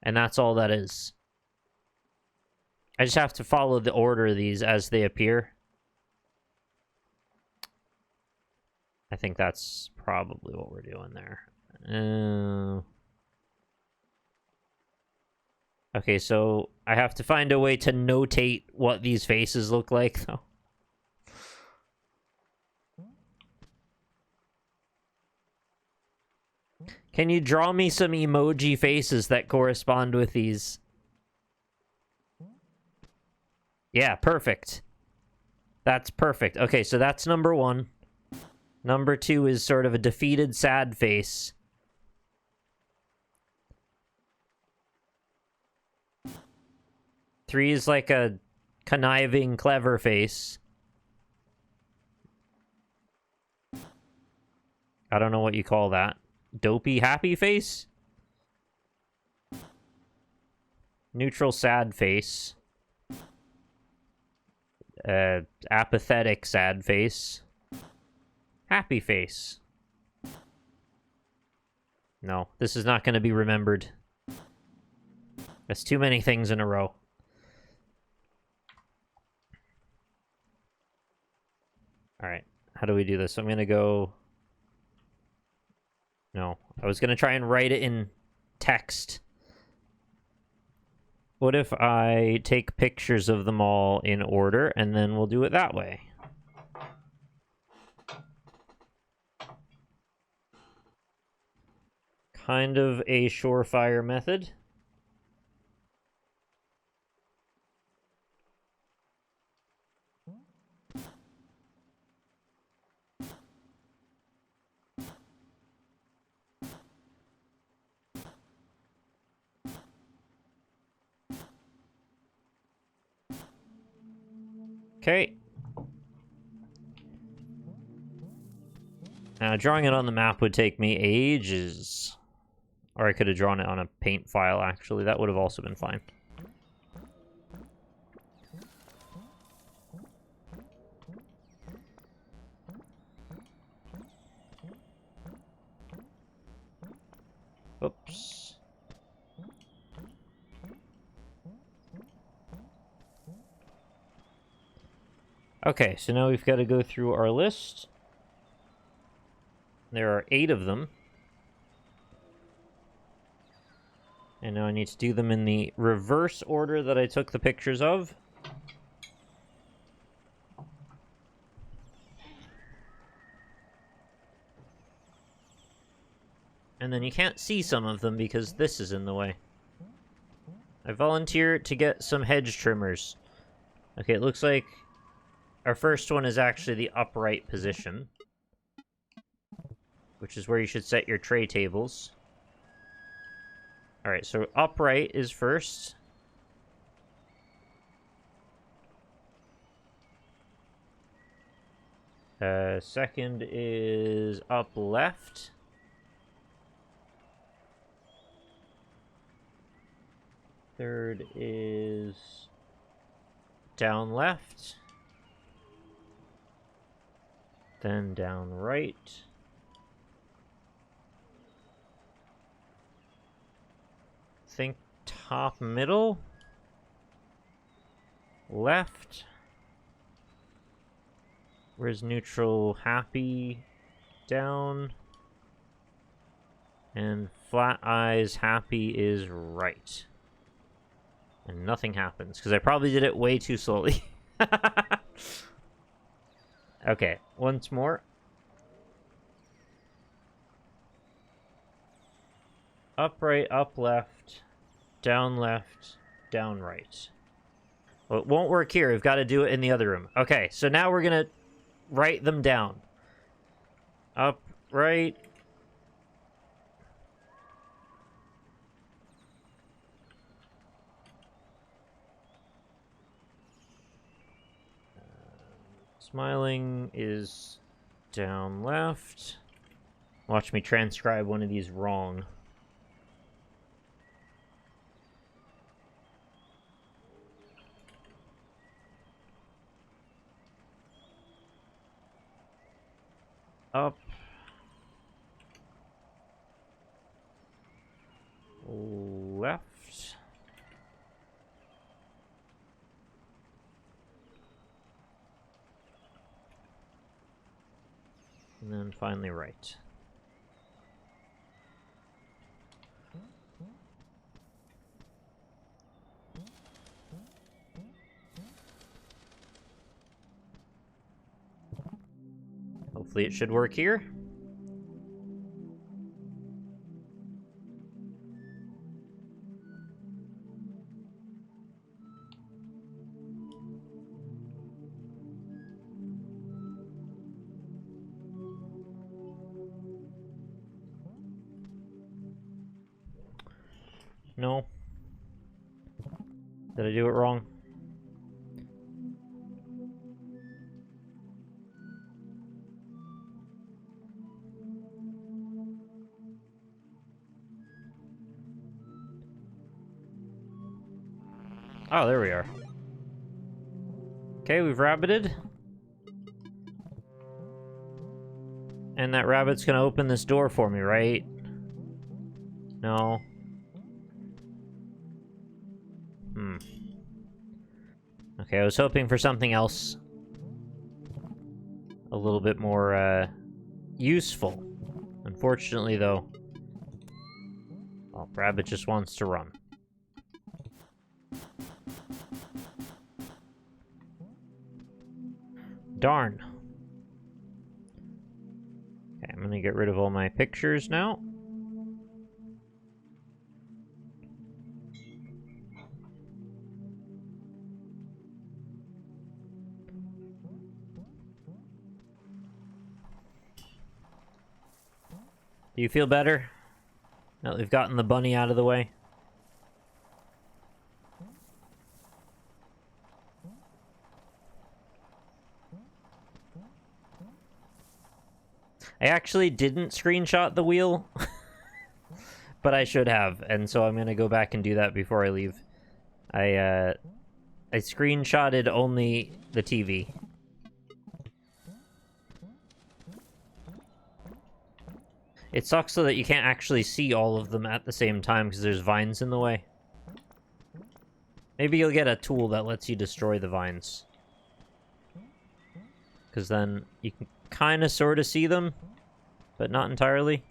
And that's all that is. I just have to follow the order of these as they appear. I think that's probably what we're doing there. Okay, so I have to find a way to notate what these faces look like, though. Can you draw me some emoji faces that correspond with these? Yeah, perfect. That's perfect. Okay, so that's number 1. Number 2 is sort of a defeated, sad face. Three is like a conniving, clever face. I don't know what you call that. Dopey, happy face? Neutral, sad face. Apathetic, sad face. Happy face. No, this is not going to be remembered. That's too many things in a row. Alright, how do we do this? I'm going to go... No, I was going to try and write it in text. What if I take pictures of them all in order, and then we'll do it that way? Kind of a surefire method. Okay. Now, drawing it on the map would take me ages. Or I could have drawn it on a paint file, actually. That would have also been fine. Oops. Okay, so now we've got to go through our list. There are 8 of them. And now I need to do them in the reverse order that I took the pictures of. And then you can't see some of them because this is in the way. I volunteered to get some hedge trimmers. Okay, it looks like our first one is actually the upright position, which is where you should set your tray tables. Alright, so upright is first. Second is up left. Third is down left. Then down right. Think top middle. Left. Where's neutral? Happy. Down. And flat eyes happy is right. And nothing happens, because I probably did it way too slowly. Okay, once more. Upright, up left, down right. Well, it won't work here. We've got to do it in the other room. Okay, so now we're going to write them down. Up, right. Smiling is down left. Watch me transcribe one of these wrong. Up. Left. And then finally right. Hopefully it should work here. No. Did I do it wrong? Oh, there we are. Okay, we've rabbited. And that rabbit's gonna open this door for me, right? No. Okay, I was hoping for something else. A little bit more, useful. Unfortunately, though. Well, rabbit just wants to run. Darn. Okay, I'm gonna get rid of all my pictures now. Do you feel better? Now that we've gotten the bunny out of the way? I actually didn't screenshot the wheel, but I should have, and so I'm gonna go back and do that before I leave. I screenshotted only the TV. It sucks so that you can't actually see all of them at the same time because there's vines in the way. Maybe you'll get a tool that lets you destroy the vines. Because then you can kind of sort of see them, but not entirely.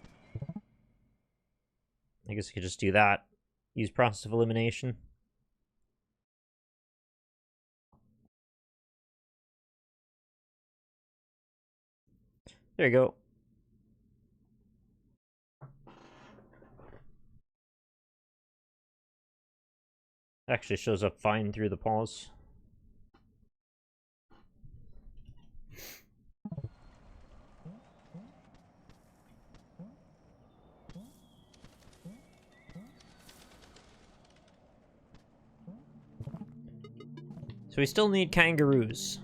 I guess you could just do that. Use process of elimination. There you go. Actually shows up fine through the pause. So we still need kangaroos.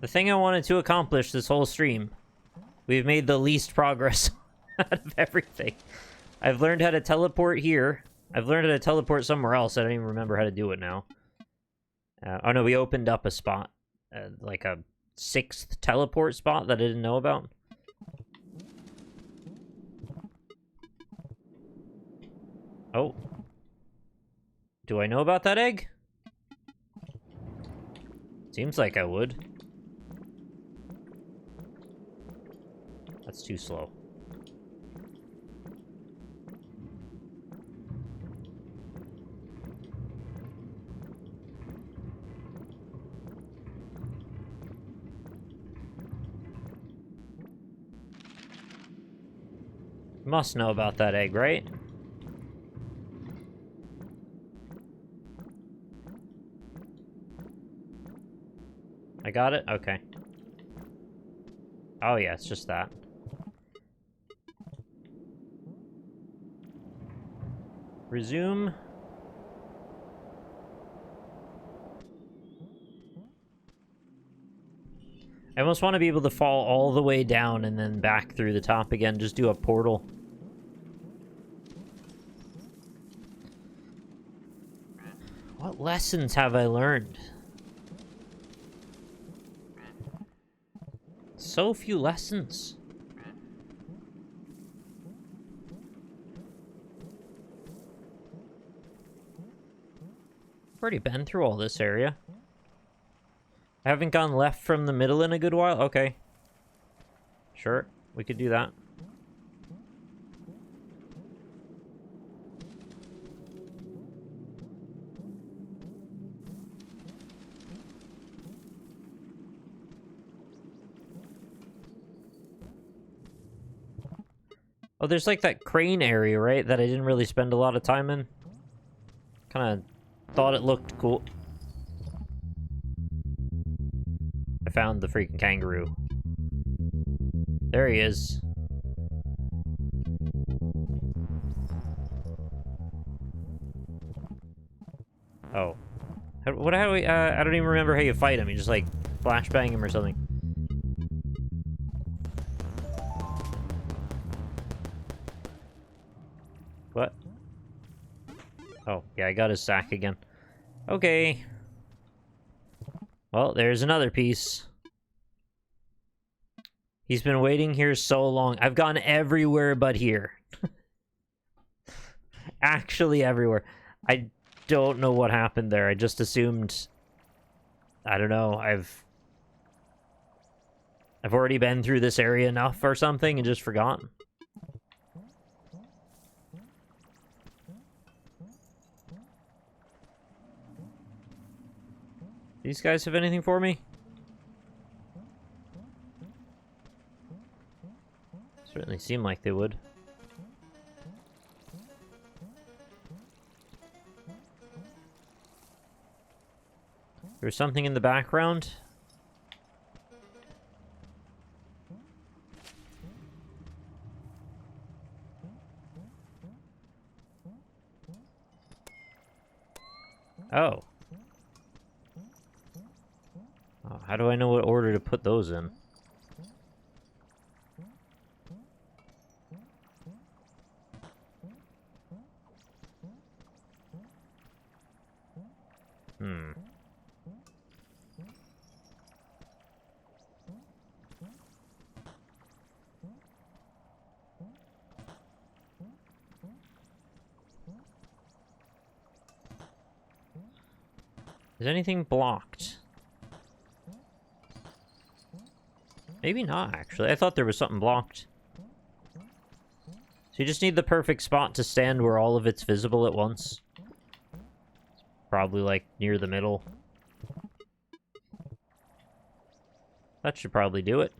The thing I wanted to accomplish this whole stream, we've made the least progress out of everything. I've learned how to teleport here. I've learned how to teleport somewhere else. I don't even remember how to do it now. Oh no, we opened up a spot. Like a 6th teleport spot that I didn't know about. Oh. Do I know about that egg? Seems like I would. That's too slow. Must know about that egg, right? I got it? Okay. Oh yeah, it's just that. Resume. I almost want to be able to fall all the way down and then back through the top again. Just do a portal. What lessons have I learned? So few lessons. I've already been through all this area. I haven't gone left from the middle in a good while? Okay. Sure, we could do that. Oh, there's like that crane area, right? That I didn't really spend a lot of time in. Kind of thought it looked cool. I found the freaking kangaroo. There he is. Oh. How do we, I don't even remember how you fight him. You just, like, flashbang him or something. What? Oh, yeah, I got his sack again. Okay. Well, there's another piece. He's been waiting here so long. I've gone everywhere but here. Actually everywhere. I don't know what happened there. I just assumed... I don't know. I've already been through this area enough or something and just forgotten. These guys have anything for me? Certainly seem like they would. There's something in the background. Oh. Oh, how do I know what order to put those in? Hmm. Is anything blocked? Maybe not, actually. I thought there was something blocked. So you just need the perfect spot to stand where all of it's visible at once. Probably, like, near the middle. That should probably do it.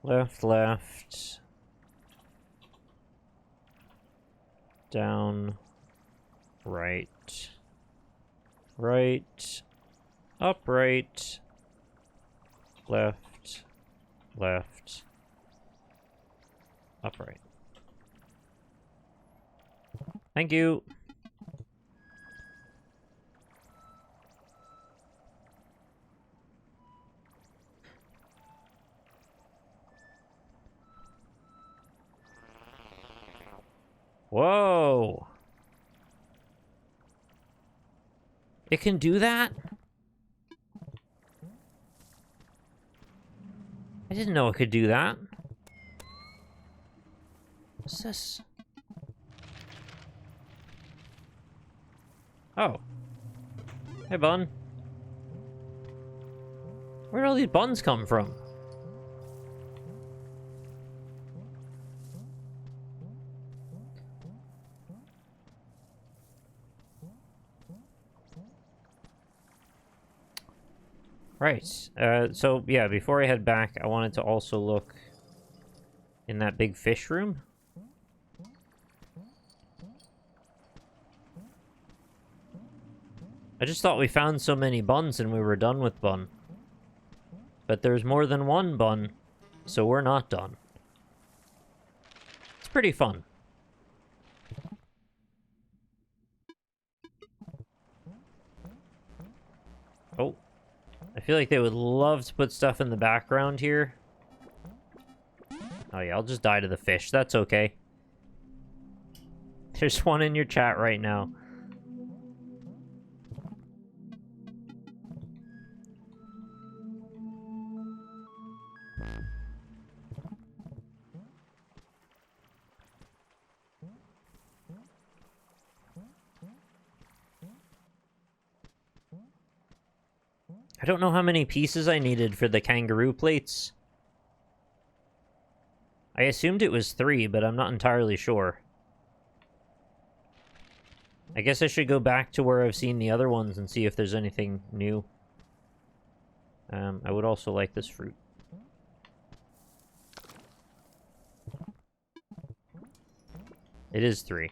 Left, left. Down. Right. Right. Upright. Left. Left. Upright. Thank you. Whoa. It can do that? I didn't know it could do that. What's this? Oh. Hey, bun. Where'd all these buns come from? Right. So, yeah, before I head back, I wanted to also look in that big fish room. I just thought we found so many buns and we were done with bun. But there's more than one bun, so we're not done. It's pretty fun. Oh. I feel like they would love to put stuff in the background here. Oh yeah, I'll just die to the fish. That's okay. There's one in your chat right now. I don't know how many pieces I needed for the kangaroo plates. I assumed it was 3, but I'm not entirely sure. I guess I should go back to where I've seen the other ones and see if there's anything new. I would also like this fruit. It is 3.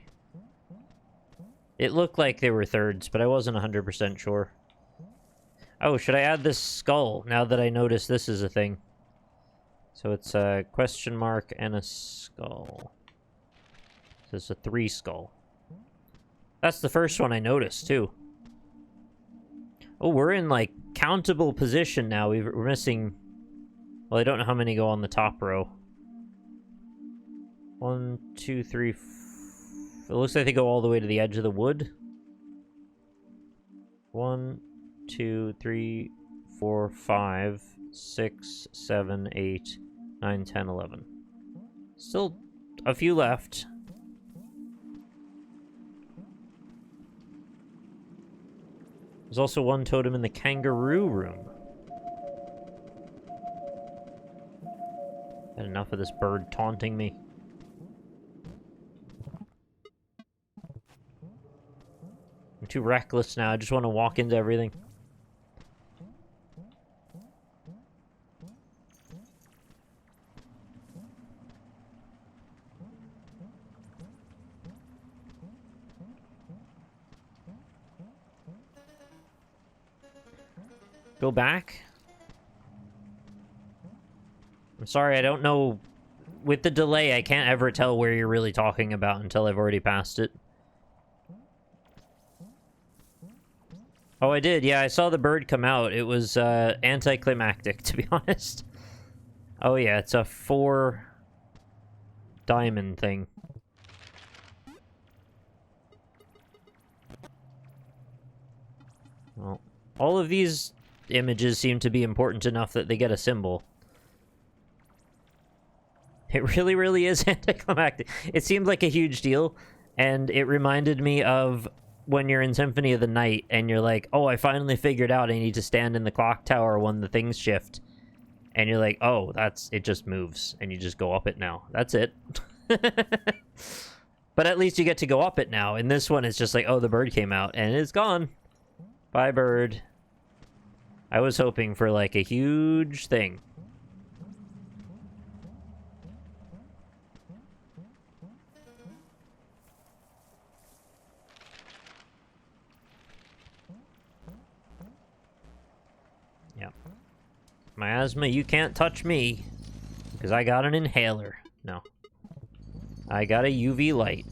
It looked like they were thirds, but I wasn't 100% sure. Oh, should I add this skull now that I notice this is a thing? So it's a question mark and a skull. So it's a 3 skull. That's the first one I noticed, too. Oh, we're in, like, countable position now. We're missing... Well, I don't know how many go on the top row. 1, 2, 3... It looks like they go all the way to the edge of the wood. 1, 2, 3, 4, 5, 6, 7, 8, 9, 10, 11. Still a few left. There's also one totem in the kangaroo room. Had enough of this bird taunting me. I'm too reckless now. I just want to walk into everything. Go back? I'm sorry, I don't know. With the delay, I can't ever tell where you're really talking about until I've already passed it. Oh, I did. Yeah, I saw the bird come out. It was anticlimactic, to be honest. Oh, yeah, it's a 4 diamond thing. Well, all of these images seem to be important enough that they get a symbol. It really, really is anticlimactic. It seemed like a huge deal, and it reminded me of when you're in Symphony of the Night, and you're like, oh, I finally figured out I need to stand in the clock tower when the things shift. And you're like, oh, it just moves, and you just go up it now. That's it. But at least you get to go up it now. In this one, it's just like, oh, the bird came out, and it's gone. Bye, bird. I was hoping for, like, a huge thing. Yep. Miasma, you can't touch me. Because I got an inhaler. No. I got a UV light.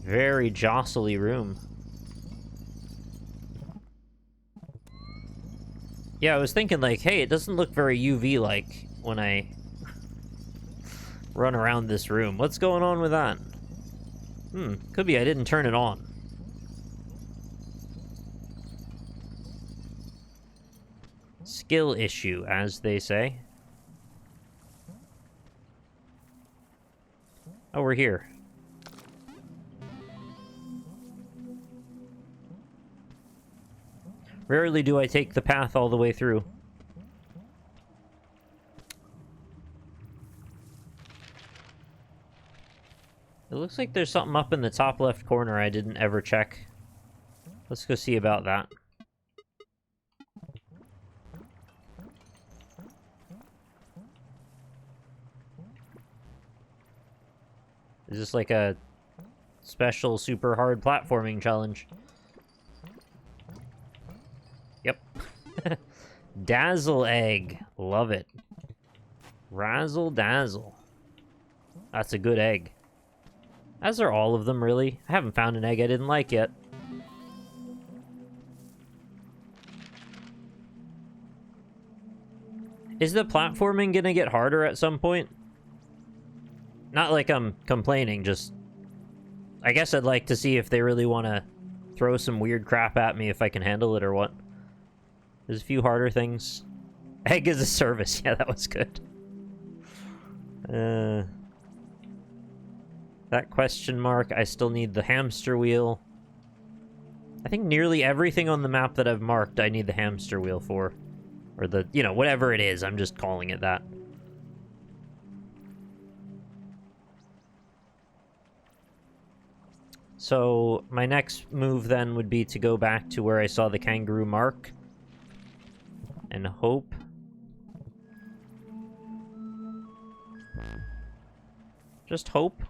Very jostly room. Yeah, I was thinking, like, hey, it doesn't look very UV-like when I run around this room. What's going on with that? Could be I didn't turn it on. Skill issue, as they say. Oh, we're here. Rarely do I take the path all the way through. It looks like there's something up in the top left corner I didn't ever check. Let's go see about that. Is this like a special super hard platforming challenge? Dazzle egg. Love it. Razzle dazzle. That's a good egg. As are all of them, really. I haven't found an egg I didn't like yet. Is the platforming gonna get harder at some point? Not like I'm complaining, just... I guess I'd like to see if they really want to throw some weird crap at me if I can handle it or what. There's a few harder things. Egg as a service. Yeah, that was good. That question mark. I still need the hamster wheel. I think nearly everything on the map that I've marked I need the hamster wheel for. Or the, you know, whatever it is, I'm just calling it that. So, my next move then would be to go back to where I saw the kangaroo mark. And hope. Just hope.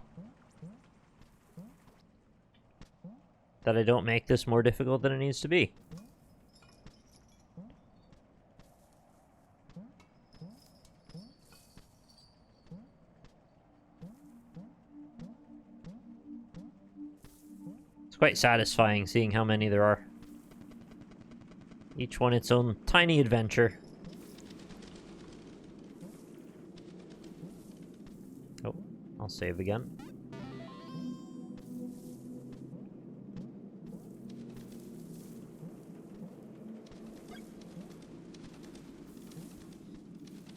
That I don't make this more difficult than it needs to be. It's quite satisfying seeing how many there are. Each one its own tiny adventure. Oh, I'll save again.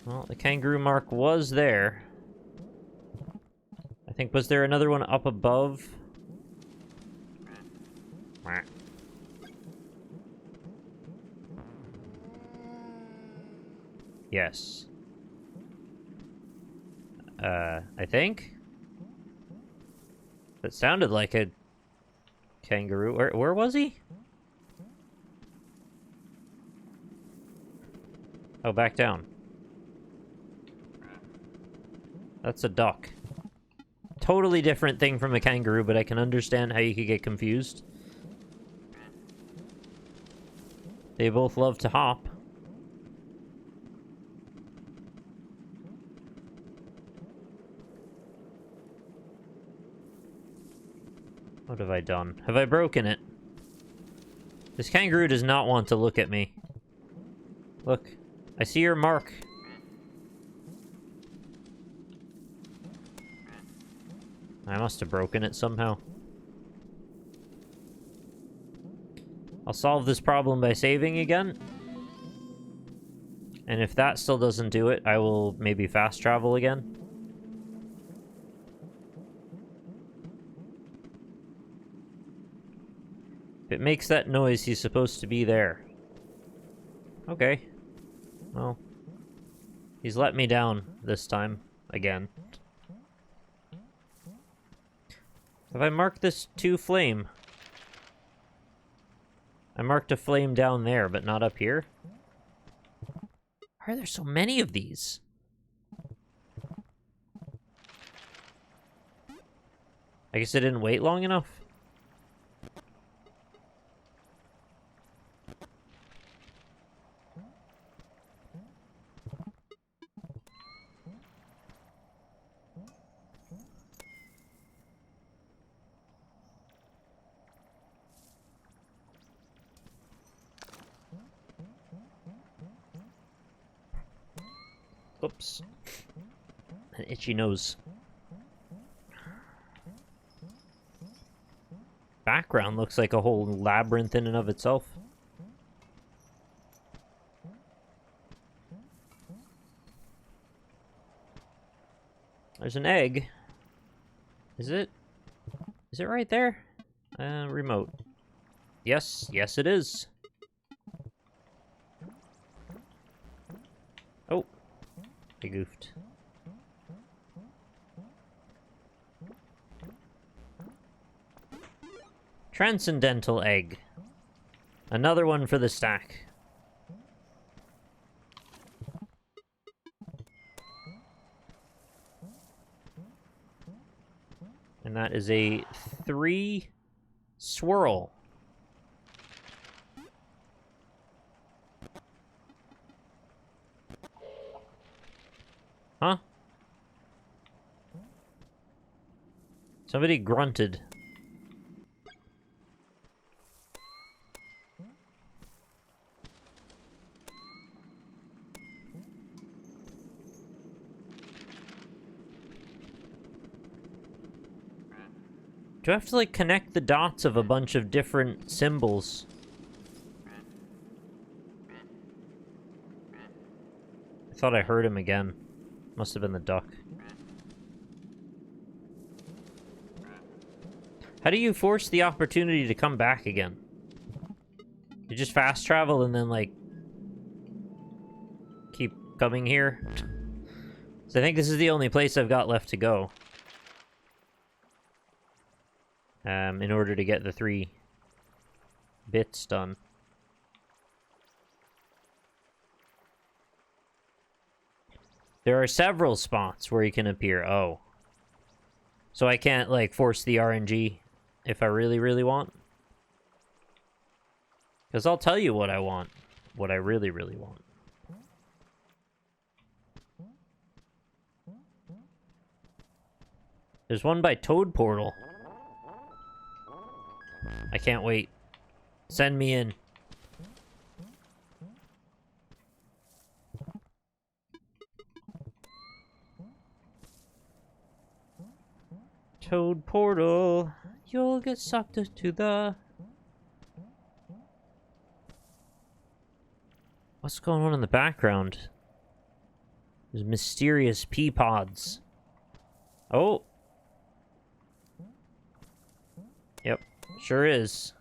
Well, the kangaroo mark was there. I think, was there another one up above? Yes. I think? That sounded like a kangaroo. Where was he? Oh, back down. That's a duck. Totally different thing from a kangaroo, but I can understand how you could get confused. They both love to hop. What have I done? Have I broken it? This kangaroo does not want to look at me. Look. I see your mark. I must have broken it somehow. I'll solve this problem by saving again. And if that still doesn't do it, I will maybe fast travel again. If it makes that noise, he's supposed to be there. Okay. Well, he's let me down this time. Again. Have I marked this to flame? I marked a flame down there, but not up here. Why are there so many of these? I guess I didn't wait long enough. Oops. An itchy nose. Background looks like a whole labyrinth in and of itself. There's an egg. Is it? Is it right there? Remote. Yes, yes it is. Oh. I goofed. Transcendental egg. Another one for the stack. And that is a 3 swirl. Huh? Somebody grunted. Do I have to, like, connect the dots of a bunch of different symbols? I thought I heard him again. Must have been the duck. How do you force the opportunity to come back again? You just fast travel and then, like, keep coming here? So I think this is the only place I've got left to go. In order to get the 3 bits done. There are several spots where you can appear. Oh. So I can't, like, force the RNG if I really, really want? Because I'll tell you what I want. What I really, really want. There's one by Toad Portal. I can't wait. Send me in. Toad Portal. You'll get sucked into the... What's going on in the background? There's mysterious pea pods. Oh. Yep, sure is.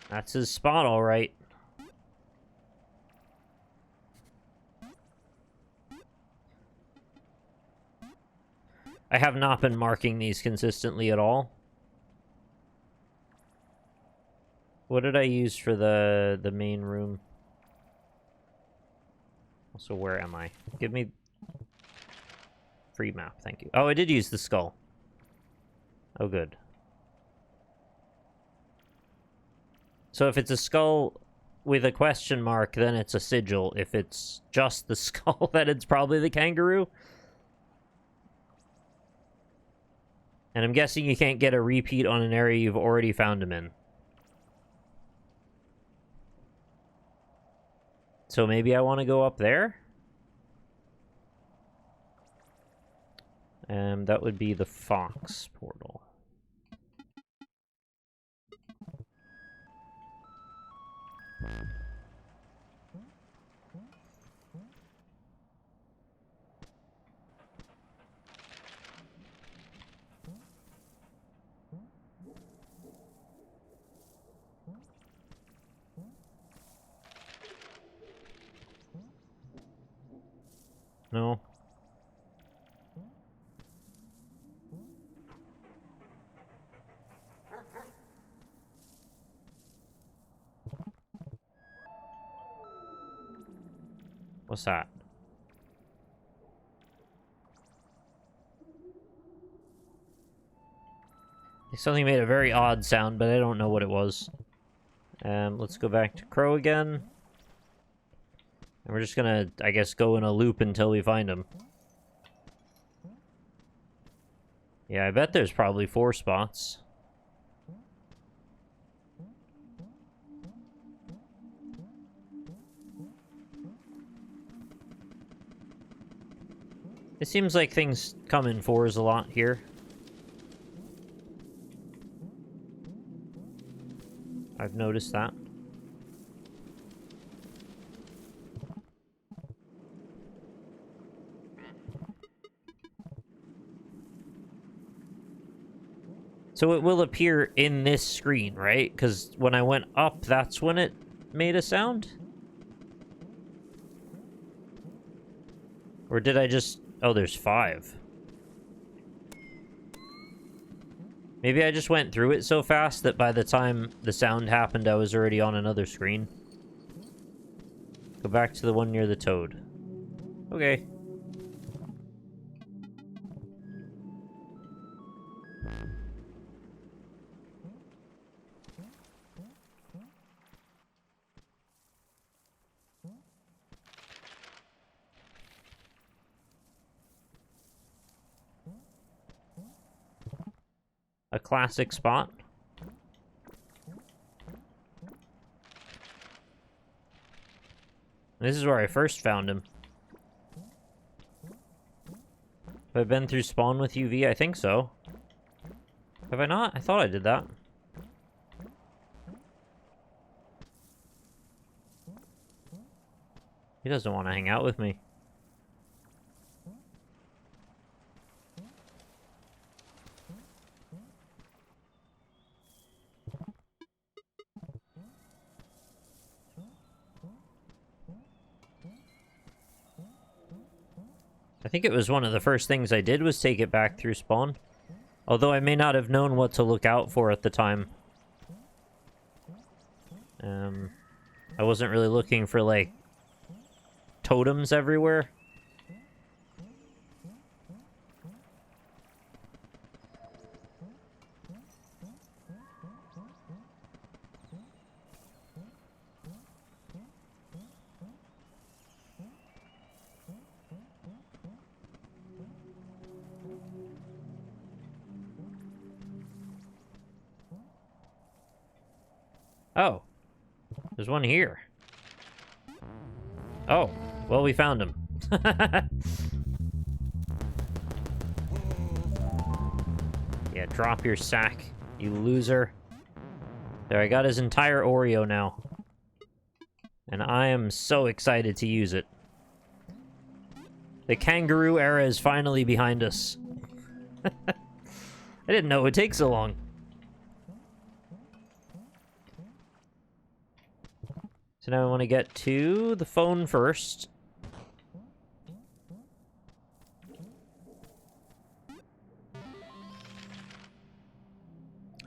That's his spot, all right. I have not been marking these consistently at all. What did I use for the main room? Also, where am I? Give me... Free map, thank you. Oh, I did use the skull. Oh, good. So if it's a skull with a question mark, then it's a sigil. If it's just the skull, then it's probably the kangaroo. And I'm guessing you can't get a repeat on an area you've already found him in. So maybe I want to go up there? That would be the Fox portal. No. What's that? Something made a very odd sound, but I don't know what it was. Let's go back to Crow again. And we're just gonna, I guess, go in a loop until we find him. Yeah, I bet there's probably 4 spots. It seems like things come in 4s a lot here. I've noticed that. So it will appear in this screen, right? Because when I went up, that's when it made a sound? Or did I just... Oh, there's 5. Maybe I just went through it so fast that by the time the sound happened, I was already on another screen. Go back to the one near the toad. Okay. A classic spot. This is where I first found him. Have I been through spawn with UV? I think so. Have I not? I thought I did that. He doesn't want to hang out with me. I think it was one of the first things I did was take it back through spawn. Although I may not have known what to look out for at the time. I wasn't really looking for, like, totems everywhere. Oh. There's one here. Oh. Well, we found him. Yeah, drop your sack, you loser. There, I got his entire Oreo now. And I am so excited to use it. The kangaroo era is finally behind us. I didn't know it would take so long. So now I want to get to the phone first.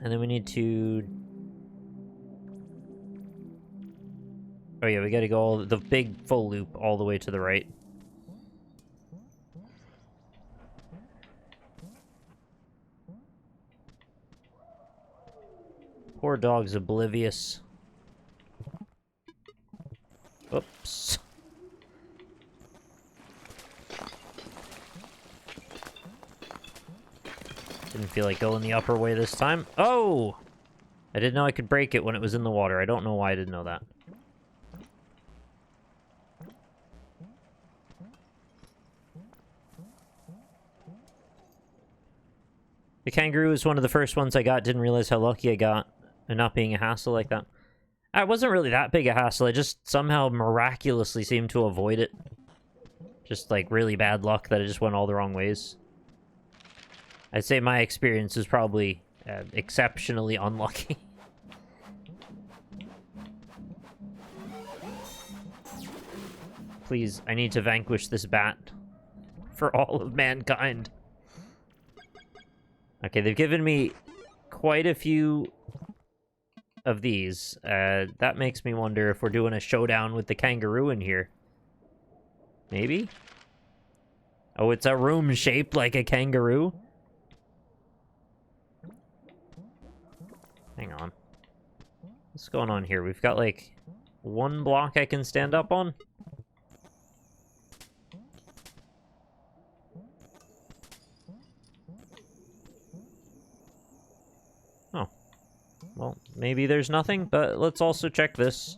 And then we need to... Oh yeah, we gotta go all the big full loop all the way to the right. Poor dog's oblivious. Oops. Didn't feel like going the upper way this time. Oh! I didn't know I could break it when it was in the water. I don't know why I didn't know that. The kangaroo was one of the first ones I got. Didn't realize how lucky I got and not being a hassle like that. It wasn't really that big a hassle. I just somehow miraculously seemed to avoid it. Just like really bad luck that I just went all the wrong ways. I'd say my experience is probably exceptionally unlucky. Please, I need to vanquish this bat for all of mankind. Okay, they've given me quite a few of these. That makes me wonder if we're doing a showdown with the kangaroo in here. Maybe? Oh, it's a room shaped like a kangaroo? Hang on. What's going on here? We've got, like, one block I can stand up on? Oh. Well, maybe there's nothing, but let's also check this.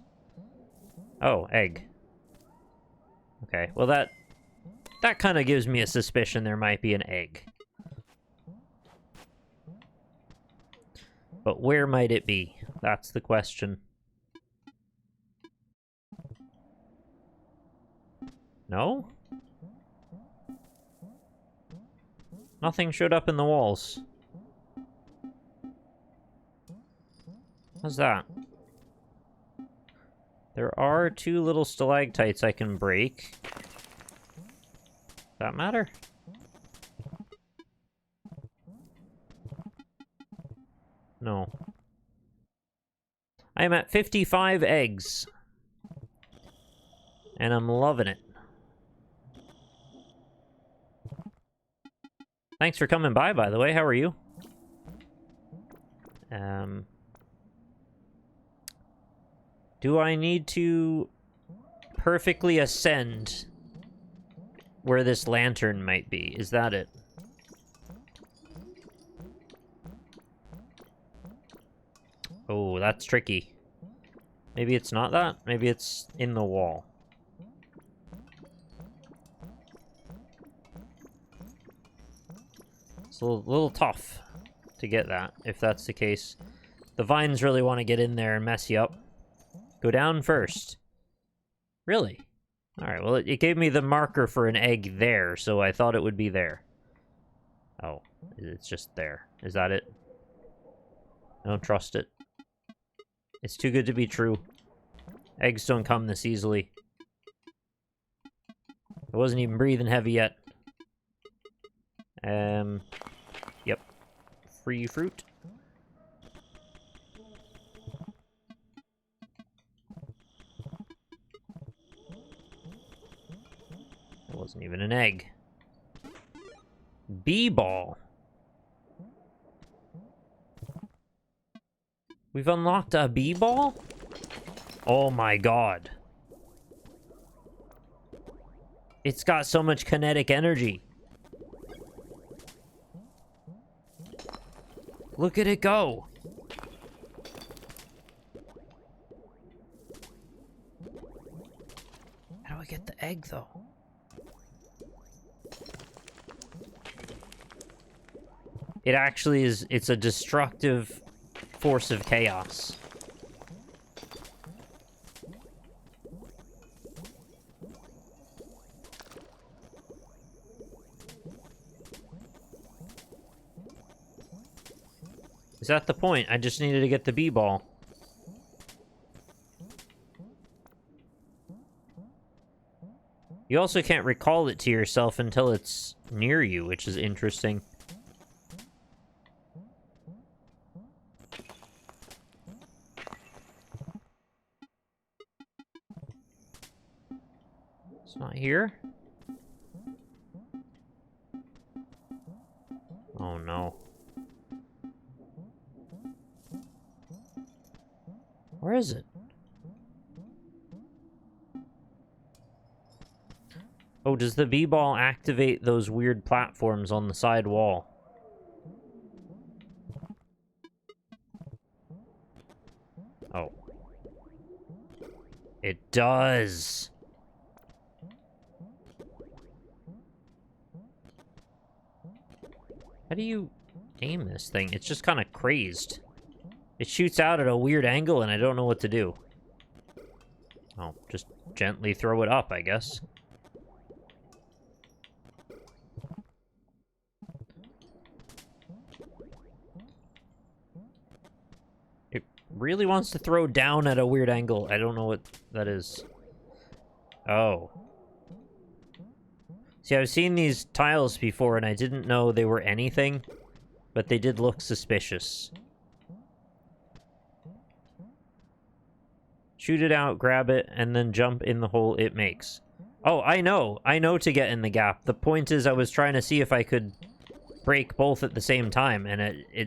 Oh, egg. Okay, well that kind of gives me a suspicion there might be an egg. But where might it be? That's the question. No? Nothing showed up in the walls. How's that? There are two little stalactites I can break. Does that matter? No. I am at 55 eggs. And I'm loving it. Thanks for coming by the way. How are you? Do I need to perfectly ascend where this lantern might be? Is that it? Oh, that's tricky. Maybe it's not that? Maybe it's in the wall. It's a little tough to get that, if that's the case. The vines really want to get in there and mess you up. Go down first. Really? Alright, well, it gave me the marker for an egg there, so I thought it would be there. Oh, it's just there. Is that it? I don't trust it. It's too good to be true. Eggs don't come this easily. I wasn't even breathing heavy yet. Yep. Free fruit. It wasn't even an egg. B-ball. We've unlocked a B-ball? Oh my god. It's got so much kinetic energy. Look at it go. How do I get the egg, though? It actually is, it's a destructive force of chaos. Is that the point? I just needed to get the B-ball. You also can't recall it to yourself until it's near you, which is interesting. It's not here? Oh no. Where is it? Oh, does the B-ball activate those weird platforms on the side wall? Oh. It does! How do you aim this thing? It's just kind of crazed. It shoots out at a weird angle and I don't know what to do. Oh, just gently throw it up, I guess. It really wants to throw down at a weird angle. I don't know what that is. Oh. See, I've seen these tiles before and I didn't know they were anything, but they did look suspicious. Shoot it out, grab it, and then jump in the hole it makes. Oh, I know. I know to get in the gap. The point is I was trying to see if I could break both at the same time, and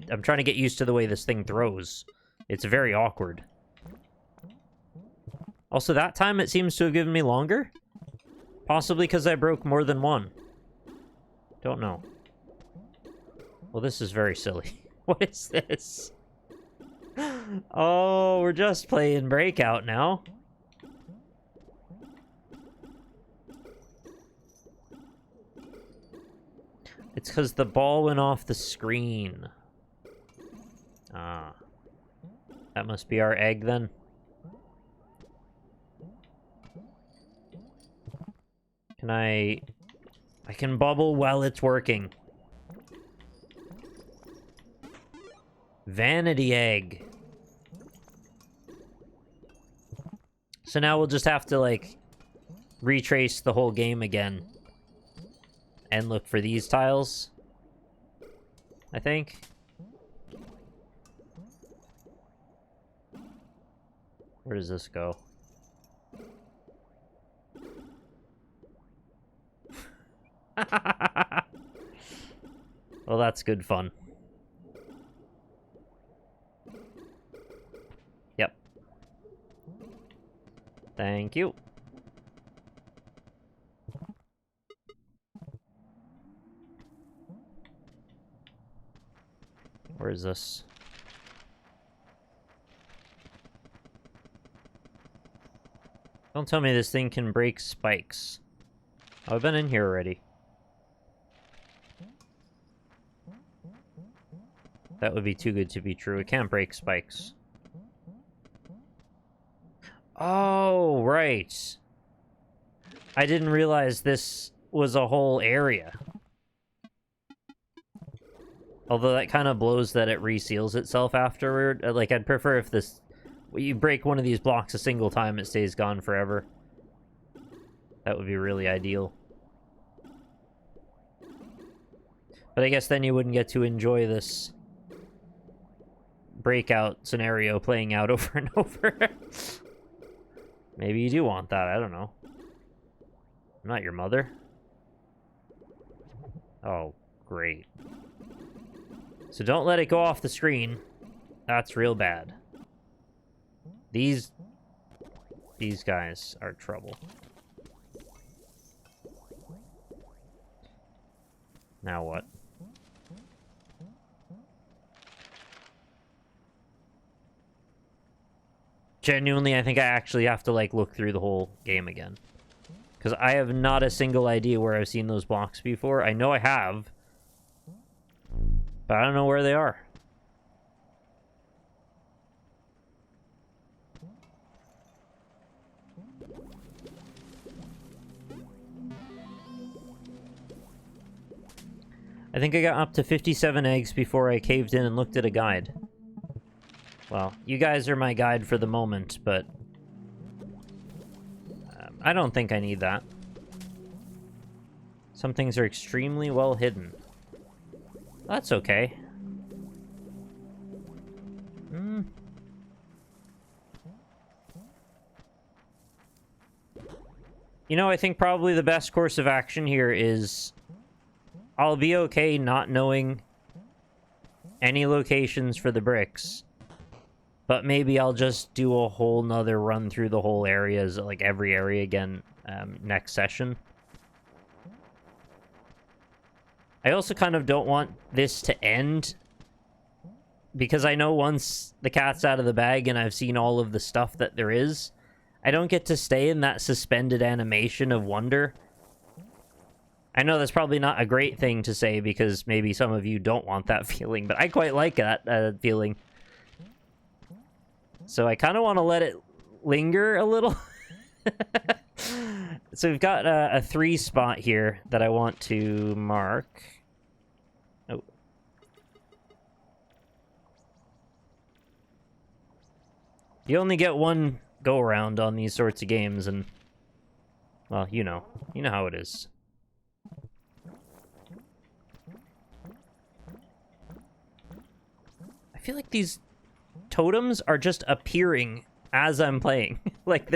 I'm trying to get used to the way this thing throws. It's very awkward. Also, that time it seems to have given me longer. Possibly because I broke more than one. Don't know. Well, this is very silly. What is this? Oh, we're just playing Breakout now. It's because the ball went off the screen. Ah. That must be our egg, then. Can I can bubble while it's working. Vanity egg. So now we'll just have to, like, retrace the whole game again. And look for these tiles. I think. Where does this go? Well, that's good fun. Yep. Thank you. Where is this? Don't tell me this thing can break spikes. Oh, I've been in here already. That would be too good to be true. It can't break spikes. Oh, right. I didn't realize this was a whole area. Although that kind of blows that it reseals itself afterward. Like, I'd prefer if this... You break one of these blocks a single time, it stays gone forever. That would be really ideal. But I guess then you wouldn't get to enjoy this breakout scenario playing out over and over. Maybe you do want that, I don't know. I'm not your mother. Oh, great. So don't let it go off the screen. That's real bad. These guys are trouble. Now what? Genuinely, I think I actually have to, like, look through the whole game again. Because I have not a single idea where I've seen those blocks before. I know I have. But I don't know where they are. I think I got up to 57 eggs before I caved in and looked at a guide. Well, you guys are my guide for the moment, but... I don't think I need that. Some things are extremely well hidden. That's okay. You know, I think probably the best course of action here is... I'll be okay not knowing any locations for the bricks. But maybe I'll just do a whole nother run through the whole areas, like every area again, next session. I also kind of don't want this to end, because I know once the cat's out of the bag and I've seen all of the stuff that there is, I don't get to stay in that suspended animation of wonder. I know that's probably not a great thing to say, because maybe some of you don't want that feeling, but I quite like that feeling. So I kind of want to let it linger a little. So we've got a 3 spot here that I want to mark. Oh. You only get one go-around on these sorts of games, and... Well, you know. You know how it is. I feel like these totems are just appearing as I'm playing. Like,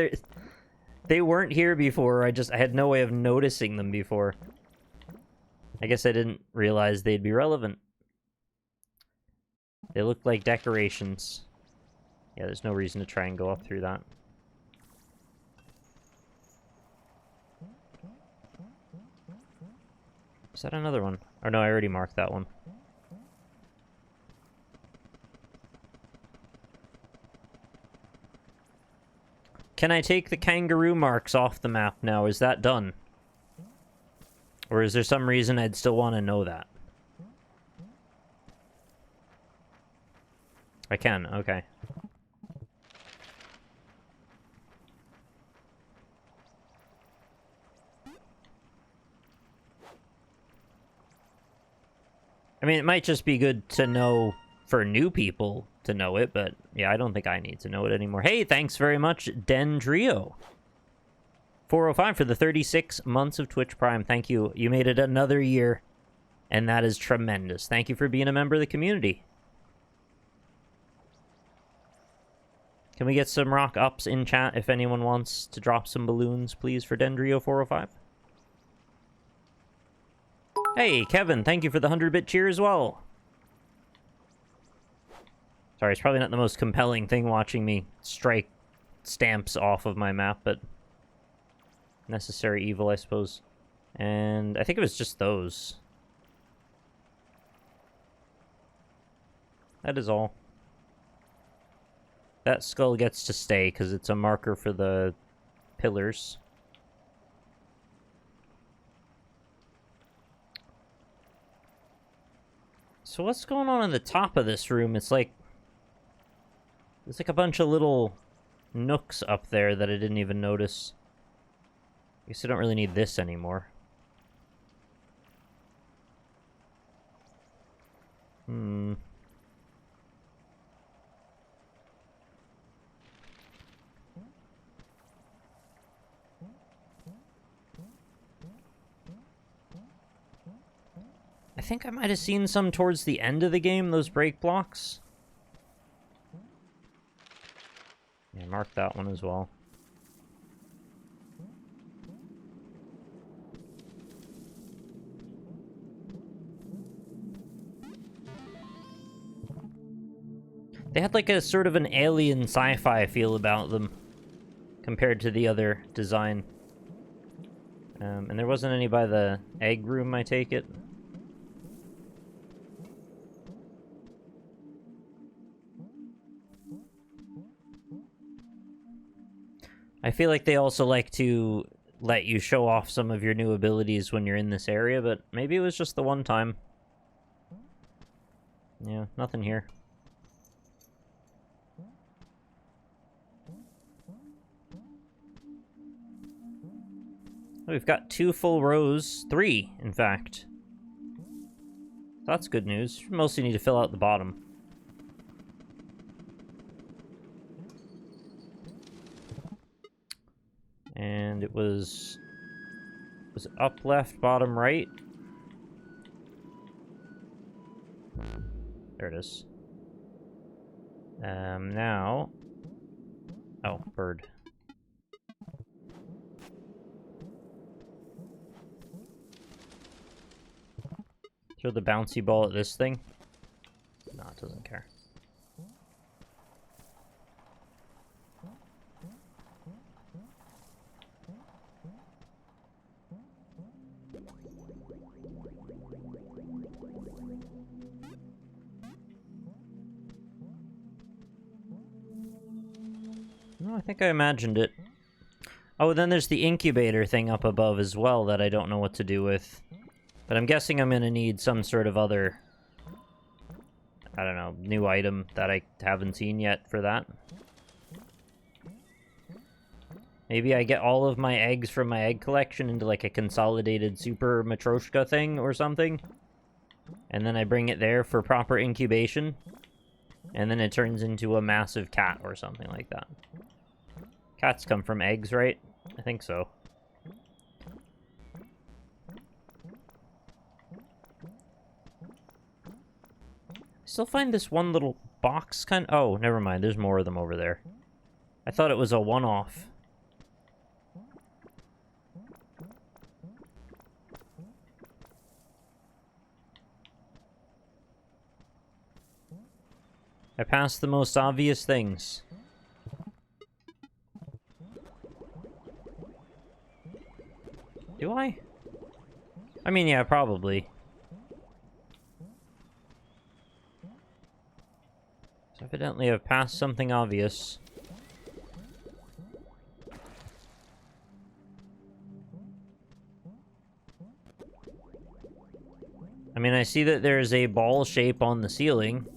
they weren't here before. I had no way of noticing them before. I guess I didn't realize they'd be relevant. They look like decorations. Yeah, there's no reason to try and go up through that. Is that another one? Or no, I already marked that one. Can I take the kangaroo marks off the map now? Is that done? Or is there some reason I'd still want to know that? I can, okay. I mean, it might just be good to know for new people to know it, but yeah, I don't think I need to know it anymore. Hey, thanks very much, Dendrio. 405 for the 36 months of Twitch Prime. Thank you. You made it another year, and that is tremendous. Thank you for being a member of the community. Can we get some rock ups in chat if anyone wants to drop some balloons, please, for Dendrio 405? Hey, Kevin, thank you for the 100-bit cheer as well. Sorry, it's probably not the most compelling thing watching me strike stamps off of my map, but necessary evil, I suppose. And I think it was just those. That is all. That skull gets to stay because it's a marker for the pillars. So what's going on in the top of this room? It's like... There's like a bunch of little nooks up there that I didn't even notice. I guess I don't really need this anymore. I think I might have seen some towards the end of the game, those break blocks. Yeah, mark that one as well. They had like a sort of an alien sci-fi feel about them compared to the other design. And there wasn't any by the egg room, I take it. I feel like they also like to let you show off some of your new abilities when you're in this area, but maybe it was just the one time. Yeah, nothing here. We've got 2 full rows. 3, in fact. That's good news. Mostly need to fill out the bottom. And it was it up, left, bottom, right? There it is. Now... Oh, bird. Throw the bouncy ball at this thing? No, it doesn't care. No, I think I imagined it. Oh, then there's the incubator thing up above as well that I don't know what to do with. But I'm guessing I'm gonna need some sort of other, I don't know, new item that I haven't seen yet for that. Maybe I get all of my eggs from my egg collection into like a consolidated super Matryoshka thing or something. And then I bring it there for proper incubation. And then it turns into a massive cat or something like that. Cats come from eggs, right? I think so. Still find this one little box kind of... Oh, never mind. There's more of them over there. I thought it was a one-off. I passed the most obvious things. Do I? I mean, yeah, probably. So evidently I've passed something obvious. I mean, I see that there's a ball shape on the ceiling.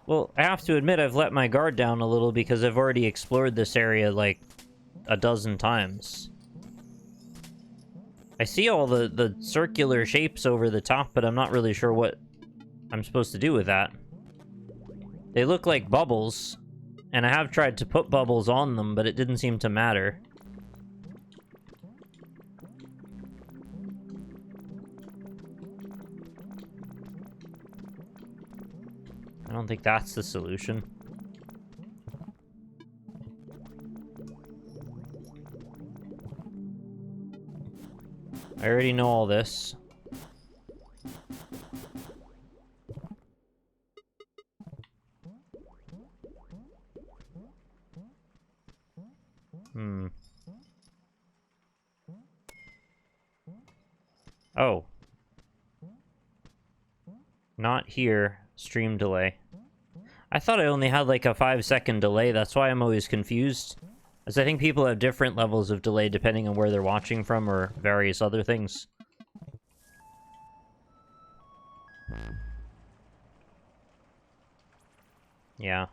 Well, I have to admit I've let my guard down a little because I've already explored this area like a dozen times. I see all the circular shapes over the top, but I'm not really sure what I'm supposed to do with that. They look like bubbles, and I have tried to put bubbles on them, but it didn't seem to matter. I don't think that's the solution. I already know all this. Oh. Not here. Stream delay. I thought I only had like a 5-second delay. That's why I'm always confused. As I think people have different levels of delay depending on where they're watching from or various other things. Yeah.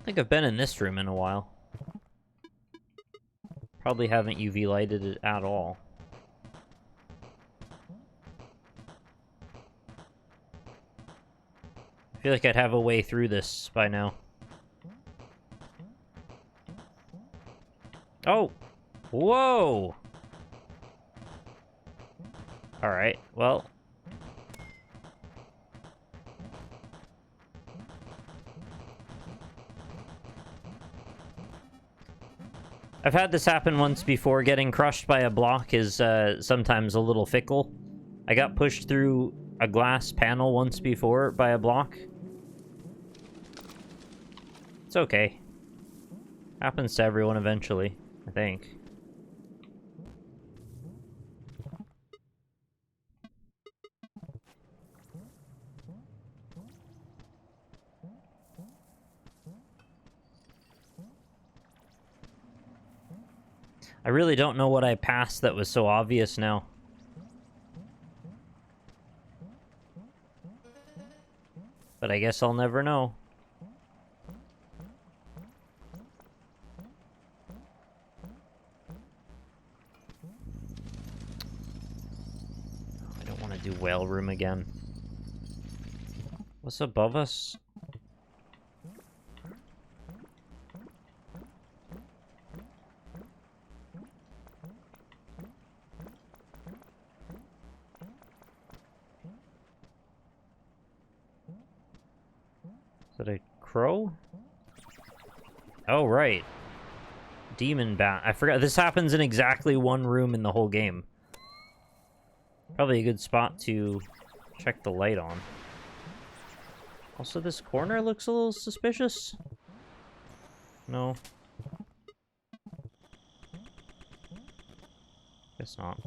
I think I've been in this room in a while. Probably haven't UV lighted it at all. I feel like I'd have a way through this by now. Oh! Whoa! Alright, well... I've had this happen once before. Getting crushed by a block is sometimes a little fickle. I got pushed through a glass panel once before by a block. It's okay. Happens to everyone eventually, I think. I really don't know what I passed that was so obvious now. But I guess I'll never know. I don't want to do whale room again. What's above us? Is that a crow? Oh, right. Demon bat. I forgot. This happens in exactly one room in the whole game. Probably a good spot to check the light on. Also, this corner looks a little suspicious. No. Guess not.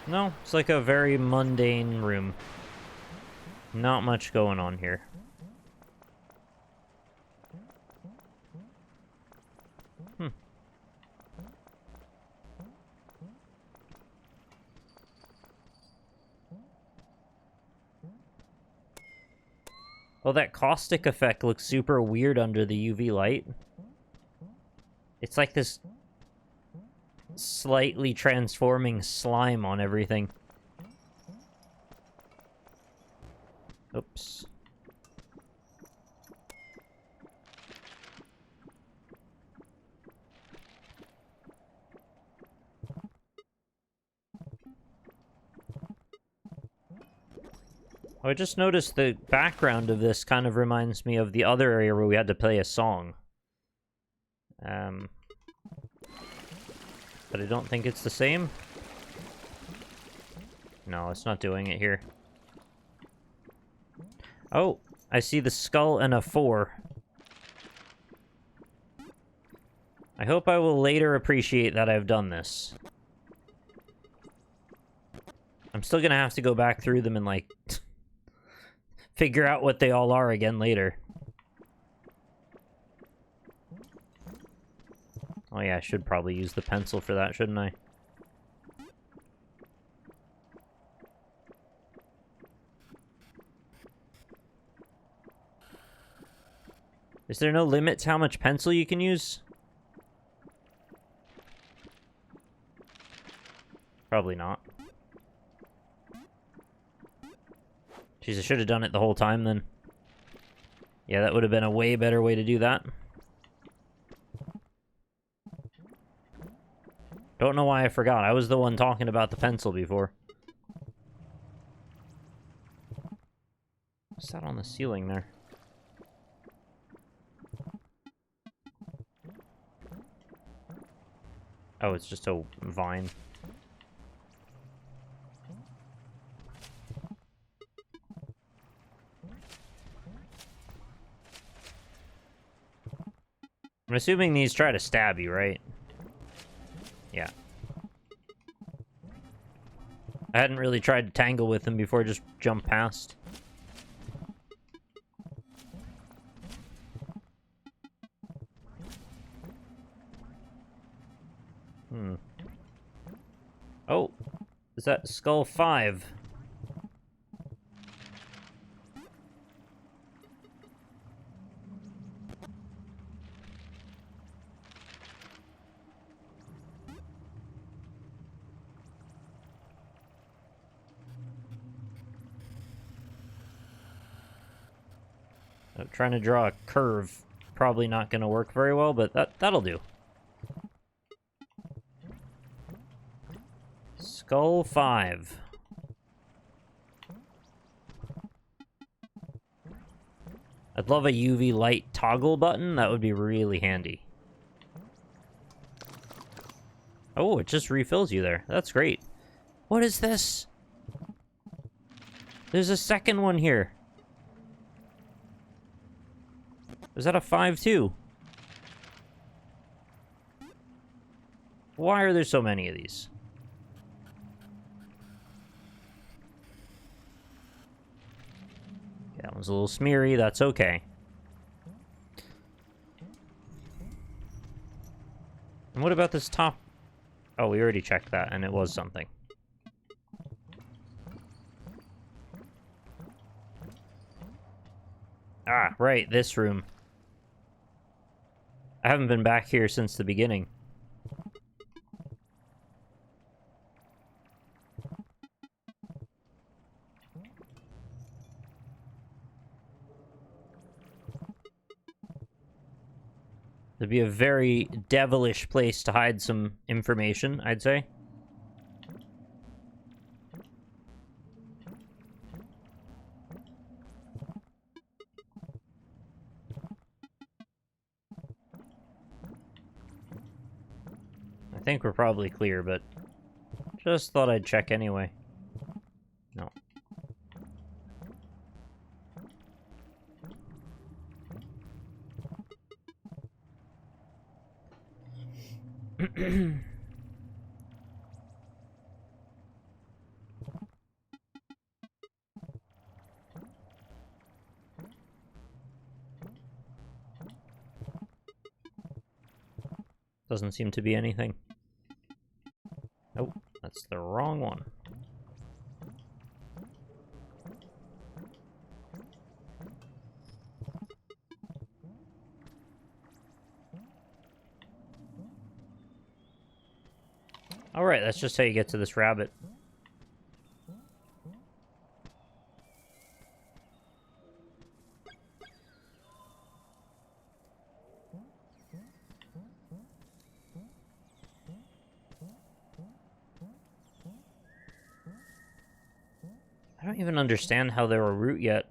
No, it's like a very mundane room. Not much going on here. Oh, that caustic effect looks super weird under the UV light. It's like this slightly transforming slime on everything. Oops. Oh, I just noticed the background of this kind of reminds me of the other area where we had to play a song. But I don't think it's the same. No, it's not doing it here. Oh, I see the skull and a 4. I hope I will later appreciate that I've done this. I'm still gonna have to go back through them and, like, figure out what they all are again later. Oh yeah, I should probably use the pencil for that, shouldn't I? Is there no limit to how much pencil you can use? Probably not. Jeez, I should have done it the whole time then. Yeah, that would have been a way better way to do that. Don't know why I forgot. I was the one talking about the pencil before. What's that on the ceiling there? Oh, it's just a vine. I'm assuming these try to stab you, right? Yeah. I hadn't really tried to tangle with them before, just jump past. Oh, is that skull 5? Trying to draw a curve, probably not going to work very well, but that'll do. Skull 5. I'd love a UV light toggle button. That would be really handy. Oh, it just refills you there. That's great. What is this? There's a second one here. Is that a 5 too? Why are there so many of these? That one's a little smeary. That's okay. And what about this top? Oh, we already checked that, and it was something. Ah, right, this room. I haven't been back here since the beginning. It'd be a very devilish place to hide some information, I'd say. I think we're probably clear, but just thought I'd check anyway. No. Doesn't seem to be anything. Nope, that's the wrong one. Alright, that's just how you get to this rabbit. I don't even understand how they're a root yet.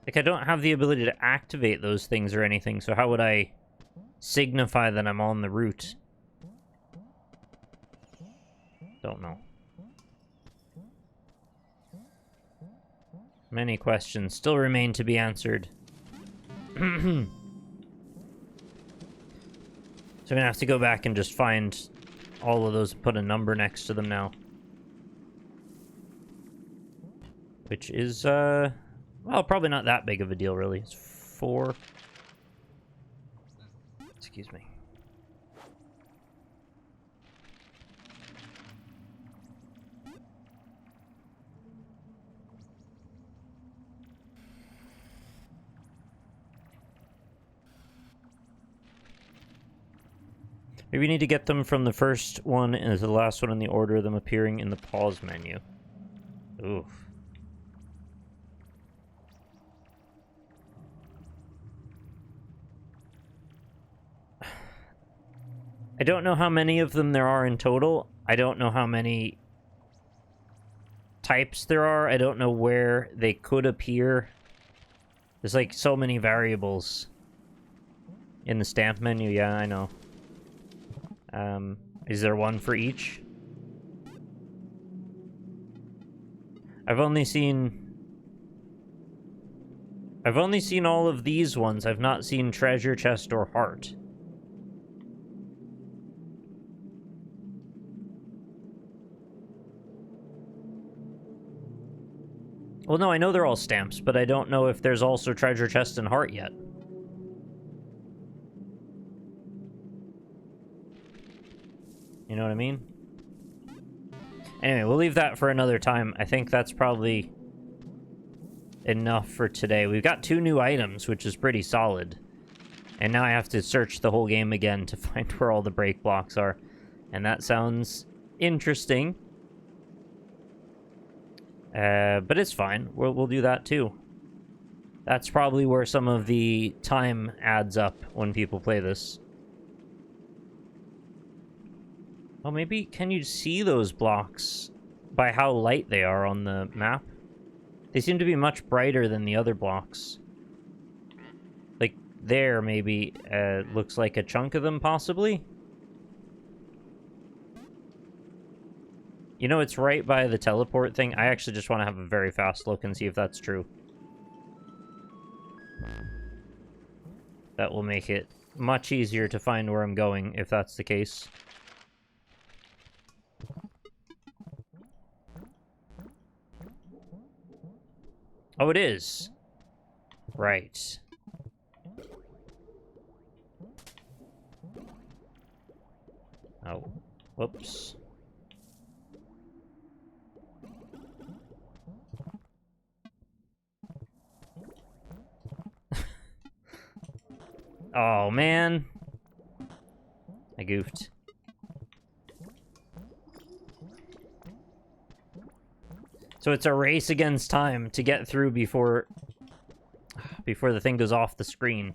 Like, I don't have the ability to activate those things or anything, so how would I signify that I'm on the route? Don't know. Many questions still remain to be answered. So I'm gonna have to go back and just find all of those and put a number next to them now. Which is, well, probably not that big of a deal, really. It's 4. Excuse me. Maybe we need to get them from the first one and the last one in the order of them appearing in the pause menu. Oof. I don't know how many of them there are in total. I don't know how many types there are. I don't know where they could appear. There's like so many variables in the stamp menu. Yeah, I know. Is there one for each? I've only seen all of these ones. I've not seen treasure, chest, or heart. Well, no, I know they're all stamps, but I don't know if there's also treasure, chest, and heart yet. You know what I mean? Anyway, we'll leave that for another time. I think that's probably enough for today. We've got 2 new items, which is pretty solid. And now I have to search the whole game again to find where all the break blocks are. And that sounds interesting. But it's fine. We'll do that too. That's probably where some of the time adds up when people play this. Oh, maybe can you see those blocks by how light they are on the map? They seem to be much brighter than the other blocks. Like, there, maybe, looks like a chunk of them, possibly? You know, it's right by the teleport thing. I actually just want to have a very fast look and see if that's true. That will make it much easier to find where I'm going, if that's the case. Oh, it is. Right. Oh. Whoops. Oh, man. I goofed. So it's a race against time to get through before the thing goes off the screen.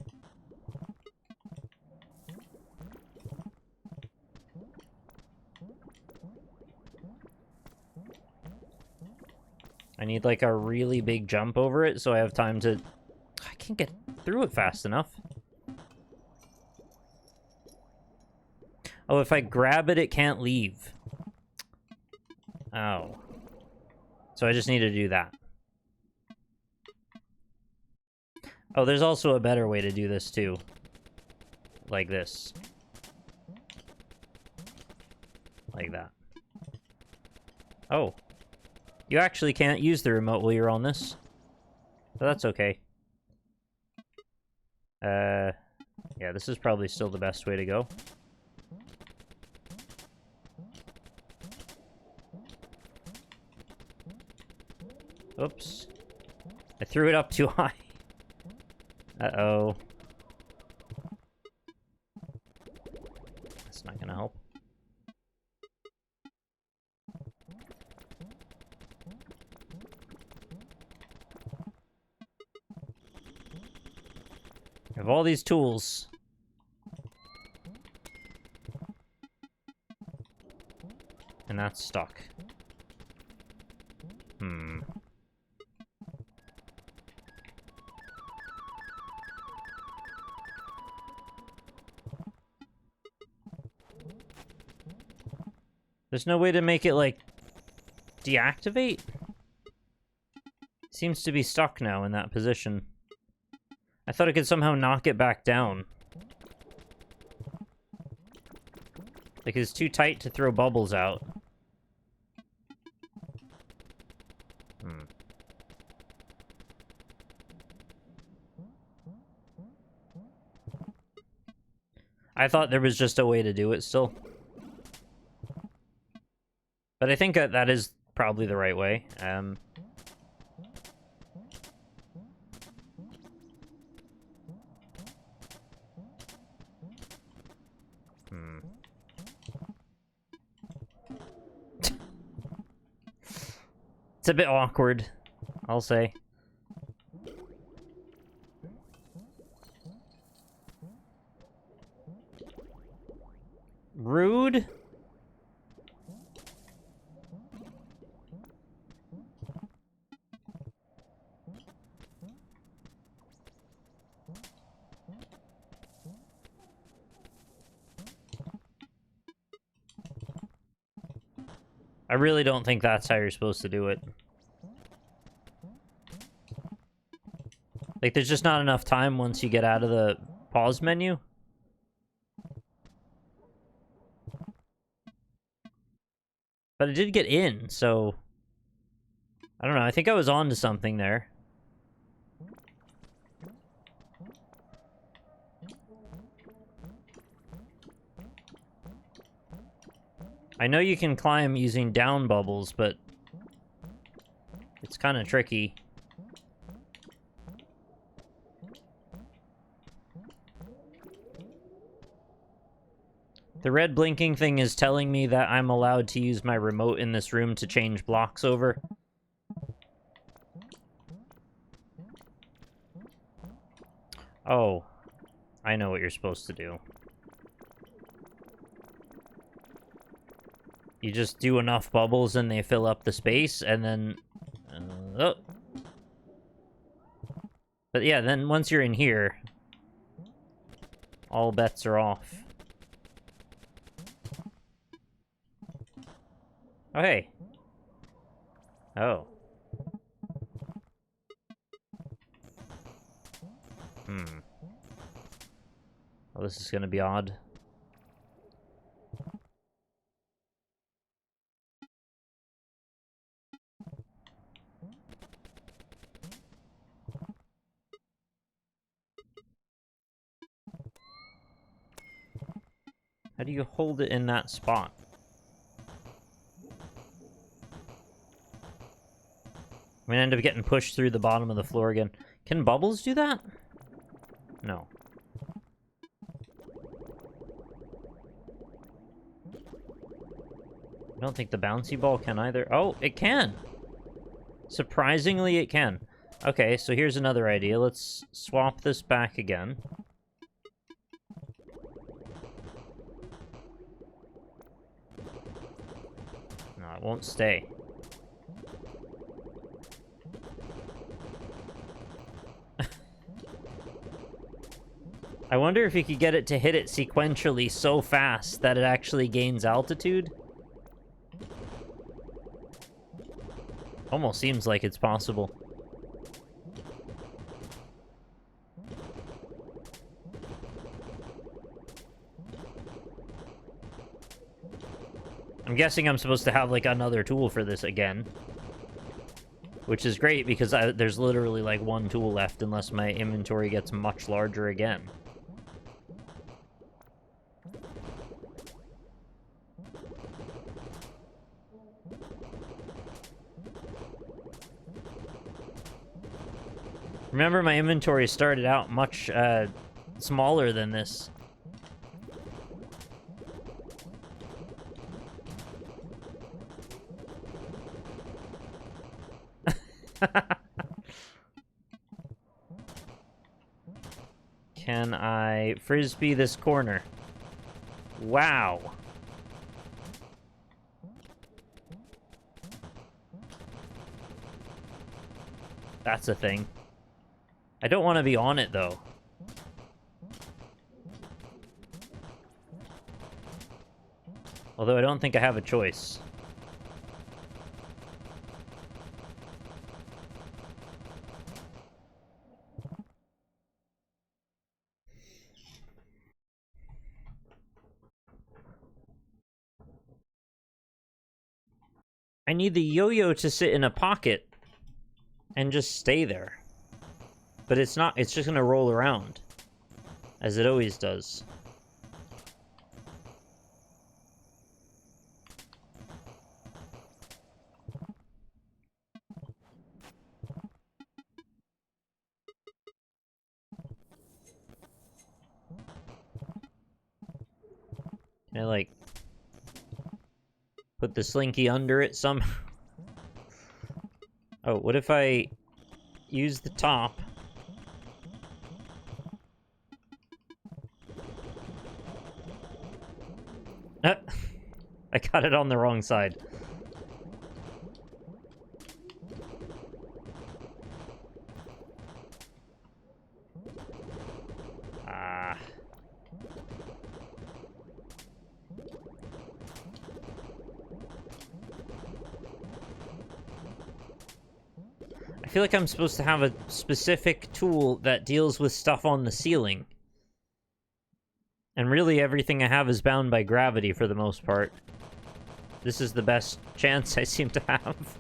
I need like a really big jump over it so I have time to... I can't get through it fast enough. Oh, if I grab it, it can't leave. Oh. So I just need to do that. Oh, there's also a better way to do this, too. Like this. Like that. Oh. You actually can't use the remote while you're on this. But that's okay. Yeah, this is probably still the best way to go. Oops. I threw it up too high. Uh-oh. That's not gonna help. I have all these tools. And that's stuck. There's no way to make it, like, deactivate? Seems to be stuck now in that position. I thought I could somehow knock it back down. Like, it's too tight to throw bubbles out. I thought there was just a way to do it still. But I think that is probably the right way. It's a bit awkward, I'll say. Rude? I really don't think that's how you're supposed to do it. Like, there's just not enough time once you get out of the pause menu. But I did get in, so... I don't know, I think I was on to something there. I know you can climb using down bubbles, but... it's kind of tricky. The red blinking thing is telling me that I'm allowed to use my remote in this room to change blocks over. Oh, I know what you're supposed to do. You just do enough bubbles and they fill up the space, and then... oh. But yeah, then once you're in here, all bets are off. Oh, hey. Oh. Oh, this is gonna be odd. How do you hold it in that spot? I'm gonna end up getting pushed through the bottom of the floor again. Can bubbles do that? No. I don't think the bouncy ball can either. Oh, it can! Surprisingly, it can. Okay, so here's another idea. Let's swap this back again. No, it won't stay. I wonder if you could get it to hit it sequentially so fast that it actually gains altitude. Almost seems like it's possible. I'm guessing I'm supposed to have, like, another tool for this again. Which is great, because there's literally, like, one tool left unless my inventory gets much larger again. Remember, my inventory started out much smaller than this. Can I frisbee this corner? Wow. That's a thing. I don't want to be on it, though. Although I don't think I have a choice. I need the yo-yo to sit in a pocket and just stay there. But it's not, it's just gonna roll around. As it always does. Can I, like, put the slinky under it somehow? Oh, what if I use the top? I got it on the wrong side. Ah. I feel like I'm supposed to have a specific tool that deals with stuff on the ceiling. And really everything I have is bound by gravity for the most part. This is the best chance I seem to have.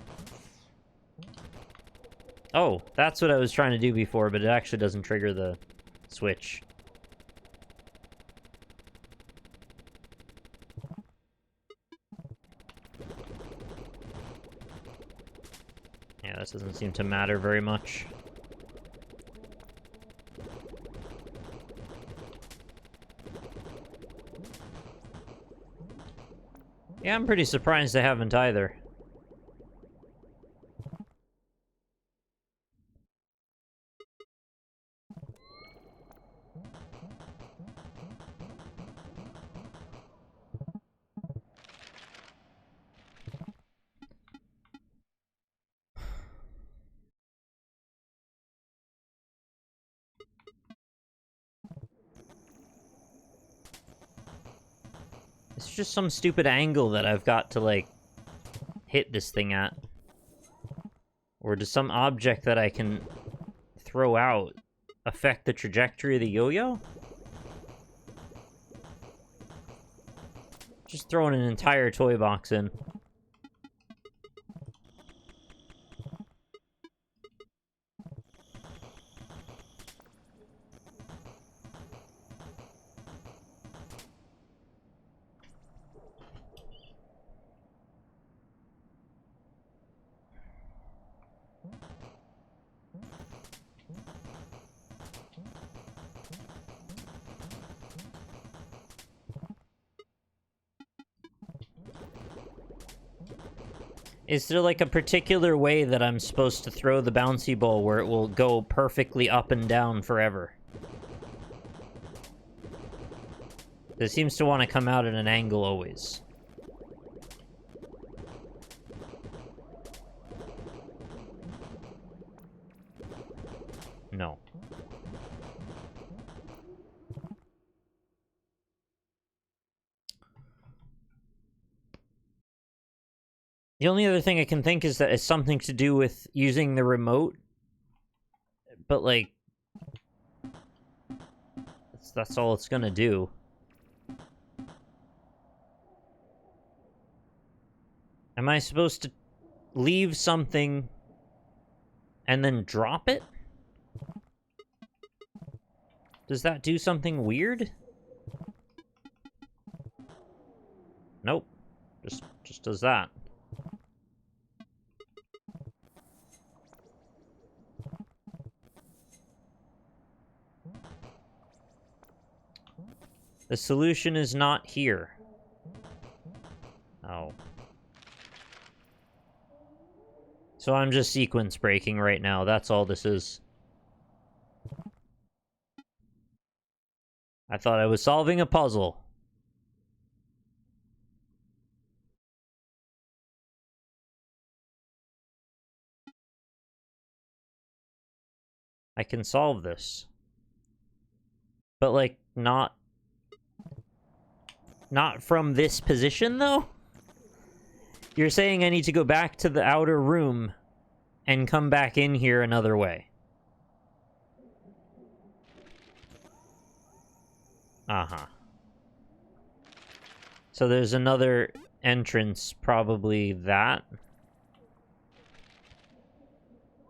Oh, that's what I was trying to do before, but it actually doesn't trigger the switch. Yeah, this doesn't seem to matter very much. Yeah, I'm pretty surprised I haven't either. It's just some stupid angle that I've got to, like, hit this thing at. Or does some object that I can throw out affect the trajectory of the yo-yo? Just throwing an entire toy box in. Is there, like, a particular way that I'm supposed to throw the bouncy ball where it will go perfectly up and down forever? It seems to want to come out at an angle always. No. The only other thing I can think is that it's something to do with using the remote. But, like, that's all it's gonna do. Am I supposed to leave something and then drop it? Does that do something weird? Nope. Just does that. The solution is not here. Oh. So I'm just sequence breaking right now. That's all this is. I thought I was solving a puzzle. I can solve this. But, like, not from this position, though? You're saying I need to go back to the outer room and come back in here another way. Uh-huh. So there's another entrance, probably that.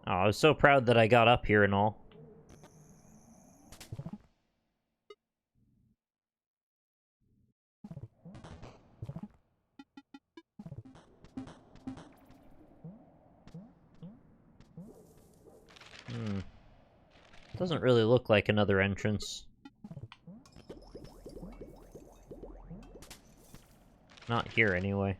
Oh, I was so proud that I got up here and all. Doesn't really look like another entrance. Not here, anyway.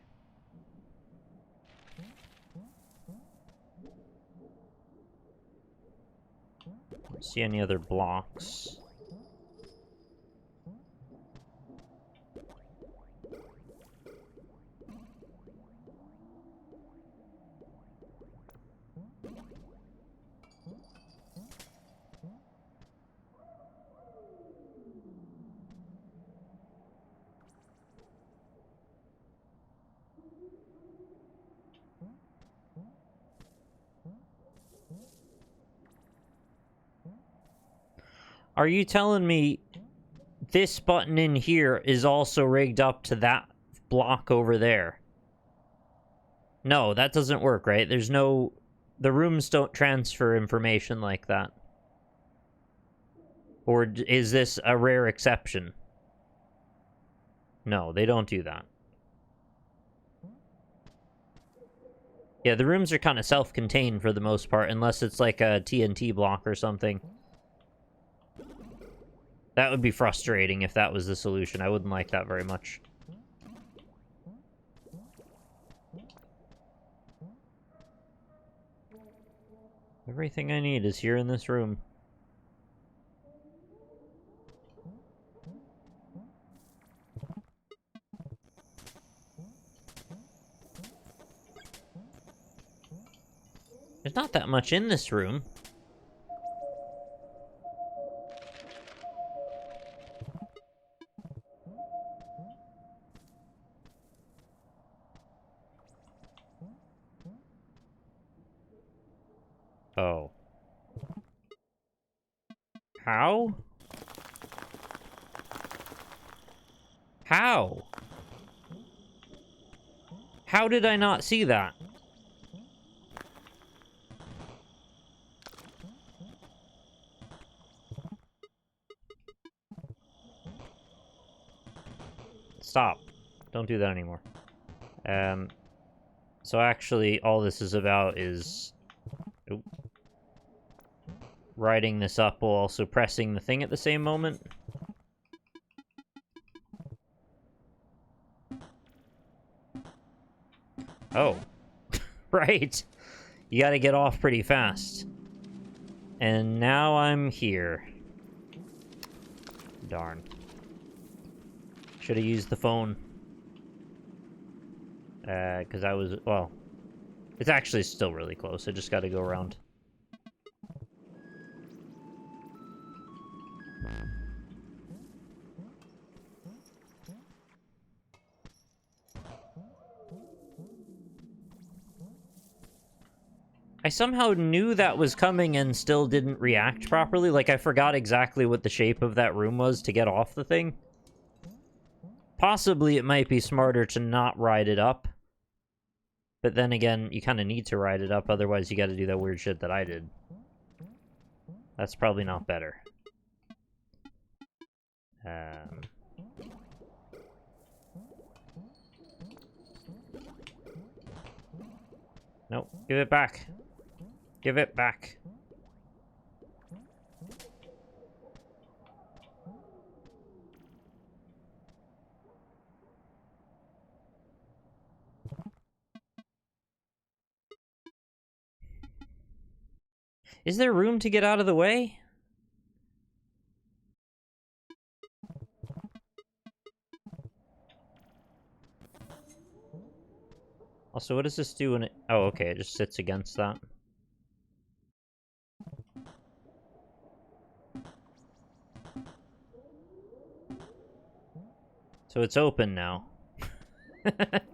see any other blocks. Are you telling me this button in here is also rigged up to that block over there? No, that doesn't work, right? There's no... The rooms don't transfer information like that. Or is this a rare exception? No, they don't do that. Yeah, the rooms are kind of self-contained for the most part, unless it's like a TNT block or something. That would be frustrating if that was the solution. I wouldn't like that very much. Everything I need is here in this room. There's not that much in this room. Oh. How? How? How did I not see that? Stop. Don't do that anymore. So actually, all this is about is... Oop. Riding this up while also pressing the thing at the same moment. Oh. Right. You gotta get off pretty fast. And now I'm here. Darn. Should have used the phone. Because I was... Well, it's actually still really close. I just gotta go around. I somehow knew that was coming and still didn't react properly. Like, I forgot exactly what the shape of that room was to get off the thing. Possibly it might be smarter to not ride it up. But then again, you kind of need to ride it up, otherwise you gotta do that weird shit that I did. That's probably not better. Nope, give it back. Give it back. Is there room to get out of the way? Also, what does this do when it... Oh, okay, it just sits against that. So it's open now. That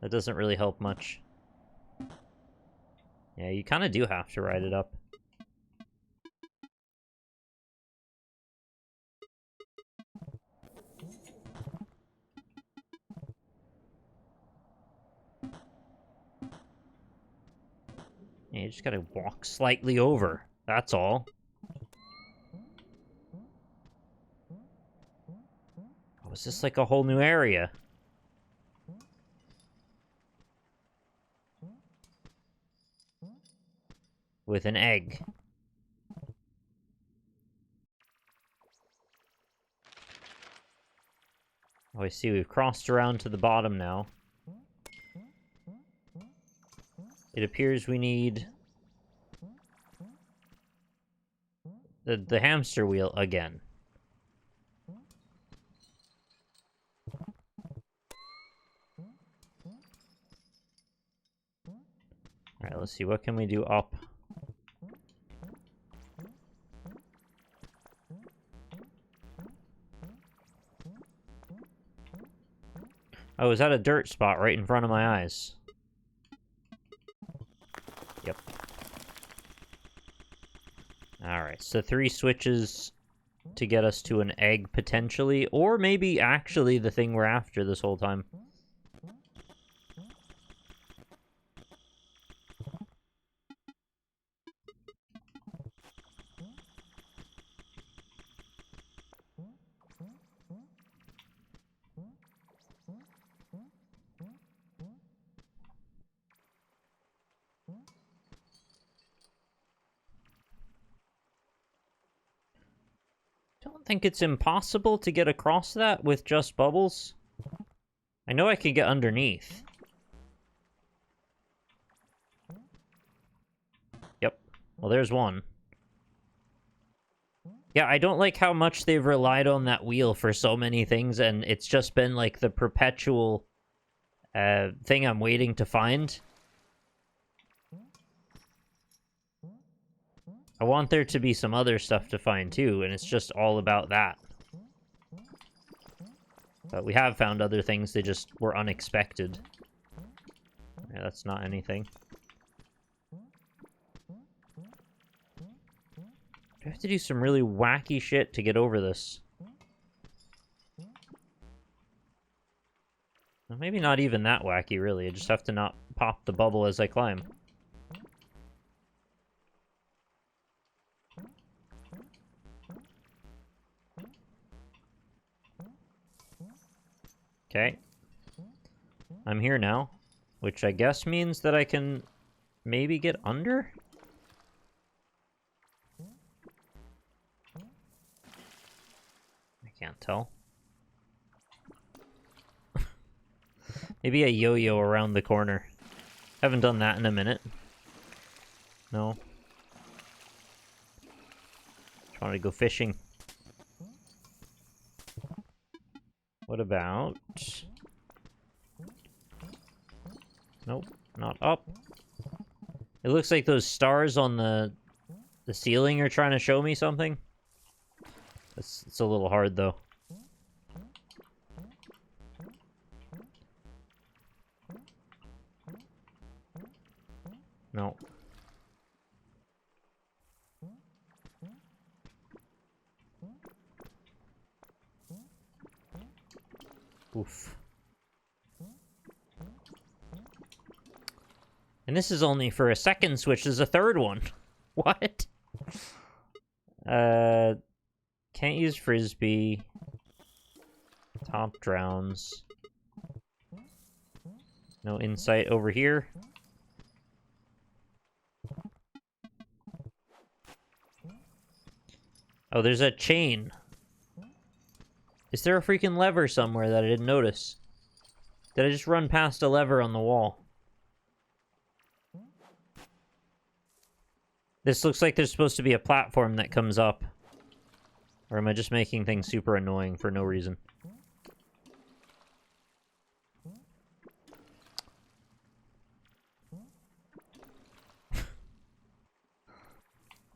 doesn't really help much. Yeah, you kind of do have to ride it up. Yeah, you just gotta walk slightly over. That's all. Oh, is this like a whole new area? With an egg. Oh, I see. We've crossed around to the bottom now. It appears we need... the hamster wheel again. Alright, let's see. What can we do up? Oh, is that a dirt spot right in front of my eyes? Yep. Alright, so 3 switches to get us to an egg, potentially. Or maybe actually the thing we're after this whole time. Don't think it's impossible to get across that with just bubbles. I know I can get underneath. Yep. Well, there's one. Yeah, I don't like how much they've relied on that wheel for so many things, and it's just been, like, the perpetual thing I'm waiting to find. I want there to be some other stuff to find, too, and it's just all about that. But we have found other things, they just were unexpected. Yeah, that's not anything. I have to do some really wacky shit to get over this. Well, maybe not even that wacky, really. I just have to not pop the bubble as I climb. Okay. I'm here now, which I guess means that I can maybe get under? I can't tell. Maybe a yo-yo around the corner. Haven't done that in a minute. No. Trying to go fishing. What about... Nope, not up. It looks like those stars on the ceiling are trying to show me something. It's a little hard, though. No. Oof. And this is only for a second switch. There's a third one. What? Can't use frisbee. Top drowns. No insight over here. Oh, there's a chain. Is there a freaking lever somewhere that I didn't notice? Did I just run past a lever on the wall? This looks like there's supposed to be a platform that comes up. Or am I just making things super annoying for no reason?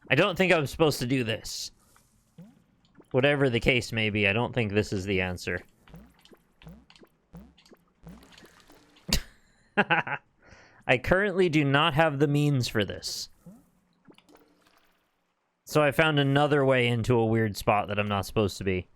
I don't think I'm supposed to do this. Whatever the case may be, I don't think this is the answer. I currently do not have the means for this. So I found another way into a weird spot that I'm not supposed to be.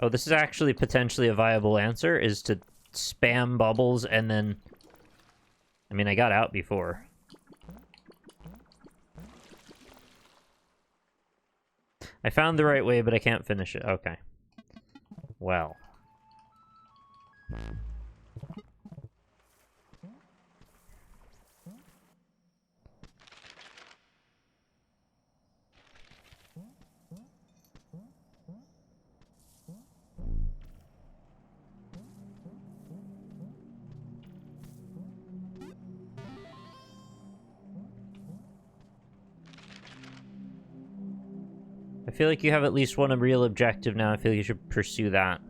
Oh, this is actually potentially a viable answer, is to spam bubbles and then... I mean, I got out before. I found the right way, but I can't finish it. Okay. Well. I feel like you have at least one real objective now. I feel you should pursue that.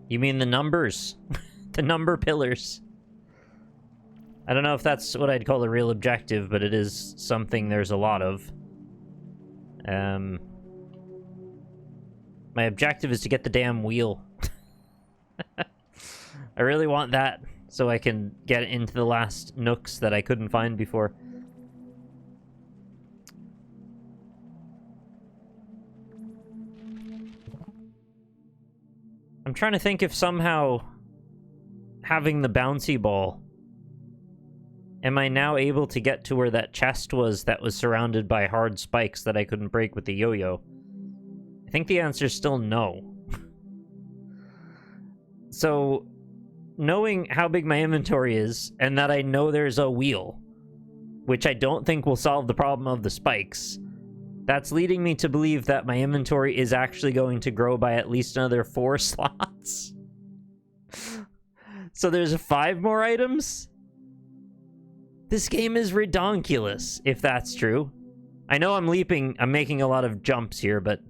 You mean the numbers? The number pillars. I don't know if that's what I'd call a real objective, but it is something there's a lot of. My objective is to get the damn wheel. I really want that so I can get into the last nooks that I couldn't find before. I'm trying to think if somehow having the bouncy ball, am I now able to get to where that chest was that was surrounded by hard spikes that I couldn't break with the yo-yo? I think the answer is still no. So, knowing how big my inventory is, and that I know there's a wheel, which I don't think will solve the problem of the spikes, that's leading me to believe that my inventory is actually going to grow by at least another 4 slots. So there's 5 more items? This game is redonkulous, if that's true. I know I'm making a lot of jumps here, but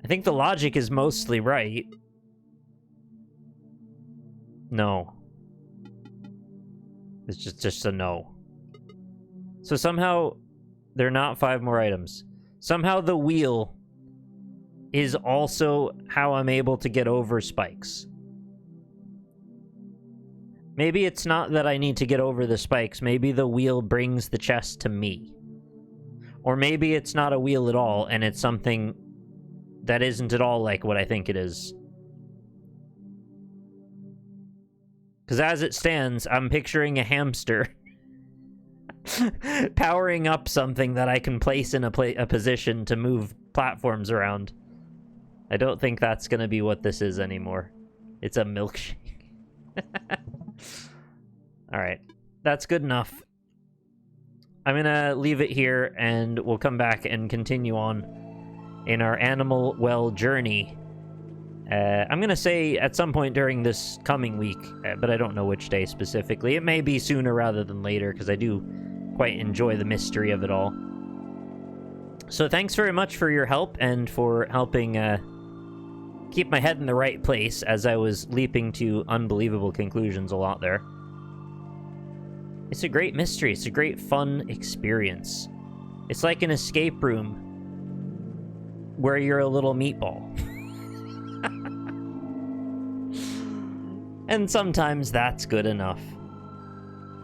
I think the logic is mostly right. No. It's just a no. So somehow they're not 5 more items. Somehow the wheel is also how I'm able to get over spikes. Maybe it's not that I need to get over the spikes. Maybe the wheel brings the chest to me. Or maybe it's not a wheel at all, and it's something that isn't at all like what I think it is. Because as it stands, I'm picturing a hamster powering up something that I can place in a position to move platforms around. I don't think that's going to be what this is anymore. It's a milkshake. Alright, that's good enough. I'm gonna leave it here, and we'll come back and continue on in our animal well journey. I'm gonna say at some point during this coming week, but I don't know which day specifically. It may be sooner rather than later, because I do quite enjoy the mystery of it all. So thanks very much for your help, and for helping keep my head in the right place as I was leaping to unbelievable conclusions a lot there. It's a great mystery. It's a great fun experience. It's like an escape room where you're a little meatball. And sometimes that's good enough.